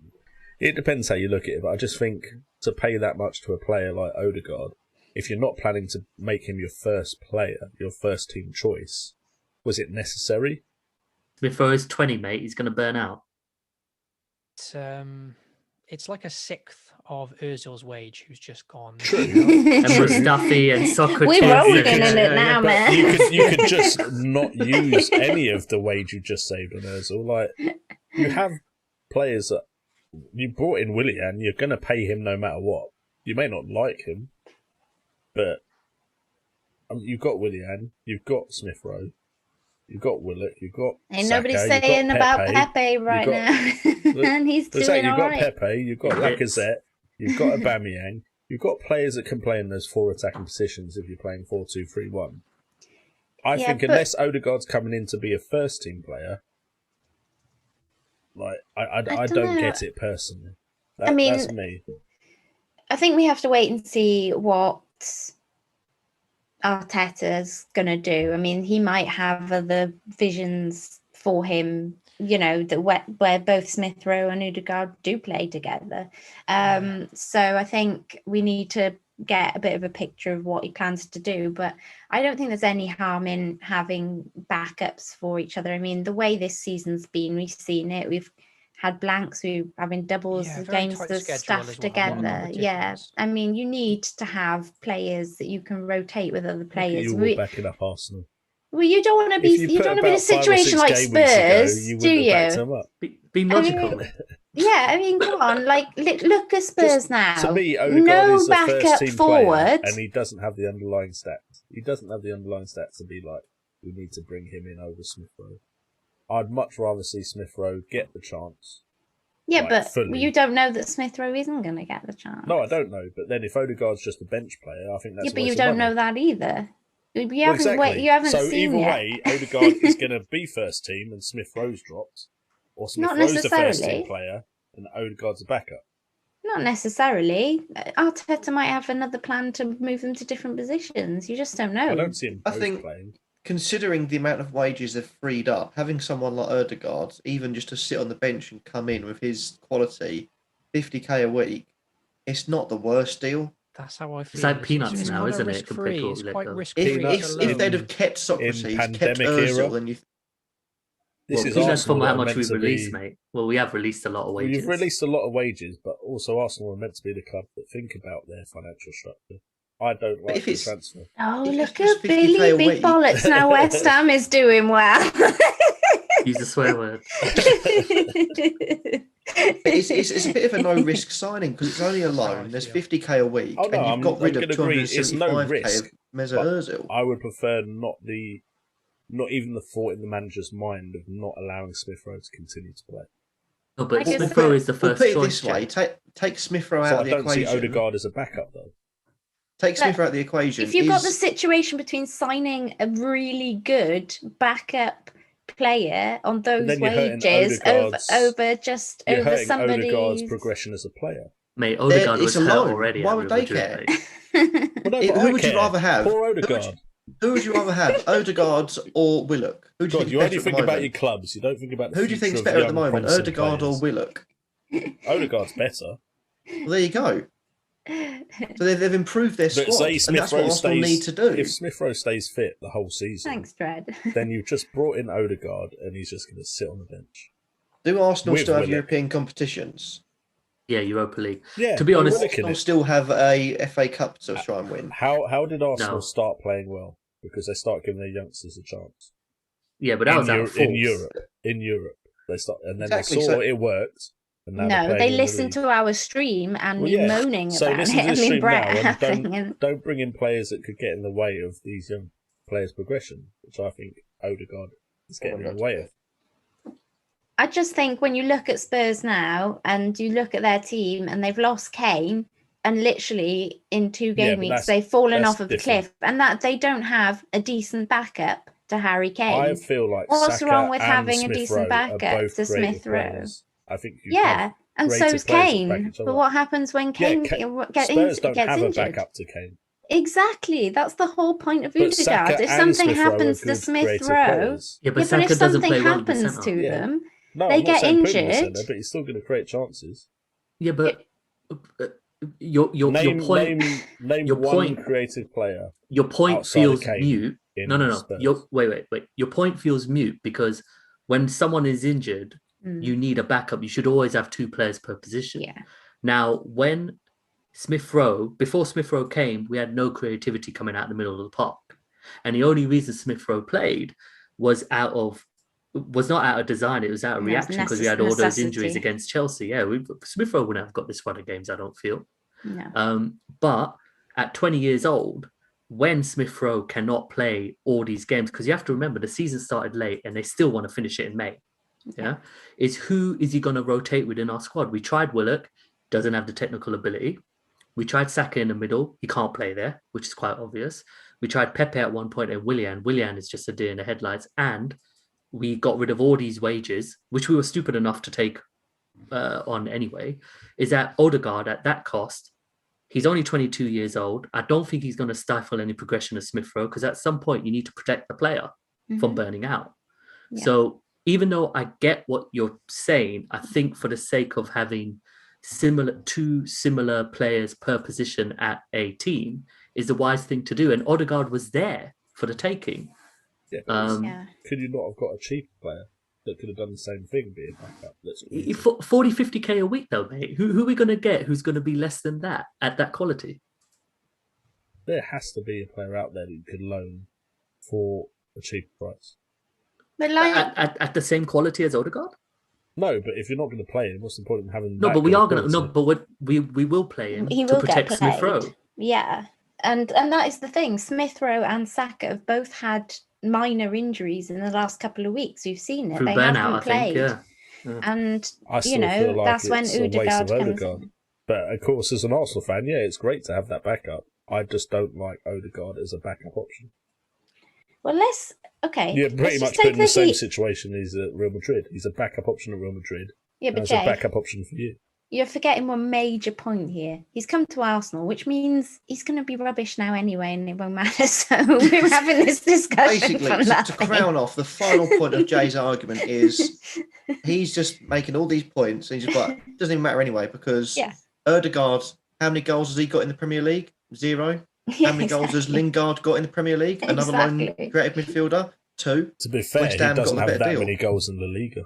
It depends how you look at it, but I just think to pay that much to a player like Odegaard, if you're not planning to make him your first player, your first team choice, was it necessary? Before he's 20, mate, he's going to burn out. It's like a sixth of Ozil's wage who's just gone. True. And Mustafi and Socrates. We're rolling in it now, man. You could just not use any of the wage you just saved on Ozil. Like, you have players that you brought in Willian, you're going to pay him no matter what. You may not like him, but you've got Willian, you've got Smith Rowe, you've got Willock, you've got Ain't Saka, nobody saying about Pepe right now. And he's doing you've all got right. Pepe, you've got Lacazette, you've got Aubameyang, you've got players that can play in those four attacking positions if you're playing 4-2-3-1. I think unless Odegaard's coming in to be a first team player, like I don't get it personally. That's me. I think we have to wait and see what Arteta's going to do. I mean, he might have other visions for him, you know, that where both Smith Rowe and Odegaard do play together. So I think we need to get a bit of a picture of what he plans to do. But I don't think there's any harm in having backups for each other. I mean, the way this season's been, we've seen it. We've had blanks, we were having doubles Yeah, very against tight the schedule stuff as well, a lot of together. Yeah, competitions. I mean, you need to have players that you can rotate with other Look at players. you all backing up Arsenal. Well, you don't want to be. If you You put don't want to be in a about 5 or 6 situation like game weeks ago, Spurs, you do wouldn't have backed you? them up. Being I logical. mean, yeah, I mean, come on, like look at Spurs Just, now. to me, Odegaard No is a first backup team forward. player, and he doesn't have the underlying stats. He doesn't have the underlying stats to be like, we need to bring him in over Smith Rowe. I'd much rather see Smith Rowe get the chance. Yeah, like, but fully. you don't know that Smith Rowe isn't going to get the chance. No, I don't know. But then if Odegaard's just a bench player, I think that's Yeah, a but waste you of don't money. know that either. You Well, haven't, exactly. you haven't so seen either yet. way, Odegaard is going to be first team and Smith Rowe's dropped, or Smith Not Rowe's the first necessarily. team player and Odegaard's a backup. Not necessarily. Arteta might have another plan to move them to different positions. You just don't know. I don't see him I both think- playing. Considering the amount of wages they've freed up, having someone like Odegaard, even just to sit on the bench and come in with his quality, 50k a week, it's not the worst deal. That's how I feel. It's like peanuts now, kinda isn't it, risk-free, compared to what It's we let quite go? risk-free. Peanuts to If low. they'd have kept Socrates, kept pandemic era. Ozil, then you This Well, is peanuts Arsenal from how are much meant we've to released, be... mate. Well, we have released a lot of Well, wages. you've released a lot of wages, but also Arsenal are meant to be the club that think about their financial structure. I don't like if the it's- transfer. Oh, If it's look just at 50k Billy a Big week- Bollocks. Now West Ham is doing well. Use a swear word. it's a bit of a no risk signing because it's only a loan. There's 50k a week, Oh, no, and you've I'm- got rid I'm of gonna agree, it's no 275k risk, of Mesut but Ozil. I would prefer not even the thought in the manager's mind of not allowing Smith Rowe to continue to play. No, but I guess Smith the- Rowe is the We'll first put it choice. this way: Jack. take Smith Rowe So out I of the don't see equation. Odegaard as a backup though. Take Smith But Rowe out of the equation. If you've got the is- situation between signing a really good backup player on those then you're hurting wages over Odegaard's- You're over hurting somebody's Odegaard's progression as a player. Mate, Odegaard it's was a hurt loan. already. Why at would Real they Madrid, care? mate. Well, no, Who but I would you care. rather have? Poor Odegaard. Who would you rather have, Odegaard or Willock? Who do you God, think you is only better at think the about moment? your clubs. You don't think about the Who do you think is future of better at the young, moment, promising Odegaard players. or Willock? Odegaard's better. Well, there you go. So they've improved their But squad, say and Smith that's Rowe what Arsenal need stays. to do. If Smith Rowe stays fit the whole season, Thanks, Dred. then you've just brought in Odegaard and he's just going to sit on the bench. Do Arsenal with still have Willock. European competitions? Yeah, Europa League. Yeah, To be with honest- Willock in Arsenal it. still have a FA Cup to try and win. How did Arsenal No. start playing well? Because they start giving their youngsters a chance. Yeah, but that was out in Europe, they start, and then Exactly, they saw so- it worked. And now they're No, playing they in the listened league. to our stream and Well, me yeah. moaning So about listen it to and the me stream now and laughing. And don't bring in players that could get in the way of these young players' progression, which I think Odegaard is getting in the way of. I just think when you look at Spurs now and you look at their team and they've lost Kane and literally in 2 Yeah, game but weeks that's- they've fallen that's off of the different. cliff and that they don't have a decent backup to Harry Kane. I feel like What's Saka wrong with and having a Smith decent Rowe are backup both to creative Smith Rowe? players. I think you Yeah, and creative so's players that back Kane. each other But up. what happens when Kane Spurs don't gets have a injured? backup to Kane. Exactly, that's the whole point of But Odegaard. Saka If and something Smith Rowe are happens to good Smith creative Rowe, players. Yeah, but but Saka if doesn't something play well in the happens centre. to Yeah. them, No, They I'm not get saying put him in the injured. centre, but he's still going to create chances. Yeah, but your Name point your one point- creative player. your point outside of feels Kane mute. in No. Spurs. Wait. Your point feels mute because when someone is injured, Mm. you need a backup. You should always have 2 players per position. yeah, Now, when before Smith Rowe came, we had no creativity coming out in the middle of the park. And the only reason Smith Rowe played was not out of design, it was out of No, it's reaction because we had all those necessity. injuries against Chelsea. Yeah, Smith Rowe wouldn't have got this run of games, I don't feel. no. But at 20 years old, when Smith Rowe cannot play all these games, because you have to remember the season started late and they still want to finish it in May. Yeah. Is who is he going to rotate within our squad? We tried Willock, doesn't have the technical ability. We tried Saka in the middle, he can't play there, which is quite obvious. We tried Pepe at one point and Willian. Willian is just a deer in the headlights. And we got rid of all these wages, which we were stupid enough to take on anyway. Is that Odegaard at that cost? He's only 22 years old. I don't think he's going to stifle any progression of Smith Rowe because at some point you need to protect the player from burning out. Yeah. So even though I get what you're saying, I think for the sake of having two similar players per position at a team is the wise thing to do. And Odegaard was there for the taking. Yeah, but Um, Yeah. could you not have got a cheaper player? that could have done the same thing, be a backup. 40, 50k a week though, mate. Who are we going to get who's going to be less than that at that quality? There has to be a player out there that you could loan for a cheaper price. But like, At the same quality as Odegaard? No, but if you're not going to play him, what's the point in having? No, that but we good are going to. quality? No, but we will play him he to will get protect Smith played. Rowe. Yeah, and that is the thing. Smith Rowe and Saka have both had minor injuries in the last couple of weeks. We've seen it. Through They burnout, haven't I played. think. Yeah. And I still you know, feel like that's when it's a waste Odegaard of comes Odegaard. in. But of course, as an Arsenal fan, yeah, it's great to have that backup. I just don't like Odegaard as a backup option. Well, okay. Yeah, pretty let's much just put take in the same heat. situation he's at Real Madrid. He's a backup option at Real Madrid. Yeah, And but it's a Jay, backup option for you. you're forgetting one major point here. He's come to Arsenal, which means he's going to be rubbish now anyway, and it won't matter. So we're having this discussion. Basically, to crown off, the final point of Jay's argument is he's just making all these points, and he's just like, it doesn't even matter anyway, because Odegaard, how many goals has he got in the Premier League? 0. How many goals has Lingard got in the Premier League? Another lone creative midfielder? 2. To be fair, West he Ham doesn't got the have better that deal. many goals in La Liga.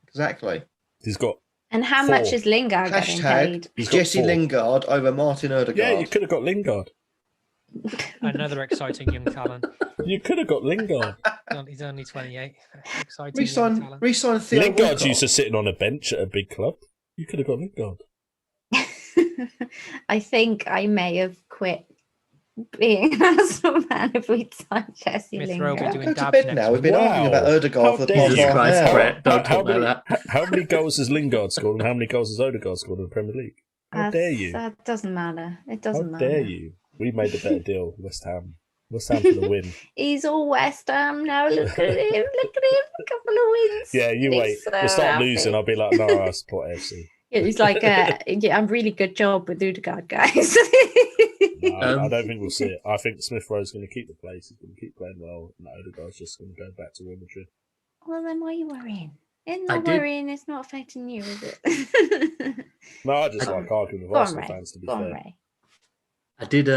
Exactly. He's got. And how 4. much is Lingard getting paid? He's got Jesse 4. Lingard over Martin Odegaard. Yeah, you could have got Lingard. Another exciting young talent. You could have got Lingard. He's only 28. Exciting young talent. Re-sign Theo Lingard's Walcott. used to sitting on a bench at a big club. You could have got Lingard. I think I may have quit being an Arsenal fan if we'd signed Jesse Smith Rowe Lingard. will be Go doing to dabs bed next now. We've week. been arguing about Odegaard How for the dare past you. half Christ, an hour. Brett. Don't talk about that. How many goals has Lingard scored and how many goals has Odegaard scored in the Premier League? How dare you? That doesn't matter. It How doesn't matter. dare you? We made the better deal, West Ham. West Ham for the win. He's all West Ham now. Look at him. Look at him. A couple of wins. Yeah, you He's wait. so We'll start happy. losing. I'll be like, no, I support FC. Yeah, he's like, yeah, I'm really good job with Odegaard, guys. No, I don't think we'll see it. I think Smith Rowe's going to keep the place. He's going to keep playing well. And Odegaard's just going to go back to Real Madrid. Well, then why are you worrying? It's I not did- worrying. It's not affecting you, is it? No, I just like arguing with Go on, Arsenal Ray. fans, to be Go on, fair. Ray. I did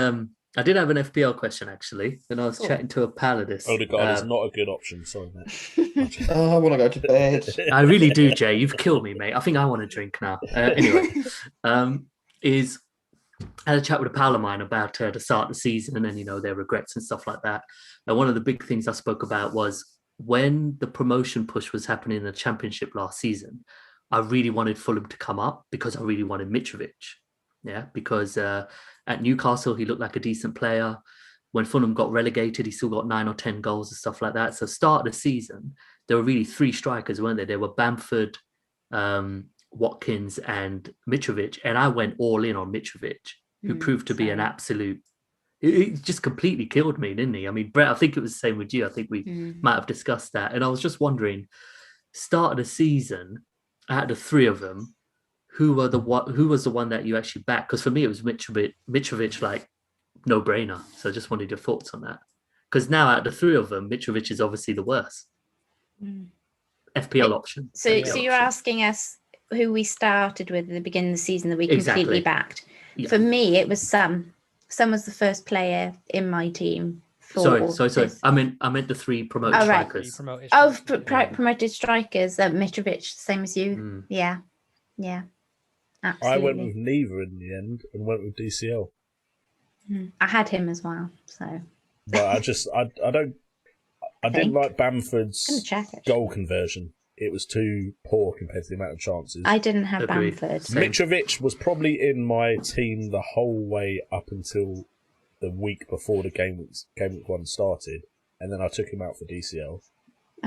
have an FPL question actually, and I was chatting to a pal of this. Odegaard is not a good option. Sorry, mate. Oh, I want to go to bed. I really do, Jay. You've killed me, mate. I think I want to drink now. Anyway, I had a chat with a pal of mine about the start of the season and, their regrets and stuff like that. And one of the big things I spoke about was when the promotion push was happening in the Championship last season, I really wanted Fulham to come up because I really wanted Mitrovic. Yeah, because at Newcastle, he looked like a decent player. When Fulham got relegated, he still got 9 or 10 goals and stuff like that. So start of the season, there were really 3 strikers, weren't there? There were Bamford, Watkins and Mitrovic. And I went all in on Mitrovic, who proved to be an absolute... It just completely killed me, didn't he? I mean, Brett, I think it was the same with you. I think we might have discussed that. And I was just wondering, start of the season, out of the 3 of them, who was the one that you actually backed? Because for me, it was Mitrovic, like, no-brainer. So I just wanted your thoughts on that. Because now, out of the 3 of them, Mitrovic is obviously the worst. FPL option. So FPL you're option. asking us who we started with at the beginning of the season that we Exactly. completely backed. Yeah. For me, it was Sam. Sam was the first player in my team. Sorry. this. I meant the 3 promoted Oh, right. strikers. Promoted strikers, Mitrovic, same as you. Yeah. Absolutely. I went with neither in the end and went with DCL. I had him as well, so. But I didn't like Bamford's I'm gonna check, actually. goal conversion. It was too poor compared to the amount of chances. I didn't have Agreed. Bamford. Same. Mitrovic was probably in my team the whole way up until the week before the game week 1 started, and then I took him out for DCL.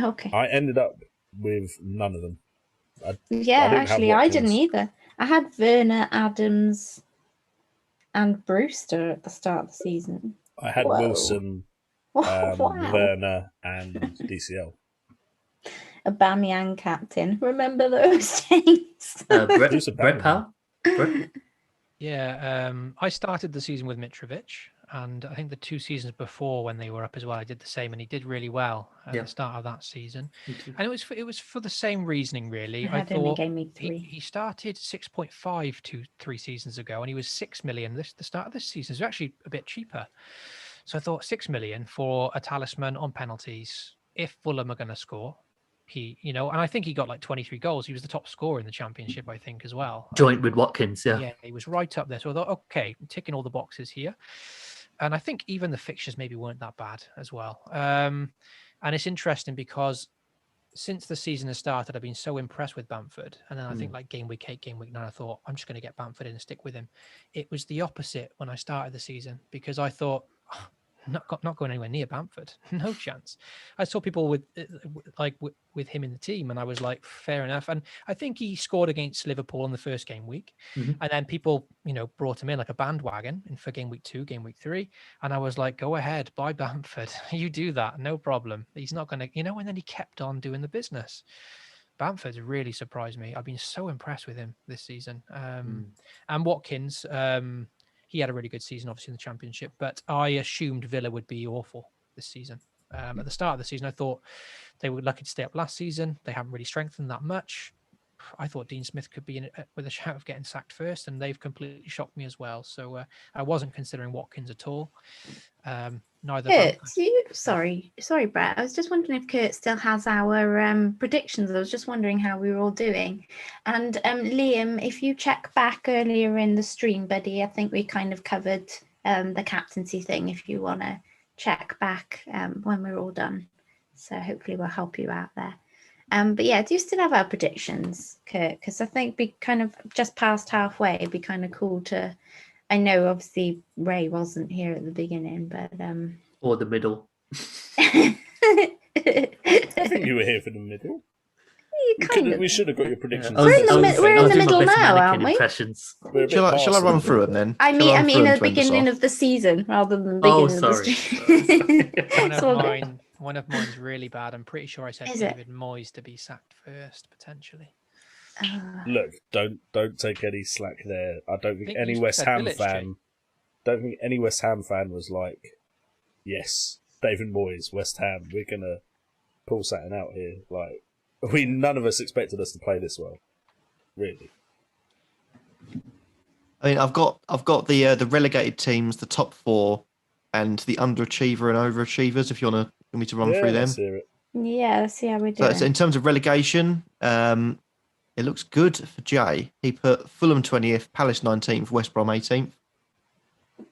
Okay. I ended up with none of them. Yeah, didn't have actually, I didn't Watkins. either. I had Werner, Adams, and Brewster at the start of the season. I had Whoa. Wilson, Wow. Werner, and DCL. Aubameyang captain. Remember those days? Who's a Brett Bamford? Powell? Brett? Yeah, I started the season with Mitrovic, and I think the 2 seasons before when they were up as well, I did the same, and he did really well at the start of that season. Me too. And it was for the same reasoning, really. I had him in thought Game Week he 3. started 6.5 3 seasons ago, and he was 6 million the start of this season. So actually a bit cheaper. So I thought 6 million for a talisman on penalties if Fulham are going to score, and I think he got like 23 goals. He was the top scorer in the championship, I think, as well. Joint with Watkins, yeah. Yeah, he was right up there. So I thought, okay, ticking all the boxes here. And I think even the fixtures maybe weren't that bad as well. And it's interesting because since the season has started, I've been so impressed with Bamford. And then I think like game week 8, game week 9, I thought, I'm just going to get Bamford in and stick with him. It was the opposite when I started the season because I thought, not going anywhere near Bamford. No chance. I saw people with him in the team and I was like, fair enough. And I think he scored against Liverpool in the first game week. And then people, brought him in like a bandwagon for game week 2, game week 3. And I was like, go ahead, buy Bamford. You do that. No problem. He's not going to, and then he kept on doing the business. Bamford's really surprised me. I've been so impressed with him this season. And Watkins, he had a really good season, obviously, in the Championship, but I assumed Villa would be awful this season. At the start of the season, I thought they were lucky to stay up last season. They haven't really strengthened that much. I thought Dean Smith could be in it with a shout of getting sacked first, and they've completely shocked me as well. So I wasn't considering Watkins at all. Neither. Kurt, sorry, Brett. I was just wondering if Kurt still has our predictions. I was just wondering how we were all doing. And Liam, if you check back earlier in the stream, buddy, I think we kind of covered the captaincy thing. If you want to check back when we're all done, so hopefully we'll help you out there. But yeah, do you still have our predictions, Kurt? Because I think we kind of just past halfway. It'd be kind of cool to. I know, obviously, Ray wasn't here at the beginning, but or the middle. I think you were here for the middle. We should have got your predictions. We're in the middle now, aren't we? Shall I run through them then? I mean, at the beginning of the season rather than the beginning of the stream. One of mine's really bad. I'm pretty sure I said David Moyes to be sacked first, potentially. Look, don't take any slack there. I don't think any West Ham fan. Don't think any West Ham fan was like, "Yes, David Moyes, West Ham. We're gonna pull something out here." Like, none of us expected us to play this well, really. I mean, I've got the relegated teams, the top 4, and the underachiever and overachievers. If you want me to run through them, let's hear it. Yeah, let's see how we do. So in terms of relegation, it looks good for Jay. He put Fulham 20th, Palace 19th, West Brom 18th.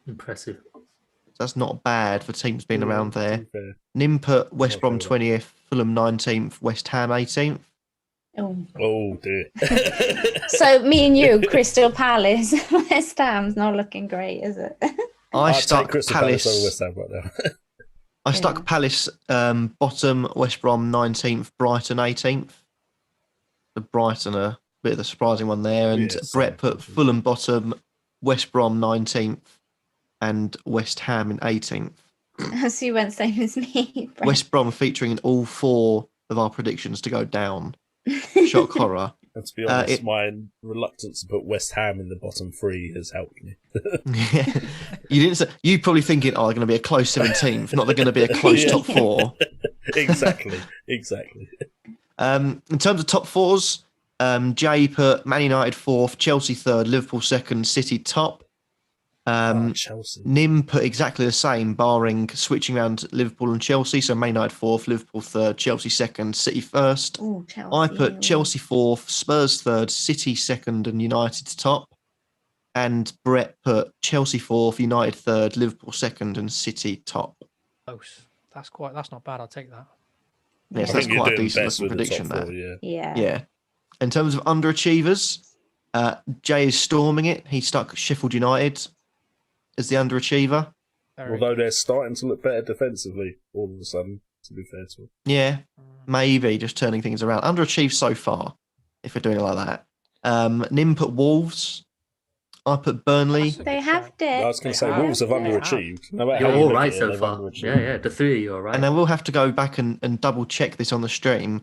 Impressive. That's not bad for teams being around there. Nim put West Brom 20th, Fulham 19th, West Ham 18th. Oh dear. So me and you, Crystal Palace, West Ham's not looking great, is it? I stuck Palace over West Ham right now. I stuck Palace bottom, West Brom 19th, Brighton 18th. The Brighton a bit of the surprising one there, and Brett put Fulham bottom, West Brom 19th, and West Ham in 18th. So you went same as me. Brett. West Brom featuring in all 4 of our predictions to go down. Shock horror. And to be honest, my reluctance to put West Ham in the bottom 3 has helped me. You didn't say. You probably thinking, they're going to be a close 17th, not they're going to be a close top 4. Exactly. In terms of top 4s, Jay put Man United 4th, Chelsea 3rd, Liverpool 2nd, City top. Chelsea. Nim put exactly the same, barring switching around Liverpool and Chelsea. So Man United 4th, Liverpool 3rd, Chelsea 2nd, City 1st. Ooh, Chelsea. I put Chelsea 4th, Spurs 3rd, City 2nd, and United top. And Brett put Chelsea 4th, United 3rd, Liverpool 2nd, and City top. Close. That's not bad. I'll take that. Yes, that's quite a decent prediction there. Yeah. In terms of underachievers, Jay is storming it. He stuck Sheffield United as the underachiever. Although they're starting to look better defensively all of a sudden, to be fair to them. Yeah, maybe just turning things around. Underachieved so far, if we're doing it like that. Nim put Wolves. I put Burnley. They have dipped. I was going to say, Wolves have underachieved. No You're all right so far. Yeah, the 3 of you are right. And then we'll have to go back and double check this on the stream.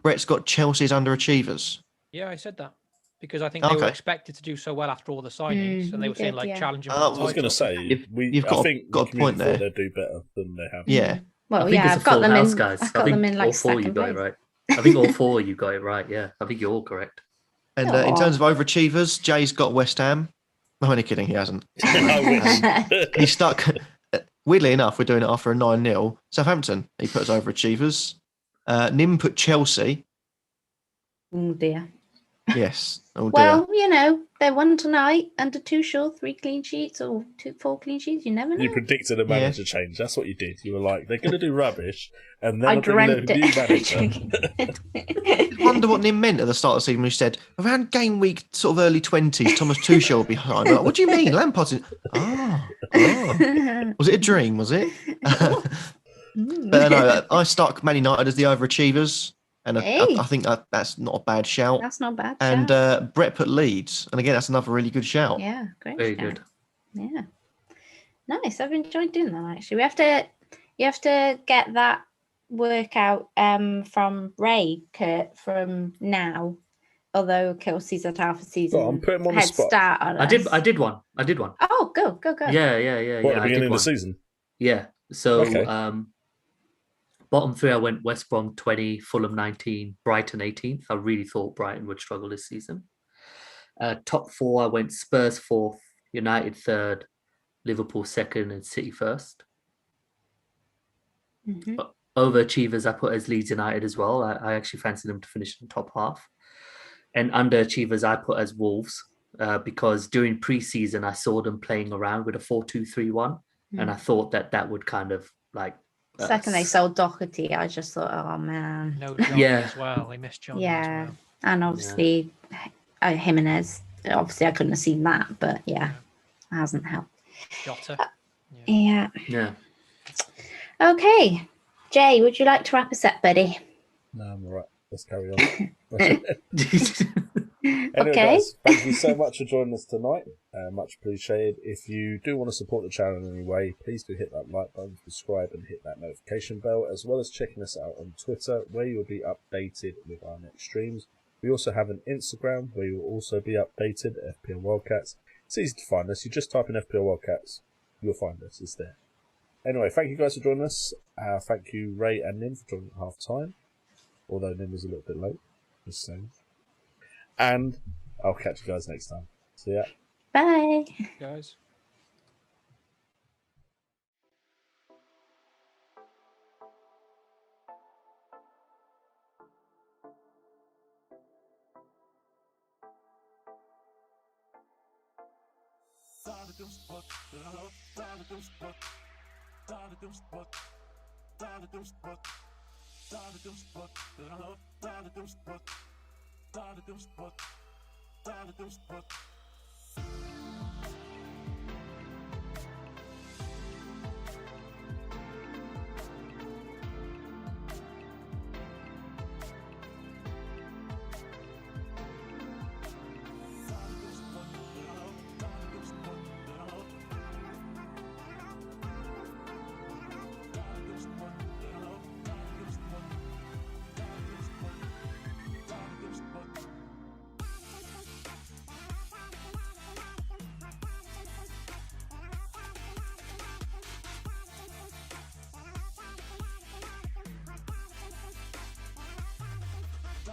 Brett's got Chelsea's underachievers. Yeah, I said that. Because I think they were expected to do so well after all the signings, and they were saying challenging. I was going to say, you've got a point there. They do better than they have. Yeah. Well, I've got them in. Guys. I've got them in like all 4 you got it right. I think all 4 you got it right. Yeah, I think you're all correct. And in terms of overachievers, Jay's got West Ham. I'm only kidding. He hasn't. He's stuck. Weirdly enough, we're doing it after a 9-0. Southampton. He puts overachievers. Nim put Chelsea. Oh dear. Yes. Oh dear. Well, they won tonight under Tuchel, 3 clean sheets or 4 clean sheets. You never know. You predicted a manager change. That's what you did. You were like, they're going to do rubbish, and then I I'll bring dreamt a new it. manager. I wonder what Nim meant at the start of the season when he said, around game week, sort of early 20s, Thomas Tuchel will be behind. Like, what do you mean? Lampard's in... Oh. Was it a dream, was it? But no, I stuck Man United as the overachievers. And Hey. I think that's not a bad shout. That's not bad. And Brett put Leeds. And again, that's another really good shout. Yeah, great. Very shout. good. Yeah. Nice. I've enjoyed doing that actually. You have to get that workout from Ray, Kurt, from now. Although Kelsey's at half a season. I'm putting him on the head spot. start on I us. did one. Oh, go. Yeah. What, at the I did beginning of one. the season? Yeah. So Okay. bottom 3, I went West Brom 20, Fulham 19, Brighton 18th. I really thought Brighton would struggle this season. Top 4, I went Spurs 4th, United 3rd, Liverpool 2nd, and City 1st. Mm-hmm. Overachievers, I put as Leeds United as well. I actually fancied them to finish in the top half. And underachievers, I put as Wolves because during pre-season, I saw them playing around with a 4-2-3-1. And I thought that would kind of like... Second they sold Doherty, I just thought, oh man. No Johnny Yeah. as well. They missed Johnny Yeah. as well. And obviously Jimenez. Obviously I couldn't have seen that, but yeah, it hasn't helped. Jota. Yeah. Yeah. Okay. Jay, would you like to wrap us up, buddy? No, I'm all right. Let's carry on. Anyway, Okay. guys, thank you so much for joining us tonight. Much appreciated. If you do want to support the channel in any way, please do hit that like button, subscribe, and hit that notification bell, as well as checking us out on Twitter, where you will be updated with our next streams. We also have an Instagram, where you will also be updated, FPL WildCats. It's easy to find us. You just type in FPL WildCats, you'll find us. It's there. Anyway, thank you guys for joining us. Thank you, Ray and Nim, for joining at half time. Although Nim was a little bit late. Just saying. And I'll catch you guys next time. See ya. Bye. Guys. Spot.